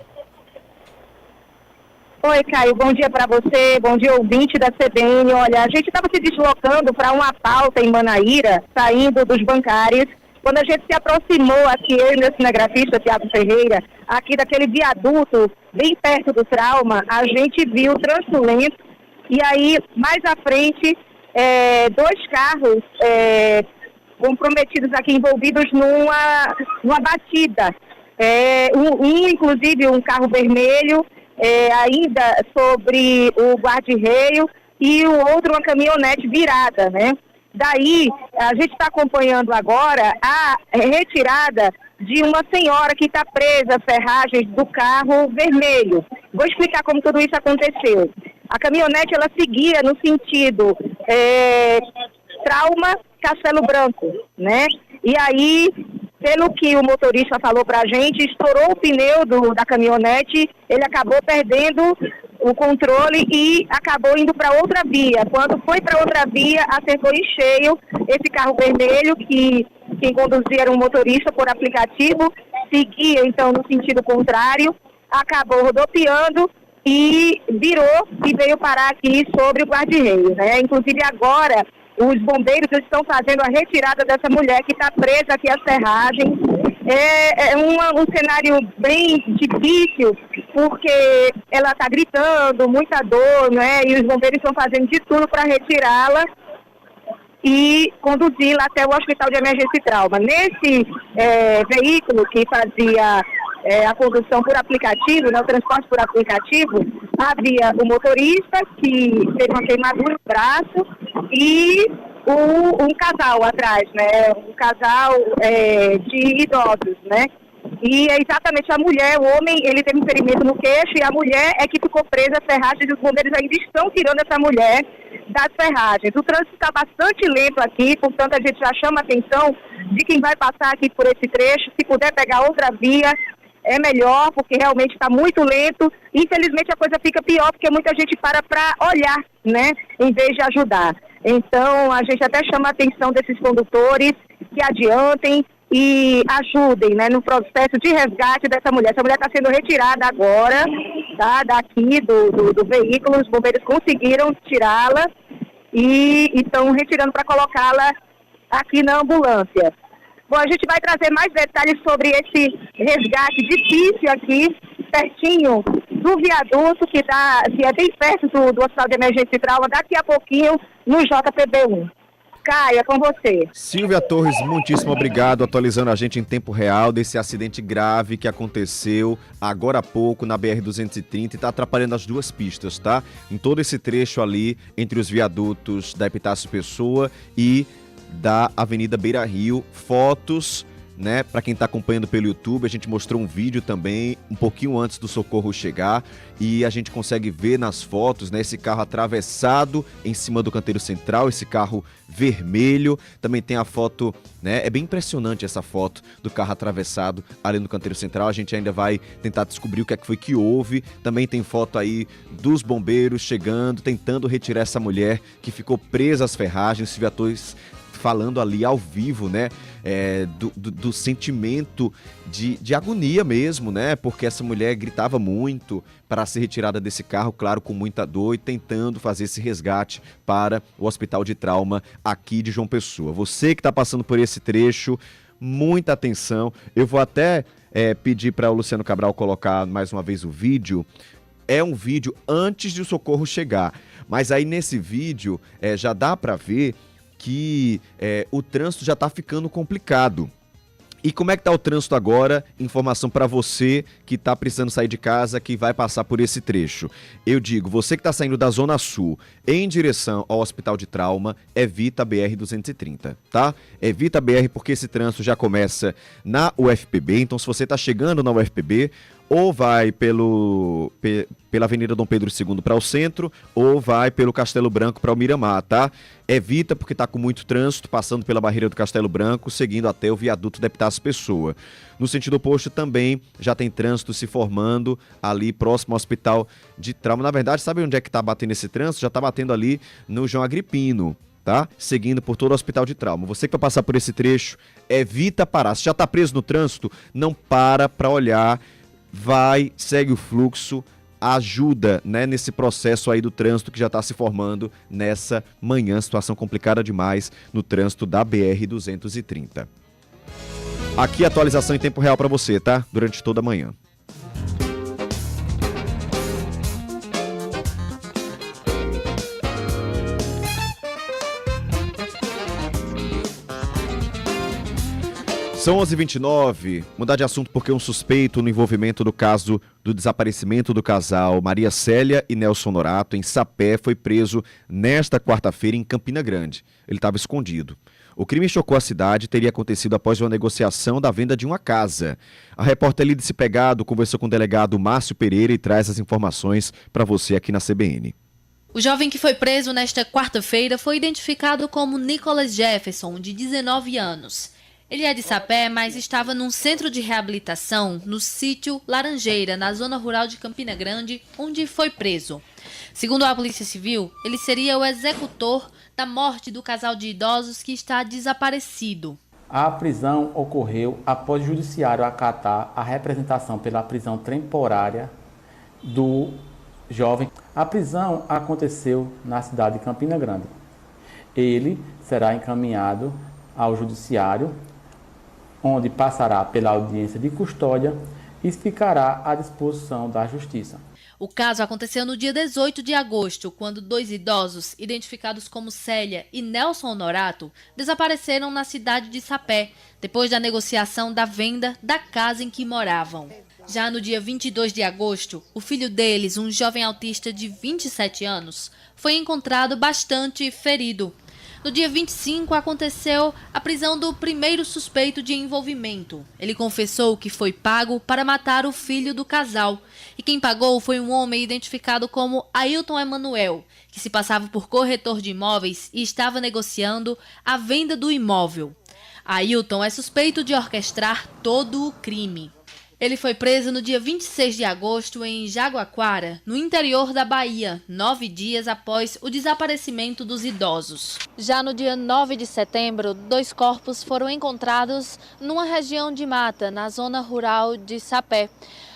Oi, Caio, bom dia para você, bom dia ouvinte da CBN. Olha, a gente estava se deslocando para uma pauta em Manaíra, saindo dos bancários, quando a gente se aproximou aqui, eu e meu cinegrafista, Tiago Ferreira, aqui daquele viaduto, bem perto do Trauma, a gente viu trânsito lento, e aí, mais à frente, 2 carros comprometidos aqui, envolvidos numa batida. Inclusive, um carro vermelho, ainda sobre o guarda-reio, e o outro uma caminhonete virada, né? Daí, a gente está acompanhando agora a retirada de uma senhora que está presa às ferragens do carro vermelho. Vou explicar como tudo isso aconteceu. A caminhonete, ela seguia no sentido Trauma, Castelo Branco, né? E aí, pelo que o motorista falou pra gente, estourou o pneu da caminhonete, ele acabou perdendo o controle e acabou indo para outra via. Quando foi para outra via, acertou em cheio esse carro vermelho, que quem conduzia era um motorista por aplicativo, seguia então no sentido contrário, acabou rodopiando e virou e veio parar aqui sobre o guarda-reio, né? Inclusive agora os bombeiros estão fazendo a retirada dessa mulher que está presa aqui às ferragens. É um cenário bem difícil, porque ela está gritando, muita dor, né? E os bombeiros estão fazendo de tudo para retirá-la e conduzi-la até o Hospital de Emergência e Trauma. Nesse veículo que fazia a condução por aplicativo, né, o transporte por aplicativo, havia o motorista que teve uma queimadura no braço e um casal atrás, né, um casal de idosos, né, e é exatamente a mulher, o homem, ele teve um ferimento no queixo e a mulher é que ficou presa às ferragens e os bombeiros ainda estão tirando essa mulher das ferragens. O trânsito está bastante lento aqui, portanto a gente já chama a atenção de quem vai passar aqui por esse trecho, se puder pegar outra via, é melhor, porque realmente está muito lento. Infelizmente a coisa fica pior, porque muita gente para olhar, né, em vez de ajudar. Então a gente até chama a atenção desses condutores que adiantem e ajudem, né, no processo de resgate dessa mulher. Essa mulher está sendo retirada agora, tá, daqui do veículo. Os bombeiros conseguiram tirá-la e estão retirando para colocá-la aqui na ambulância. Bom, a gente vai trazer mais detalhes sobre esse resgate difícil aqui, pertinho do viaduto, que é bem perto do Hospital de Emergência e Trauma, daqui a pouquinho no JPB1. Caia, com você. Silvia Torres, muitíssimo obrigado, atualizando a gente em tempo real desse acidente grave que aconteceu agora há pouco na BR-230 e está atrapalhando as duas pistas, tá? Em todo esse trecho ali, entre os viadutos da Epitácio Pessoa e da Avenida Beira Rio. Fotos, né, para quem está acompanhando pelo YouTube, a gente mostrou um vídeo também um pouquinho antes do socorro chegar e a gente consegue ver nas fotos, né, esse carro atravessado em cima do canteiro central, esse carro vermelho. Também tem a foto, né, é bem impressionante essa foto do carro atravessado ali no canteiro central. A gente ainda vai tentar descobrir o que é que foi que houve. Também tem foto aí dos bombeiros chegando, tentando retirar essa mulher que ficou presa às ferragens. Silvia Torres falando ali ao vivo, né, do sentimento de agonia mesmo, né, porque essa mulher gritava muito para ser retirada desse carro, claro, com muita dor, e tentando fazer esse resgate para o Hospital de Trauma aqui de João Pessoa. Você que está passando por esse trecho, muita atenção. Eu vou até pedir para o Luciano Cabral colocar mais uma vez o vídeo. é um vídeo antes de o socorro chegar. Mas aí nesse vídeo já dá para ver que o trânsito já está ficando complicado. E como é que tá o trânsito agora? Informação para você que tá precisando sair de casa, que vai passar por esse trecho. Eu digo, você que tá saindo da Zona Sul em direção ao Hospital de Trauma, evita a BR-230, tá? Evita a BR porque esse trânsito já começa na UFPB. Então, se você tá chegando na UFPB, ou vai pela Avenida Dom Pedro II para o centro, ou vai pelo Castelo Branco para o Miramar, tá? Evita porque tá com muito trânsito, passando pela barreira do Castelo Branco, seguindo até o viaduto da Epitácio Pessoa. No sentido oposto também já tem trânsito se formando ali próximo ao Hospital de Trauma. Na verdade, sabe onde é que tá batendo esse trânsito? Já tá batendo ali no João Agripino, tá? Seguindo por todo o Hospital de Trauma. Você que vai passar por esse trecho, evita parar. Se já tá preso no trânsito, não para olhar. Vai, segue o fluxo, ajuda, né, nesse processo aí do trânsito que já está se formando nessa manhã, situação complicada demais no trânsito da BR-230. Aqui a atualização em tempo real para você, tá? Durante toda a manhã. São 11h29, mudar de assunto porque um suspeito no envolvimento do caso do desaparecimento do casal Maria Célia e Nelson Norato em Sapé foi preso nesta quarta-feira em Campina Grande. Ele estava escondido. O crime chocou a cidade e teria acontecido após uma negociação da venda de uma casa. A repórter Lídice Pegado conversou com o delegado Márcio Pereira e traz as informações para você aqui na CBN. O jovem que foi preso nesta quarta-feira foi identificado como Nicolas Jefferson, de 19 anos. Ele é de Sapé, mas estava num centro de reabilitação no sítio Laranjeira, na zona rural de Campina Grande, onde foi preso. Segundo a Polícia Civil, ele seria o executor da morte do casal de idosos que está desaparecido. A prisão ocorreu após o judiciário acatar a representação pela prisão temporária do jovem. A prisão aconteceu na cidade de Campina Grande. Ele será encaminhado ao judiciário, onde passará pela audiência de custódia e ficará à disposição da Justiça. O caso aconteceu no dia 18 de agosto, quando 2 idosos, identificados como Célia e Nelson Norato, desapareceram na cidade de Sapé, depois da negociação da venda da casa em que moravam. Já no dia 22 de agosto, o filho deles, um jovem autista de 27 anos, foi encontrado bastante ferido. No dia 25, aconteceu a prisão do primeiro suspeito de envolvimento. Ele confessou que foi pago para matar o filho do casal. E quem pagou foi um homem identificado como Ailton Emanuel, que se passava por corretor de imóveis e estava negociando a venda do imóvel. Ailton é suspeito de orquestrar todo o crime. Ele foi preso no dia 26 de agosto em Jaguaquara, no interior da Bahia, 9 dias após o desaparecimento dos idosos. Já no dia 9 de setembro, 2 corpos foram encontrados numa região de mata, na zona rural de Sapé.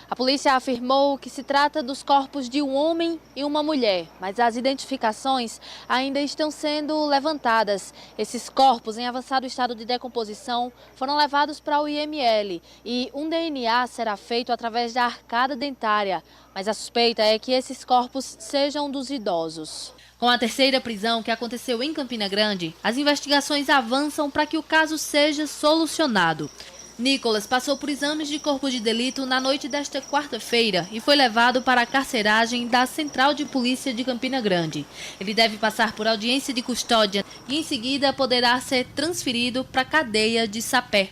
A polícia afirmou que se trata dos corpos de um homem e uma mulher, mas as identificações ainda estão sendo levantadas. Esses corpos, em avançado estado de decomposição, foram levados para o IML e um DNA será feito através da arcada dentária, mas a suspeita é que esses corpos sejam dos idosos. Com a terceira prisão que aconteceu em Campina Grande, as investigações avançam para que o caso seja solucionado. Nicolas passou por exames de corpo de delito na noite desta quarta-feira e foi levado para a carceragem da Central de Polícia de Campina Grande. Ele deve passar por audiência de custódia e em seguida poderá ser transferido para a cadeia de Sapé.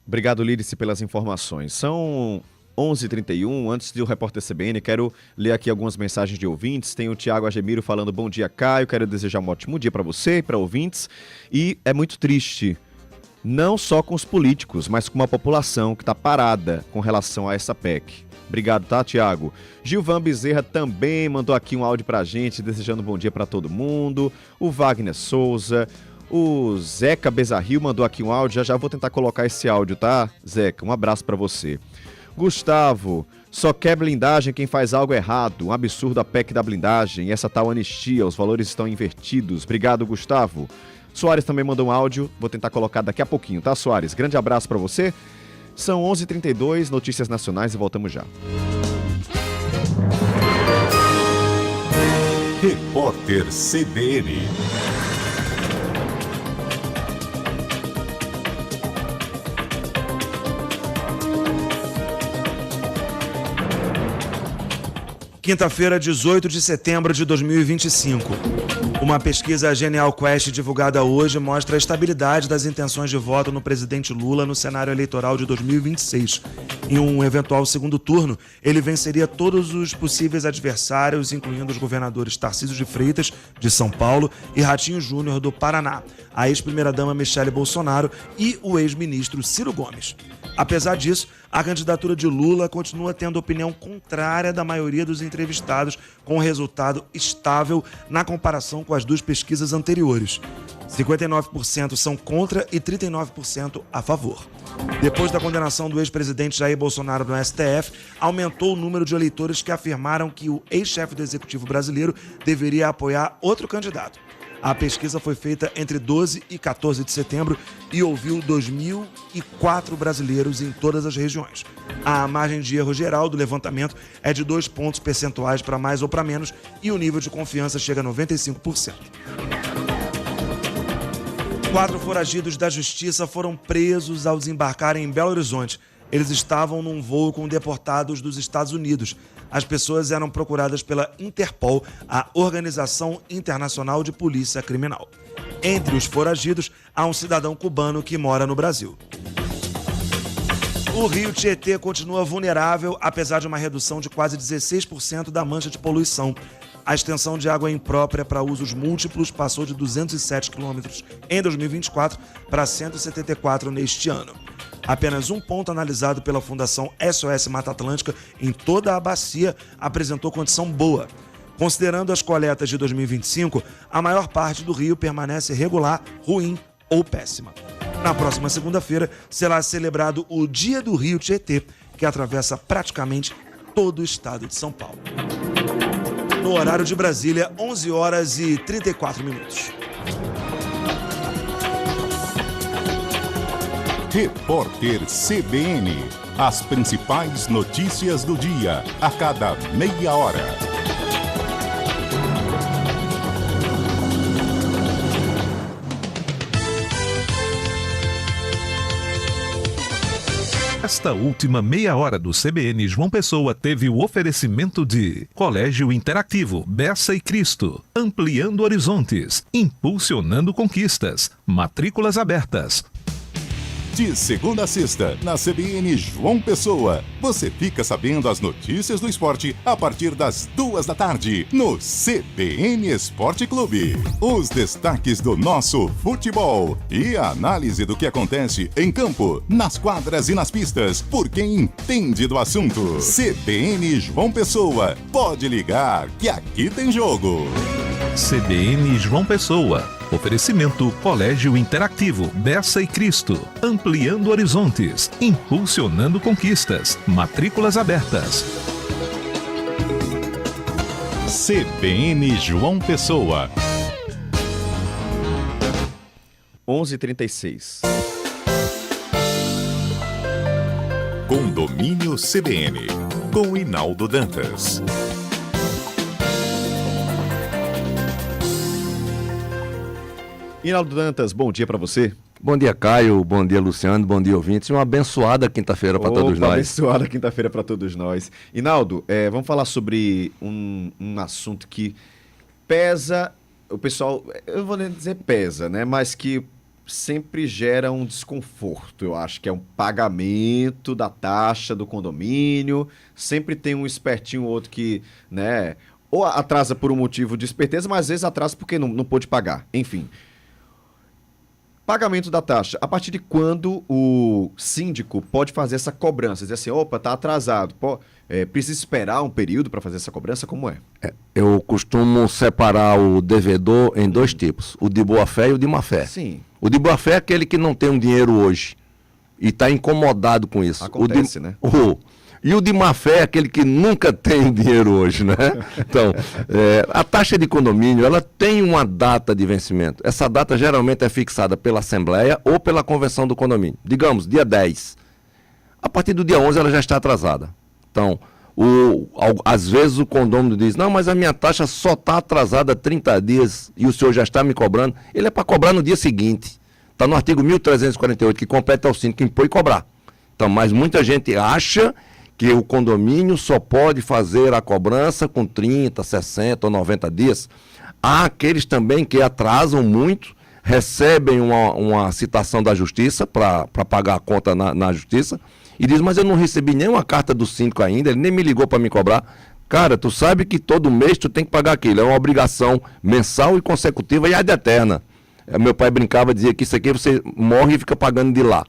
Obrigado, Lídice, pelas informações. São 11h31, antes do Repórter CBN, quero ler aqui algumas mensagens de ouvintes. Tem o Tiago Agemiro falando: bom dia, Caio, quero desejar um ótimo dia para você e para ouvintes. E é muito triste, não só com os políticos, mas com uma população que está parada com relação a essa PEC. Obrigado, tá, Tiago? Gilvan Bezerra também mandou aqui um áudio pra gente, desejando um bom dia para todo mundo. O Wagner Souza, o Zeca Bezarril mandou aqui um áudio, já vou tentar colocar esse áudio, tá, Zeca? Um abraço para você. Gustavo, só quer blindagem quem faz algo errado. Um absurdo a PEC da blindagem, essa tal anistia, os valores estão invertidos. Obrigado, Gustavo. Soares também mandou um áudio, vou tentar colocar daqui a pouquinho, tá, Soares? Grande abraço para você. São 11h32, notícias nacionais e voltamos já. Repórter CBN. Quinta-feira, 18 de setembro de 2025. Uma pesquisa Genial Quest divulgada hoje mostra a estabilidade das intenções de voto no presidente Lula no cenário eleitoral de 2026. Em um eventual segundo turno, ele venceria todos os possíveis adversários, incluindo os governadores Tarcísio de Freitas, de São Paulo, e Ratinho Júnior, do Paraná, a ex-primeira-dama Michele Bolsonaro e o ex-ministro Ciro Gomes. Apesar disso, a candidatura de Lula continua tendo opinião contrária da maioria dos entrevistados, com resultado estável na comparação com as duas pesquisas anteriores. 59% são contra e 39% a favor. Depois da condenação do ex-presidente Jair Bolsonaro no STF, aumentou o número de eleitores que afirmaram que o ex-chefe do Executivo brasileiro deveria apoiar outro candidato. A pesquisa foi feita entre 12 e 14 de setembro e ouviu 2.004 brasileiros em todas as regiões. A margem de erro geral do levantamento é de 2 pontos percentuais para mais ou para menos e o nível de confiança chega a 95%. 4 foragidos da justiça foram presos ao desembarcarem em Belo Horizonte. Eles estavam num voo com deportados dos Estados Unidos. As pessoas eram procuradas pela Interpol, a Organização Internacional de Polícia Criminal. Entre os foragidos, há um cidadão cubano que mora no Brasil. O rio Tietê continua vulnerável, apesar de uma redução de quase 16% da mancha de poluição. A extensão de água imprópria para usos múltiplos passou de 207 quilômetros em 2024 para 174 neste ano. Apenas um ponto analisado pela Fundação SOS Mata Atlântica em toda a bacia apresentou condição boa. Considerando as coletas de 2025, a maior parte do rio permanece regular, ruim ou péssima. Na próxima segunda-feira será celebrado o Dia do Rio Tietê, que atravessa praticamente todo o estado de São Paulo. No horário de Brasília, 11 horas e 34 minutos. Repórter CBN. As principais notícias do dia, a cada meia hora. Esta última meia hora do CBN João Pessoa teve o oferecimento de Colégio Interativo Bessa e Cristo, ampliando horizontes, impulsionando conquistas, matrículas abertas. De segunda a sexta, na CBN João Pessoa, você fica sabendo as notícias do esporte a partir das 14h, no CBN Esporte Clube. Os destaques do nosso futebol e a análise do que acontece em campo, nas quadras e nas pistas, por quem entende do assunto. CBN João Pessoa, pode ligar que aqui tem jogo. CBN João Pessoa. Oferecimento Colégio Interativo Bessa e Cristo, ampliando horizontes, impulsionando conquistas, matrículas abertas. CBN João Pessoa. 11h36. Condomínio CBN, com Inaldo Dantas. Inaldo Dantas, bom dia para você. Bom dia, Caio. Bom dia, Luciano. Bom dia, ouvintes. Uma abençoada quinta-feira para todos nós. Abençoada quinta-feira para todos nós. Inaldo, vamos falar sobre um assunto que pesa, o pessoal, eu vou nem dizer pesa, né? Mas que sempre gera um desconforto, eu acho, que é um pagamento da taxa do condomínio. Sempre tem um espertinho ou outro que, né, ou atrasa por um motivo de esperteza, mas às vezes atrasa porque não pôde pagar. Enfim. Pagamento da taxa. A partir de quando o síndico pode fazer essa cobrança? Dizer assim, opa, tá atrasado. Precisa esperar um período para fazer essa cobrança? Como é? Eu costumo separar o devedor em dois tipos. O de boa-fé e o de má-fé. Sim. O de boa-fé é aquele que não tem um dinheiro hoje e está incomodado com isso. Acontece, né? E o de má-fé é aquele que nunca tem dinheiro hoje, né? Então, a taxa de condomínio, ela tem uma data de vencimento. Essa data geralmente é fixada pela Assembleia ou pela Convenção do Condomínio. Digamos, dia 10. A partir do dia 11 ela já está atrasada. Então, Às vezes o condômino diz, não, mas a minha taxa só está atrasada 30 dias e o senhor já está me cobrando. Ele é para cobrar no dia seguinte. Está no artigo 1348, que compete ao síndico impor e cobrar. Então, mas muita gente acha que o condomínio só pode fazer a cobrança com 30, 60 ou 90 dias. Há aqueles também que atrasam muito, recebem uma citação da justiça para pagar a conta na justiça e diz, mas eu não recebi nenhuma carta do síndico ainda, ele nem me ligou para me cobrar. Cara, tu sabe que todo mês tu tem que pagar aquilo, é uma obrigação mensal e consecutiva e ad eterna. Meu pai brincava, dizia que isso aqui você morre e fica pagando de lá.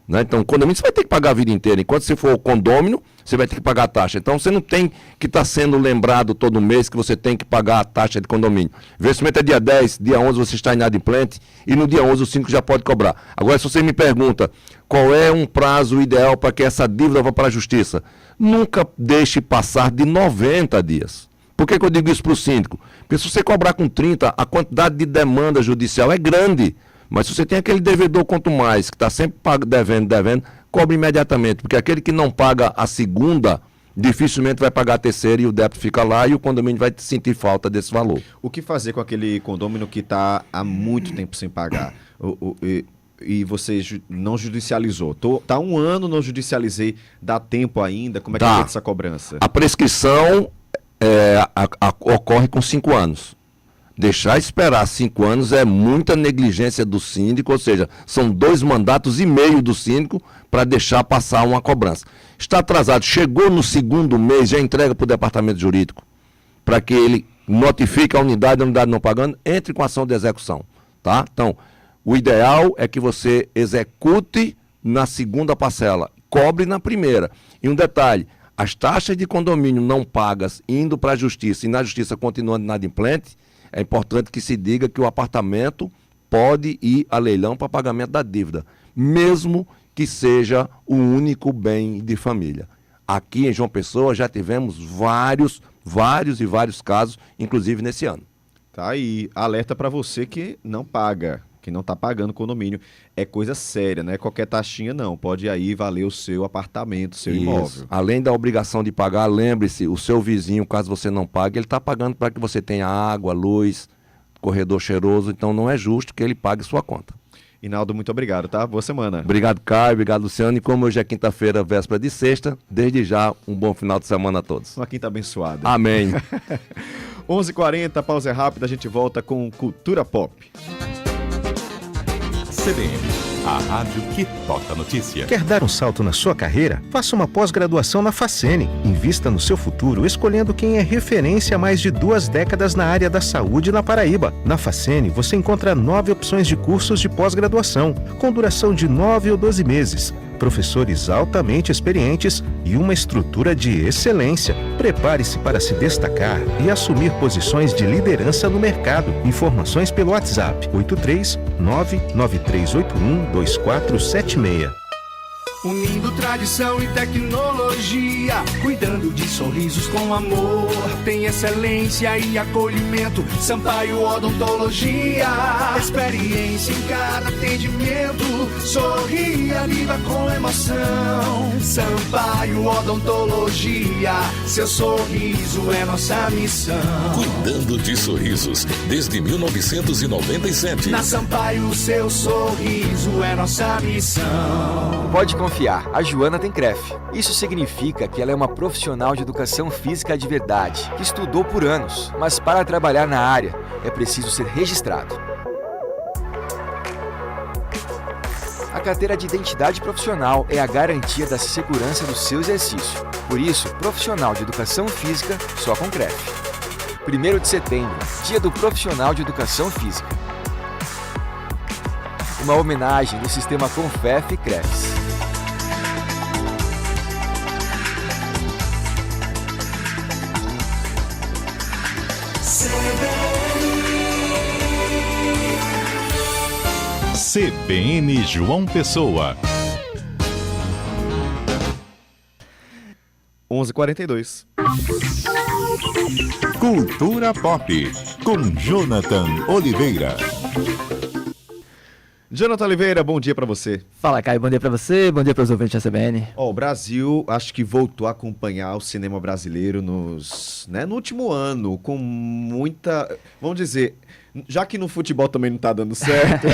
Né? Então, o condomínio você vai ter que pagar a vida inteira. Enquanto você for condômino, você vai ter que pagar a taxa. Então, você não tem que estar sendo lembrado todo mês que você tem que pagar a taxa de condomínio. O vencimento é dia 10, dia 11 você está inadimplente e no dia 11 o síndico já pode cobrar. Agora, se você me pergunta qual é um prazo ideal para que essa dívida vá para a justiça, nunca deixe passar de 90 dias. Por que eu digo isso para o síndico? Porque se você cobrar com 30, a quantidade de demanda judicial é grande. Mas se você tem aquele devedor quanto mais, que está sempre devendo, cobre imediatamente. Porque aquele que não paga a segunda, dificilmente vai pagar a terceira e o débito fica lá e o condomínio vai sentir falta desse valor. O que fazer com aquele condômino que está há muito tempo sem pagar? E você não judicializou? Está 1 ano, não judicializei, dá tempo ainda? Como é que é essa cobrança? A prescrição ocorre com 5 anos. Deixar esperar 5 anos é muita negligência do síndico, ou seja, são 2 mandatos e meio do síndico para deixar passar uma cobrança. Está atrasado, chegou no 2º mês, já entrega para o departamento jurídico, para que ele notifique a unidade não pagando, entre com ação de execução. Tá? Então, o ideal é que você execute na 2ª parcela, cobre na primeira. E um detalhe, as taxas de condomínio não pagas indo para a justiça e na justiça continuando inadimplente, é importante que se diga que o apartamento pode ir a leilão para pagamento da dívida, mesmo que seja o único bem de família. Aqui em João Pessoa já tivemos vários casos, inclusive nesse ano. Tá aí, alerta para você que não paga, que não está pagando condomínio. É coisa séria, não é qualquer taxinha não, pode aí valer o seu apartamento, seu imóvel. Além da obrigação de pagar, lembre-se, o seu vizinho, caso você não pague, ele está pagando para que você tenha água, luz, corredor cheiroso, então não é justo que ele pague sua conta. Inaldo, muito obrigado, tá? Boa semana. Obrigado, Caio, obrigado, Luciano, e como hoje é quinta-feira, véspera de sexta, desde já, um bom final de semana a todos. Uma quinta abençoada. Amém. 11h40, pausa rápida, a gente volta com Cultura Pop. CBN, a rádio que toca notícia. Quer dar um salto na sua carreira? Faça uma pós-graduação na Facene. Invista no seu futuro escolhendo quem é referência há mais de 2 décadas na área da saúde na Paraíba. Na Facene, você encontra 9 opções de cursos de pós-graduação, com duração de 9 ou 12 meses. Professores altamente experientes e uma estrutura de excelência. Prepare-se para se destacar e assumir posições de liderança no mercado. Informações pelo WhatsApp 83993812476. Unindo tradição e tecnologia, cuidando de sorrisos com amor. Tem excelência e acolhimento, Sampaio Odontologia. Experiência em cada atendimento, sorria, viva com emoção. Sampaio Odontologia, seu sorriso é nossa missão. Cuidando de sorrisos desde 1997. Na Sampaio, seu sorriso é nossa missão. Pode confiar, a Joana tem CREF. Isso significa que ela é uma profissional de educação física de verdade, que estudou por anos, mas para trabalhar na área é preciso ser registrado. A carteira de identidade profissional é a garantia da segurança do seu exercício. Por isso, profissional de educação física só com CREF. 1º de setembro, Dia do Profissional de Educação Física. Uma homenagem do sistema Confef e CREFs. CBN João Pessoa. 11h42. Cultura Pop, com Jonathan Oliveira. Jonathan Oliveira, bom dia pra você. Fala, Caio, bom dia pra você, bom dia pros ouvintes da CBN. O Brasil, acho que voltou a acompanhar o cinema brasileiro no último ano, com muita, vamos dizer, já que no futebol também não tá dando certo,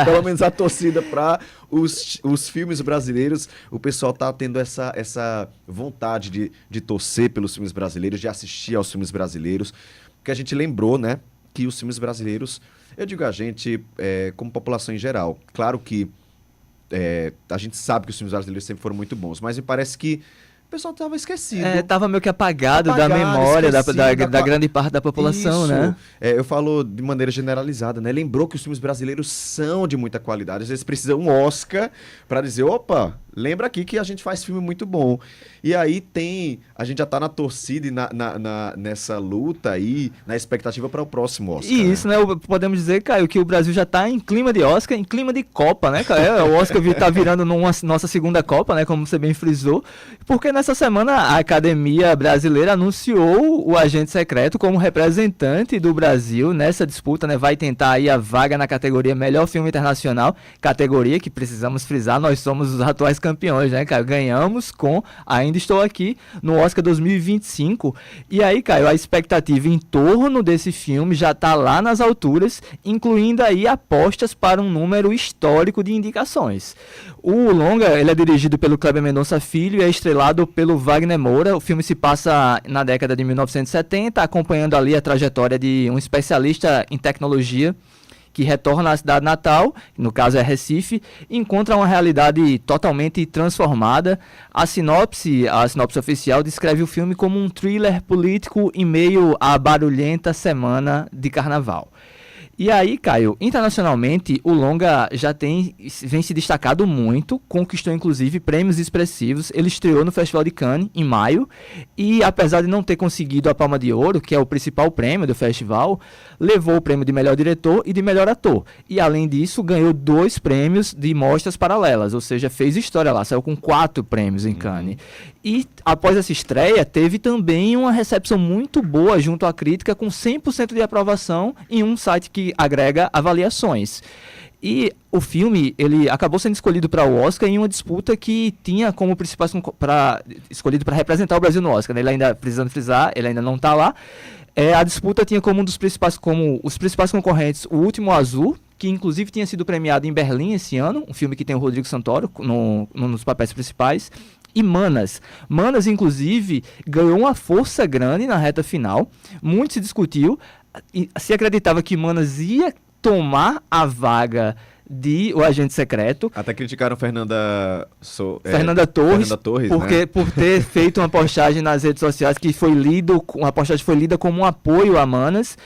pelo menos a torcida para os filmes brasileiros, o pessoal tá tendo essa vontade de torcer pelos filmes brasileiros, de assistir aos filmes brasileiros, porque a gente lembrou, né, que os filmes brasileiros, eu digo a gente como população em geral, claro que a gente sabe que os filmes brasileiros sempre foram muito bons, mas me parece que o pessoal estava esquecido. Tava meio que apagado da memória da grande parte da população, isso, né? Eu falo de maneira generalizada, né? Lembrou que os filmes brasileiros são de muita qualidade. Às vezes precisa um Oscar para dizer, opa, lembra aqui que a gente faz filme muito bom. E aí a gente já tá na torcida e nessa luta aí, na expectativa para o próximo Oscar. E isso, né? Podemos dizer, Caio, que o Brasil já tá em clima de Oscar, em clima de Copa, né, Caio? O Oscar tá virando nossa segunda Copa, né? Como você bem frisou. Porque nessa semana a Academia Brasileira anunciou o Agente Secreto como representante do Brasil nessa disputa, né? Vai tentar aí a vaga na categoria Melhor Filme Internacional, categoria que precisamos frisar, nós somos os atuais campeões, né, Caio? Ganhamos com Ainda Estou Aqui no Oscar 2025. E aí, Caio, a expectativa em torno desse filme já tá lá nas alturas, incluindo aí apostas para um número histórico de indicações. O longa, ele é dirigido pelo Kleber Mendonça Filho e é estrelado pelo Wagner Moura. O filme se passa na década de 1970, acompanhando ali a trajetória de um especialista em tecnologia que retorna à cidade natal, no caso é Recife, e encontra uma realidade totalmente transformada. A sinopse oficial descreve o filme como um thriller político em meio à barulhenta semana de carnaval. E aí, Caio, internacionalmente, o longa vem se destacado muito, conquistou inclusive prêmios expressivos. Ele estreou no Festival de Cannes em maio e, apesar de não ter conseguido a Palma de Ouro, que é o principal prêmio do festival, levou o prêmio de melhor diretor e de melhor ator. E, além disso, ganhou 2 prêmios de mostras paralelas, ou seja, fez história lá, saiu com 4 prêmios em Cannes. E, após essa estreia, teve também uma recepção muito boa junto à crítica, com 100% de aprovação em um site que agrega avaliações. E o filme, ele acabou sendo escolhido para o Oscar em uma disputa que tinha como principais escolhido para representar o Brasil no Oscar, né? Ele ainda, precisando frisar, ele ainda não está lá. A disputa tinha como os principais concorrentes o Último Azul, que inclusive tinha sido premiado em Berlim esse ano, um filme que tem o Rodrigo Santoro nos papéis principais, e Manas. Manas, inclusive, ganhou uma força grande na reta final, muito se discutiu, e se acreditava que Manas ia tomar a vaga de O Agente Secreto. Até criticaram Fernanda Torres, né? Por ter feito uma postagem nas redes sociais que a postagem foi lida como um apoio a Manas.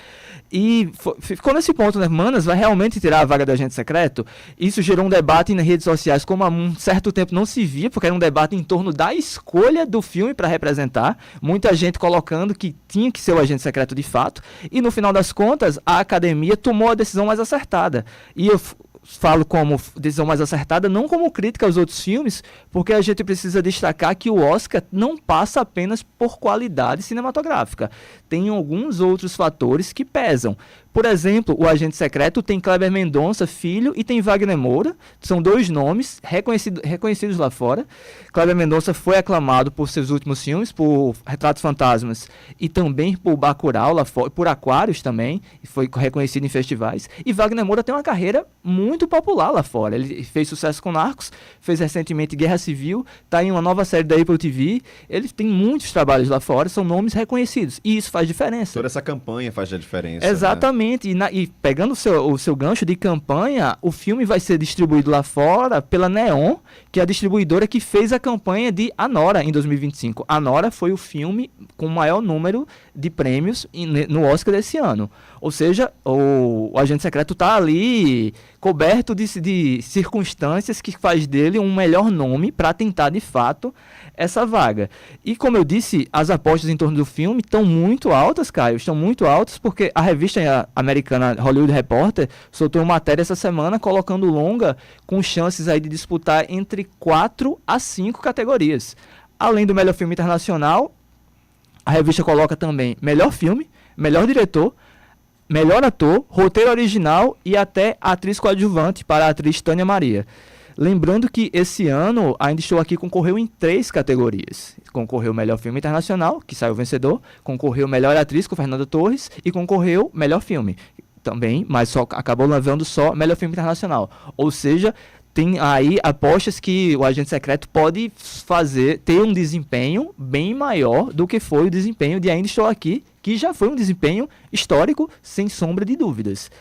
E ficou nesse ponto, né? Manas vai realmente tirar a vaga do Agente Secreto? Isso gerou um debate nas redes sociais como há um certo tempo não se via, porque era um debate em torno da escolha do filme para representar. Muita gente colocando que tinha que ser o Agente Secreto de fato. E no final das contas, a Academia tomou a decisão mais acertada. E eu falo como decisão mais acertada, não como crítica aos outros filmes, porque a gente precisa destacar que o Oscar não passa apenas por qualidade cinematográfica. Tem alguns outros fatores que pesam. Por exemplo, o Agente Secreto tem Kleber Mendonça Filho e tem Wagner Moura. São 2 nomes reconhecidos lá fora. Kleber Mendonça foi aclamado por seus últimos filmes, por Retratos Fantasmas e também por Bacurau lá fora, por Aquários também, e foi reconhecido em festivais. E Wagner Moura tem uma carreira muito popular lá fora. Ele fez sucesso com Narcos, fez recentemente Guerra Civil, está em uma nova série da Apple TV. Ele tem muitos trabalhos lá fora, são nomes reconhecidos. E isso faz diferença. Toda essa campanha faz a diferença. Exatamente. Né? E pegando o seu gancho de campanha, o filme vai ser distribuído lá fora pela Neon, que é a distribuidora que fez a campanha de Anora em 2025. Anora foi o filme com o maior número de prêmios no Oscar desse ano. Ou seja, o Agente Secreto está ali coberto de circunstâncias que faz dele um melhor nome para tentar, de fato, essa vaga. E, como eu disse, as apostas em torno do filme estão muito altas, Caio. Estão muito altas porque a revista americana Hollywood Reporter soltou uma matéria essa semana colocando o longa com chances aí de disputar entre 4 a 5 categorias. Além do melhor filme internacional, a revista coloca também melhor filme, melhor diretor, melhor ator, roteiro original e até atriz coadjuvante para a atriz Tânia Maria. Lembrando que esse ano Ainda Estou Aqui concorreu em 3 categorias. Concorreu melhor filme internacional, que saiu vencedor, concorreu melhor atriz com Fernanda Torres e concorreu melhor filme também, mas só acabou levando só melhor filme internacional. Ou seja, tem aí apostas que o Agente Secreto pode ter um desempenho bem maior do que foi o desempenho de Ainda Estou Aqui, que já foi um desempenho histórico, sem sombra de dúvidas.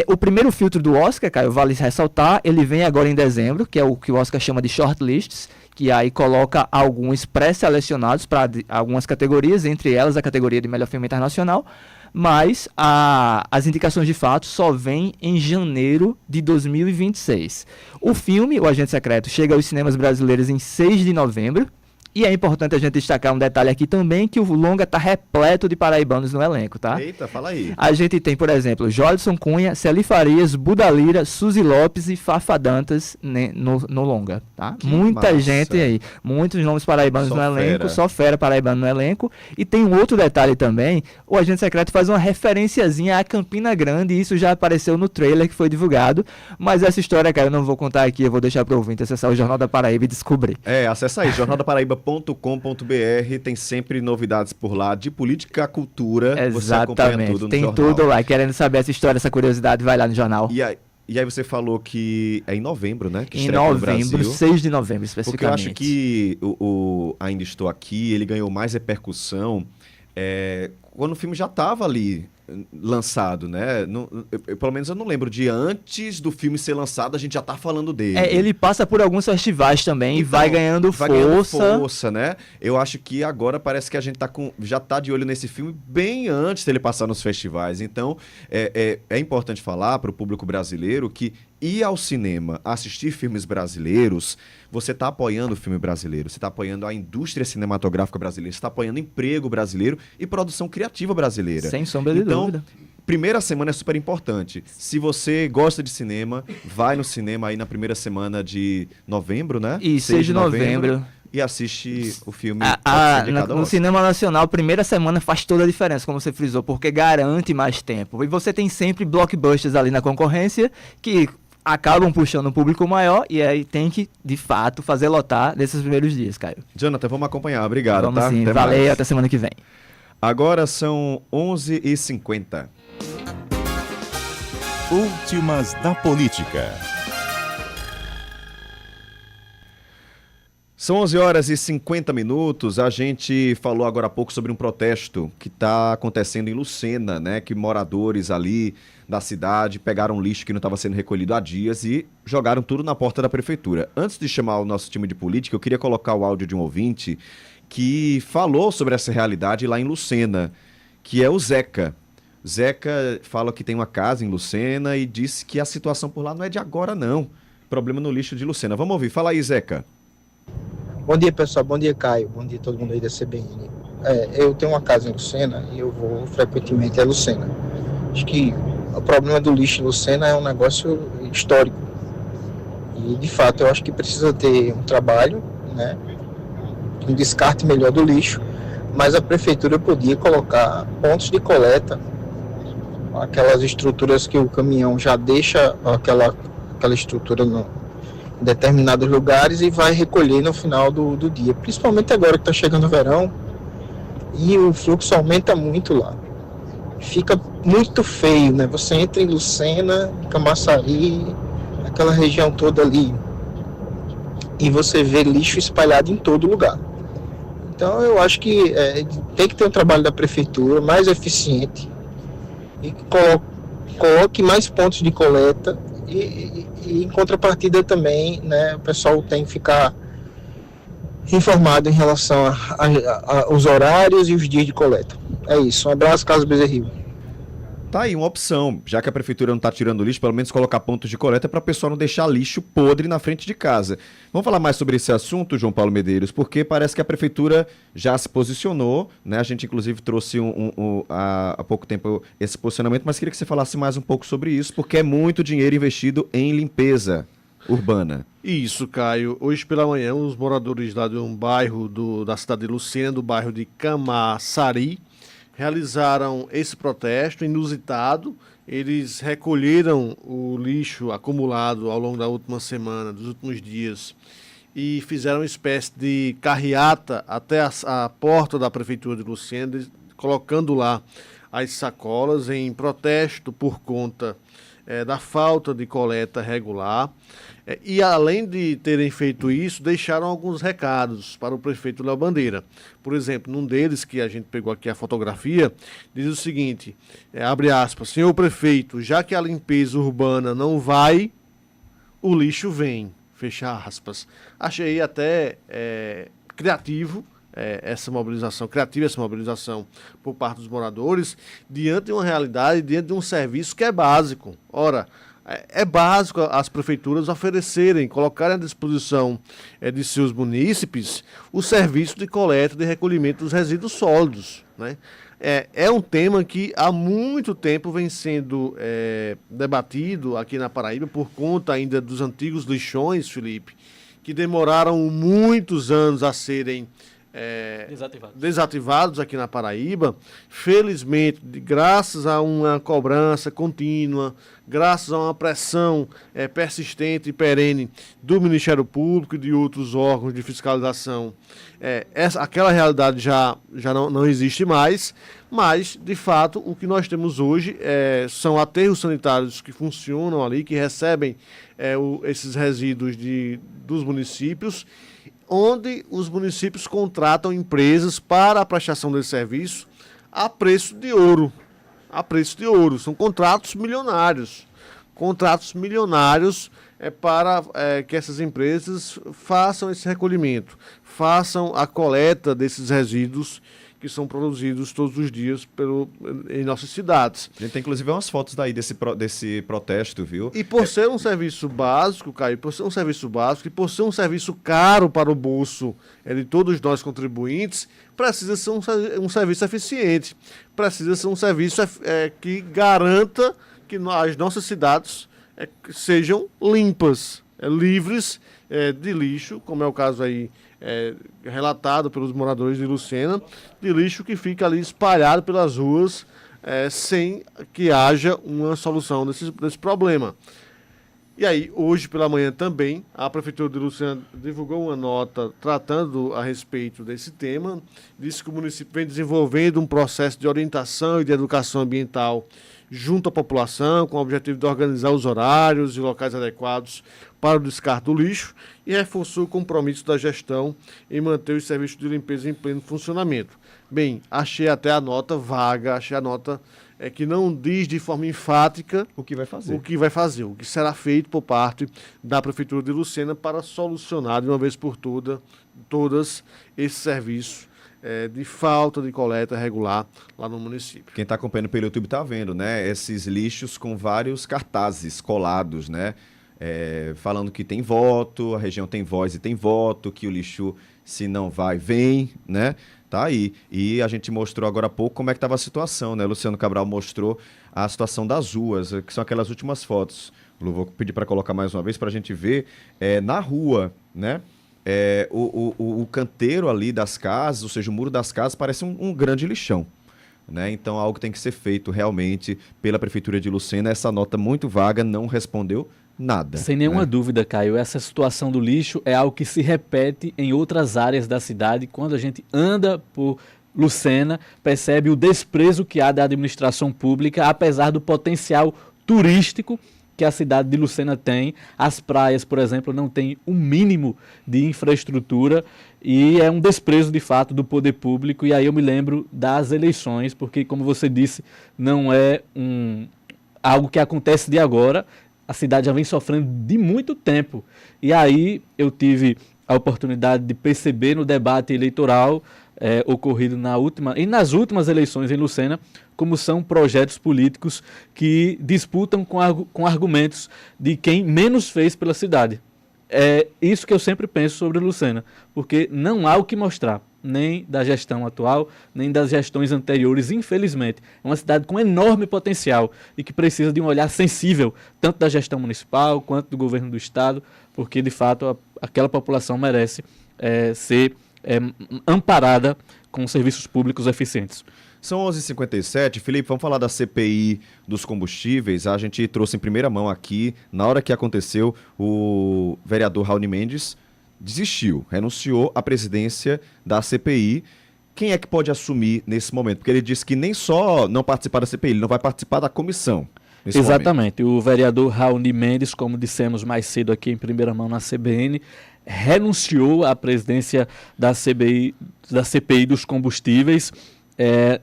O primeiro filtro do Oscar, Caio, vale ressaltar, ele vem agora em dezembro, que é o que o Oscar chama de shortlists, que aí coloca alguns pré-selecionados para algumas categorias, entre elas a categoria de melhor filme internacional, mas as indicações de fato só vêm em janeiro de 2026. O filme, O Agente Secreto, chega aos cinemas brasileiros em 6 de novembro, e é importante a gente destacar um detalhe aqui também, que o longa está repleto de paraibanos no elenco, tá? Eita, fala aí. A gente tem, por exemplo, Jolson Cunha, Celi Farias, Buda Lira, Suzy Lopes e Fafa Dantas no longa, tá? Que muita massa. gente aí, muitos nomes paraibanos Só no elenco, fera. só fera paraibano no elenco. E tem um outro detalhe também, o Agente Secreto faz uma referenciazinha a Campina Grande, e isso já apareceu no trailer que foi divulgado, mas essa história, cara, eu não vou contar aqui, eu vou deixar para o ouvinte acessar o Jornal da Paraíba e descobrir. Acessa aí, jornaldaparaíba.com.br, tem sempre novidades por lá de política, cultura, você acompanha Exatamente, tudo no tem jornal. tudo lá. Querendo saber essa história, essa curiosidade, vai lá no jornal. E aí você falou que é em novembro, né? Que Em estreia aqui no novembro, Brasil. 6 de novembro especificamente. Porque eu acho que o Ainda Estou Aqui, ele ganhou mais repercussão quando o filme já estava ali lançado, né? Pelo menos eu não lembro de antes do filme ser lançado, a gente já tá falando dele. Ele passa por alguns festivais também e Então, vai ganhando força, né? Eu acho que agora parece que a gente já tá de olho nesse filme bem antes dele passar nos festivais. Então, é importante falar para o público brasileiro que ir ao cinema assistir filmes brasileiros, você está apoiando o filme brasileiro, você está apoiando a indústria cinematográfica brasileira, você está apoiando emprego brasileiro e produção criativa brasileira. Sem sombra de dúvida. Primeira semana é super importante. Se você gosta de cinema, vai no cinema aí na primeira semana de novembro, né? E 6 de novembro. E assiste o filme. No cinema nacional, primeira semana faz toda a diferença, como você frisou, porque garante mais tempo. E você tem sempre blockbusters ali na concorrência que acabam puxando um público maior e aí tem que, de fato, fazer lotar nesses primeiros dias, Caio. Jonathan, vamos acompanhar. Obrigado, vamos tá? Sim. Até Valeu, mais. até semana que vem. Agora são 11h50. Últimas da política. São 11h50. A gente falou agora há pouco sobre um protesto que está acontecendo em Lucena, né? Que moradores ali da cidade pegaram lixo que não estava sendo recolhido há dias e jogaram tudo na porta da prefeitura. Antes de chamar o nosso time de política, eu queria colocar o áudio de um ouvinte que falou sobre essa realidade lá em Lucena, que é o Zeca. Zeca fala que tem uma casa em Lucena e disse que a situação por lá não é de agora, não. Problema no lixo de Lucena. Vamos ouvir. Fala aí, Zeca. Bom dia, pessoal. Bom dia, Caio. Bom dia a todo mundo aí da CBN. Eu tenho uma casa em Lucena e eu vou frequentemente a Lucena. Acho que o problema do lixo em Lucena é um negócio histórico. E, de fato, eu acho que precisa ter um trabalho, né? Um descarte melhor do lixo, mas a prefeitura podia colocar pontos de coleta, aquelas estruturas que o caminhão já deixa aquela estrutura em determinados lugares e vai recolher no final do dia, principalmente agora que está chegando o verão e o fluxo aumenta muito lá. Fica muito feio, né? Você entra em Lucena, Camaçari, aquela região toda ali, e você vê lixo espalhado em todo lugar. Então eu acho que tem que ter um trabalho da prefeitura mais eficiente e coloque mais pontos de coleta e em contrapartida também, né, o pessoal tem que ficar informado em relação aos horários e os dias de coleta. É isso, um abraço, Carlos Bezerril. Tá aí uma opção, já que a prefeitura não está tirando lixo, pelo menos colocar pontos de coleta para o pessoal não deixar lixo podre na frente de casa. Vamos falar mais sobre esse assunto, João Paulo Medeiros, porque parece que a prefeitura já se posicionou, né? A gente inclusive trouxe há pouco tempo esse posicionamento, mas queria que você falasse mais um pouco sobre isso, porque é muito dinheiro investido em limpeza urbana. Isso, Caio. Hoje pela manhã, os moradores lá de um bairro da cidade de Lucena, do bairro de Camaçari, realizaram esse protesto inusitado. Eles recolheram o lixo acumulado ao longo da última semana, dos últimos dias, e fizeram uma espécie de carreata até a porta da Prefeitura de Lucena, colocando lá as sacolas em protesto por conta da falta de coleta regular. E além de terem feito isso, deixaram alguns recados para o prefeito Léo Bandeira. Por exemplo, num deles, que a gente pegou aqui a fotografia, diz o seguinte, abre aspas, senhor prefeito, já que a limpeza urbana não vai, o lixo vem, fecha aspas. Achei até criativa essa mobilização por parte dos moradores, diante de uma realidade, diante de um serviço que é básico. Ora, é básico as prefeituras oferecerem, colocarem à disposição de seus munícipes o serviço de coleta e de recolhimento dos resíduos sólidos, né? É um tema que há muito tempo vem sendo debatido aqui na Paraíba por conta ainda dos antigos lixões, Felipe, que demoraram muitos anos a serem desativados aqui na Paraíba. Felizmente, graças a uma cobrança contínua, graças a uma pressão persistente e perene do Ministério Público e de outros órgãos de fiscalização, aquela realidade já não existe mais, mas, de fato, o que nós temos hoje são aterros sanitários que funcionam ali, que recebem esses resíduos dos municípios, onde os municípios contratam empresas para a prestação desse serviço a preço de ouro. São contratos milionários para que essas empresas façam esse recolhimento, façam a coleta desses resíduos que são produzidos todos os dias em nossas cidades. A gente tem inclusive umas fotos daí desse protesto, viu? E por ser um serviço básico, Caio, e por ser um serviço caro para o bolso de todos nós contribuintes, precisa ser um serviço eficiente, precisa ser um serviço que garanta que as nossas cidades sejam limpas, livres de lixo, como é o caso aí relatado pelos moradores de Lucena, de lixo que fica ali espalhado pelas ruas sem que haja uma solução desse problema. E aí, hoje pela manhã também, a Prefeitura de Lucena divulgou uma nota tratando a respeito desse tema, disse que o município vem desenvolvendo um processo de orientação e de educação ambiental junto à população, com o objetivo de organizar os horários e locais adequados para o descarte do lixo, e reforçou o compromisso da gestão em manter os serviços de limpeza em pleno funcionamento. Bem, achei até a nota vaga, achei a nota que não diz de forma enfática o que vai fazer, o que será feito por parte da Prefeitura de Lucena para solucionar de uma vez por todas esse serviço de falta de coleta regular lá no município. Quem está acompanhando pelo YouTube está vendo, né? Esses lixos com vários cartazes colados, né? Falando que tem voto, a região tem voz e tem voto, que o lixo, se não vai, vem, né? Tá aí. E a gente mostrou agora há pouco como é que estava a situação, né? Luciano Cabral mostrou a situação das ruas, que são aquelas últimas fotos. Lu, vou pedir para colocar mais uma vez para a gente ver na rua, né? O canteiro ali das casas, ou seja, o muro das casas parece um grande lixão, né? Então algo tem que ser feito realmente pela Prefeitura de Lucena. Essa nota muito vaga não respondeu nada. Sem nenhuma dúvida, Caio, essa situação do lixo é algo que se repete em outras áreas da cidade. Quando a gente anda por Lucena, percebe o desprezo que há da administração pública, apesar do potencial turístico que a cidade de Lucena tem. As praias, por exemplo, não têm um mínimo de infraestrutura e é um desprezo, de fato, do poder público. E aí eu me lembro das eleições, porque, como você disse, não é algo que acontece de agora. A cidade já vem sofrendo de muito tempo. E aí eu tive a oportunidade de perceber no debate eleitoral ocorrido nas últimas eleições em Lucena, como são projetos políticos que disputam com argumentos de quem menos fez pela cidade. É isso que eu sempre penso sobre Lucena, porque não há o que mostrar, nem da gestão atual, nem das gestões anteriores, infelizmente. É uma cidade com enorme potencial e que precisa de um olhar sensível, tanto da gestão municipal quanto do governo do estado, porque, de fato, aquela população merece ser amparada com serviços públicos eficientes. São 11h57. Felipe, vamos falar da CPI dos combustíveis. A gente trouxe em primeira mão aqui, na hora que aconteceu, o vereador Raoni Mendes desistiu, renunciou à presidência da CPI. Quem é que pode assumir nesse momento? Porque ele disse que nem só não participar da CPI, ele não vai participar da comissão. Exatamente. O vereador Raoni Mendes, como dissemos mais cedo aqui em primeira mão na CBN, renunciou à presidência da CPI dos combustíveis.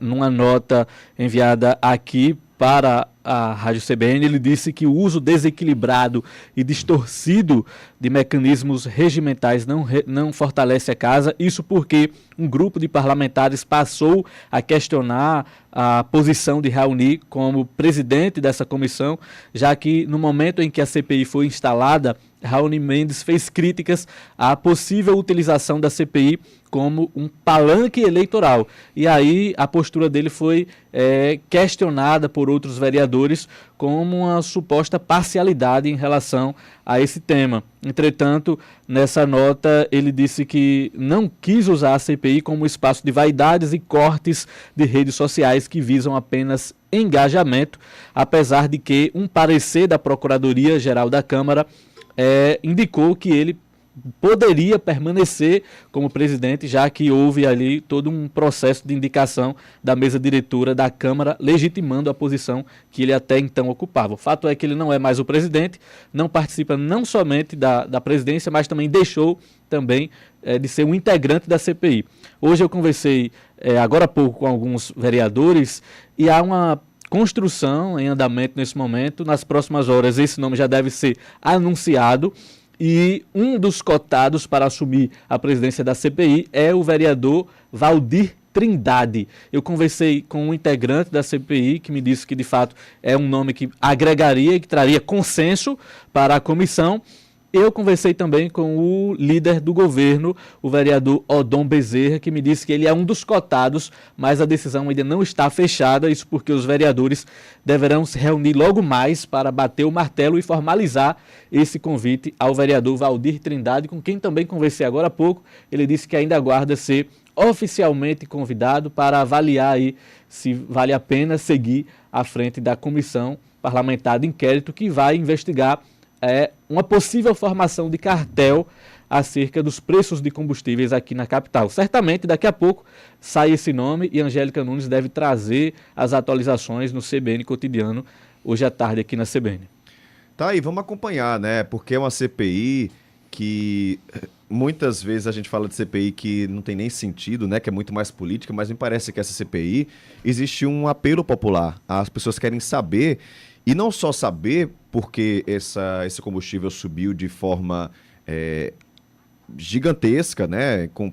Numa nota enviada aqui para a Rádio CBN, ele disse que o uso desequilibrado e distorcido de mecanismos regimentais não fortalece a casa. Isso porque um grupo de parlamentares passou a questionar a posição de Raoni como presidente dessa comissão, já que no momento em que a CPI foi instalada, Raoni Mendes fez críticas à possível utilização da CPI como um palanque eleitoral. E aí a postura dele foi questionada por outros vereadores como uma suposta parcialidade em relação a esse tema. Entretanto, nessa nota, ele disse que não quis usar a CPI como espaço de vaidades e cortes de redes sociais que visam apenas engajamento, apesar de que um parecer da Procuradoria-Geral da Câmara indicou que ele poderia permanecer como presidente, já que houve ali todo um processo de indicação da mesa diretora da Câmara, legitimando a posição que ele até então ocupava. O fato é que ele não é mais o presidente, não participa não somente da presidência, mas também deixou também de ser um integrante da CPI. Hoje eu conversei agora há pouco com alguns vereadores e há uma construção em andamento nesse momento. Nas próximas horas esse nome já deve ser anunciado. E um dos cotados para assumir a presidência da CPI é o vereador Valdir Trindade. Eu conversei com um integrante da CPI que me disse que de fato é um nome que agregaria e que traria consenso para a comissão. Eu conversei também com o líder do governo, o vereador Odon Bezerra, que me disse que ele é um dos cotados, mas a decisão ainda não está fechada, isso porque os vereadores deverão se reunir logo mais para bater o martelo e formalizar esse convite ao vereador Valdir Trindade, com quem também conversei agora há pouco. Ele disse que ainda aguarda ser oficialmente convidado para avaliar aí se vale a pena seguir à frente da comissão parlamentar de inquérito que vai investigar uma possível formação de cartel acerca dos preços de combustíveis aqui na capital. Certamente daqui a pouco sai esse nome e Angélica Nunes deve trazer as atualizações no CBN Cotidiano hoje à tarde aqui na CBN. Tá aí, vamos acompanhar, né? Porque é uma CPI que muitas vezes a gente fala de CPI que não tem nem sentido, né? Que é muito mais política, mas me parece que essa CPI existe um apelo popular. As pessoas querem saber, e não só saber porque esse combustível subiu de forma gigantesca, né? Com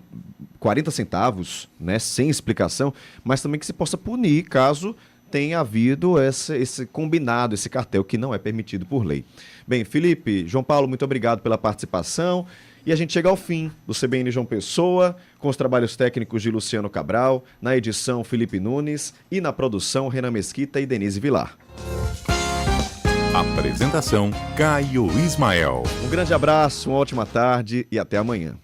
40 centavos, né? Sem explicação, mas também que se possa punir caso tenha havido esse combinado, esse cartel que não é permitido por lei. Bem, Felipe, João Paulo, muito obrigado pela participação. E a gente chega ao fim do CBN João Pessoa, com os trabalhos técnicos de Luciano Cabral, na edição Felipe Nunes e na produção Renan Mesquita e Denise Vilar. Apresentação Caio Ismael. Um grande abraço, uma ótima tarde e até amanhã.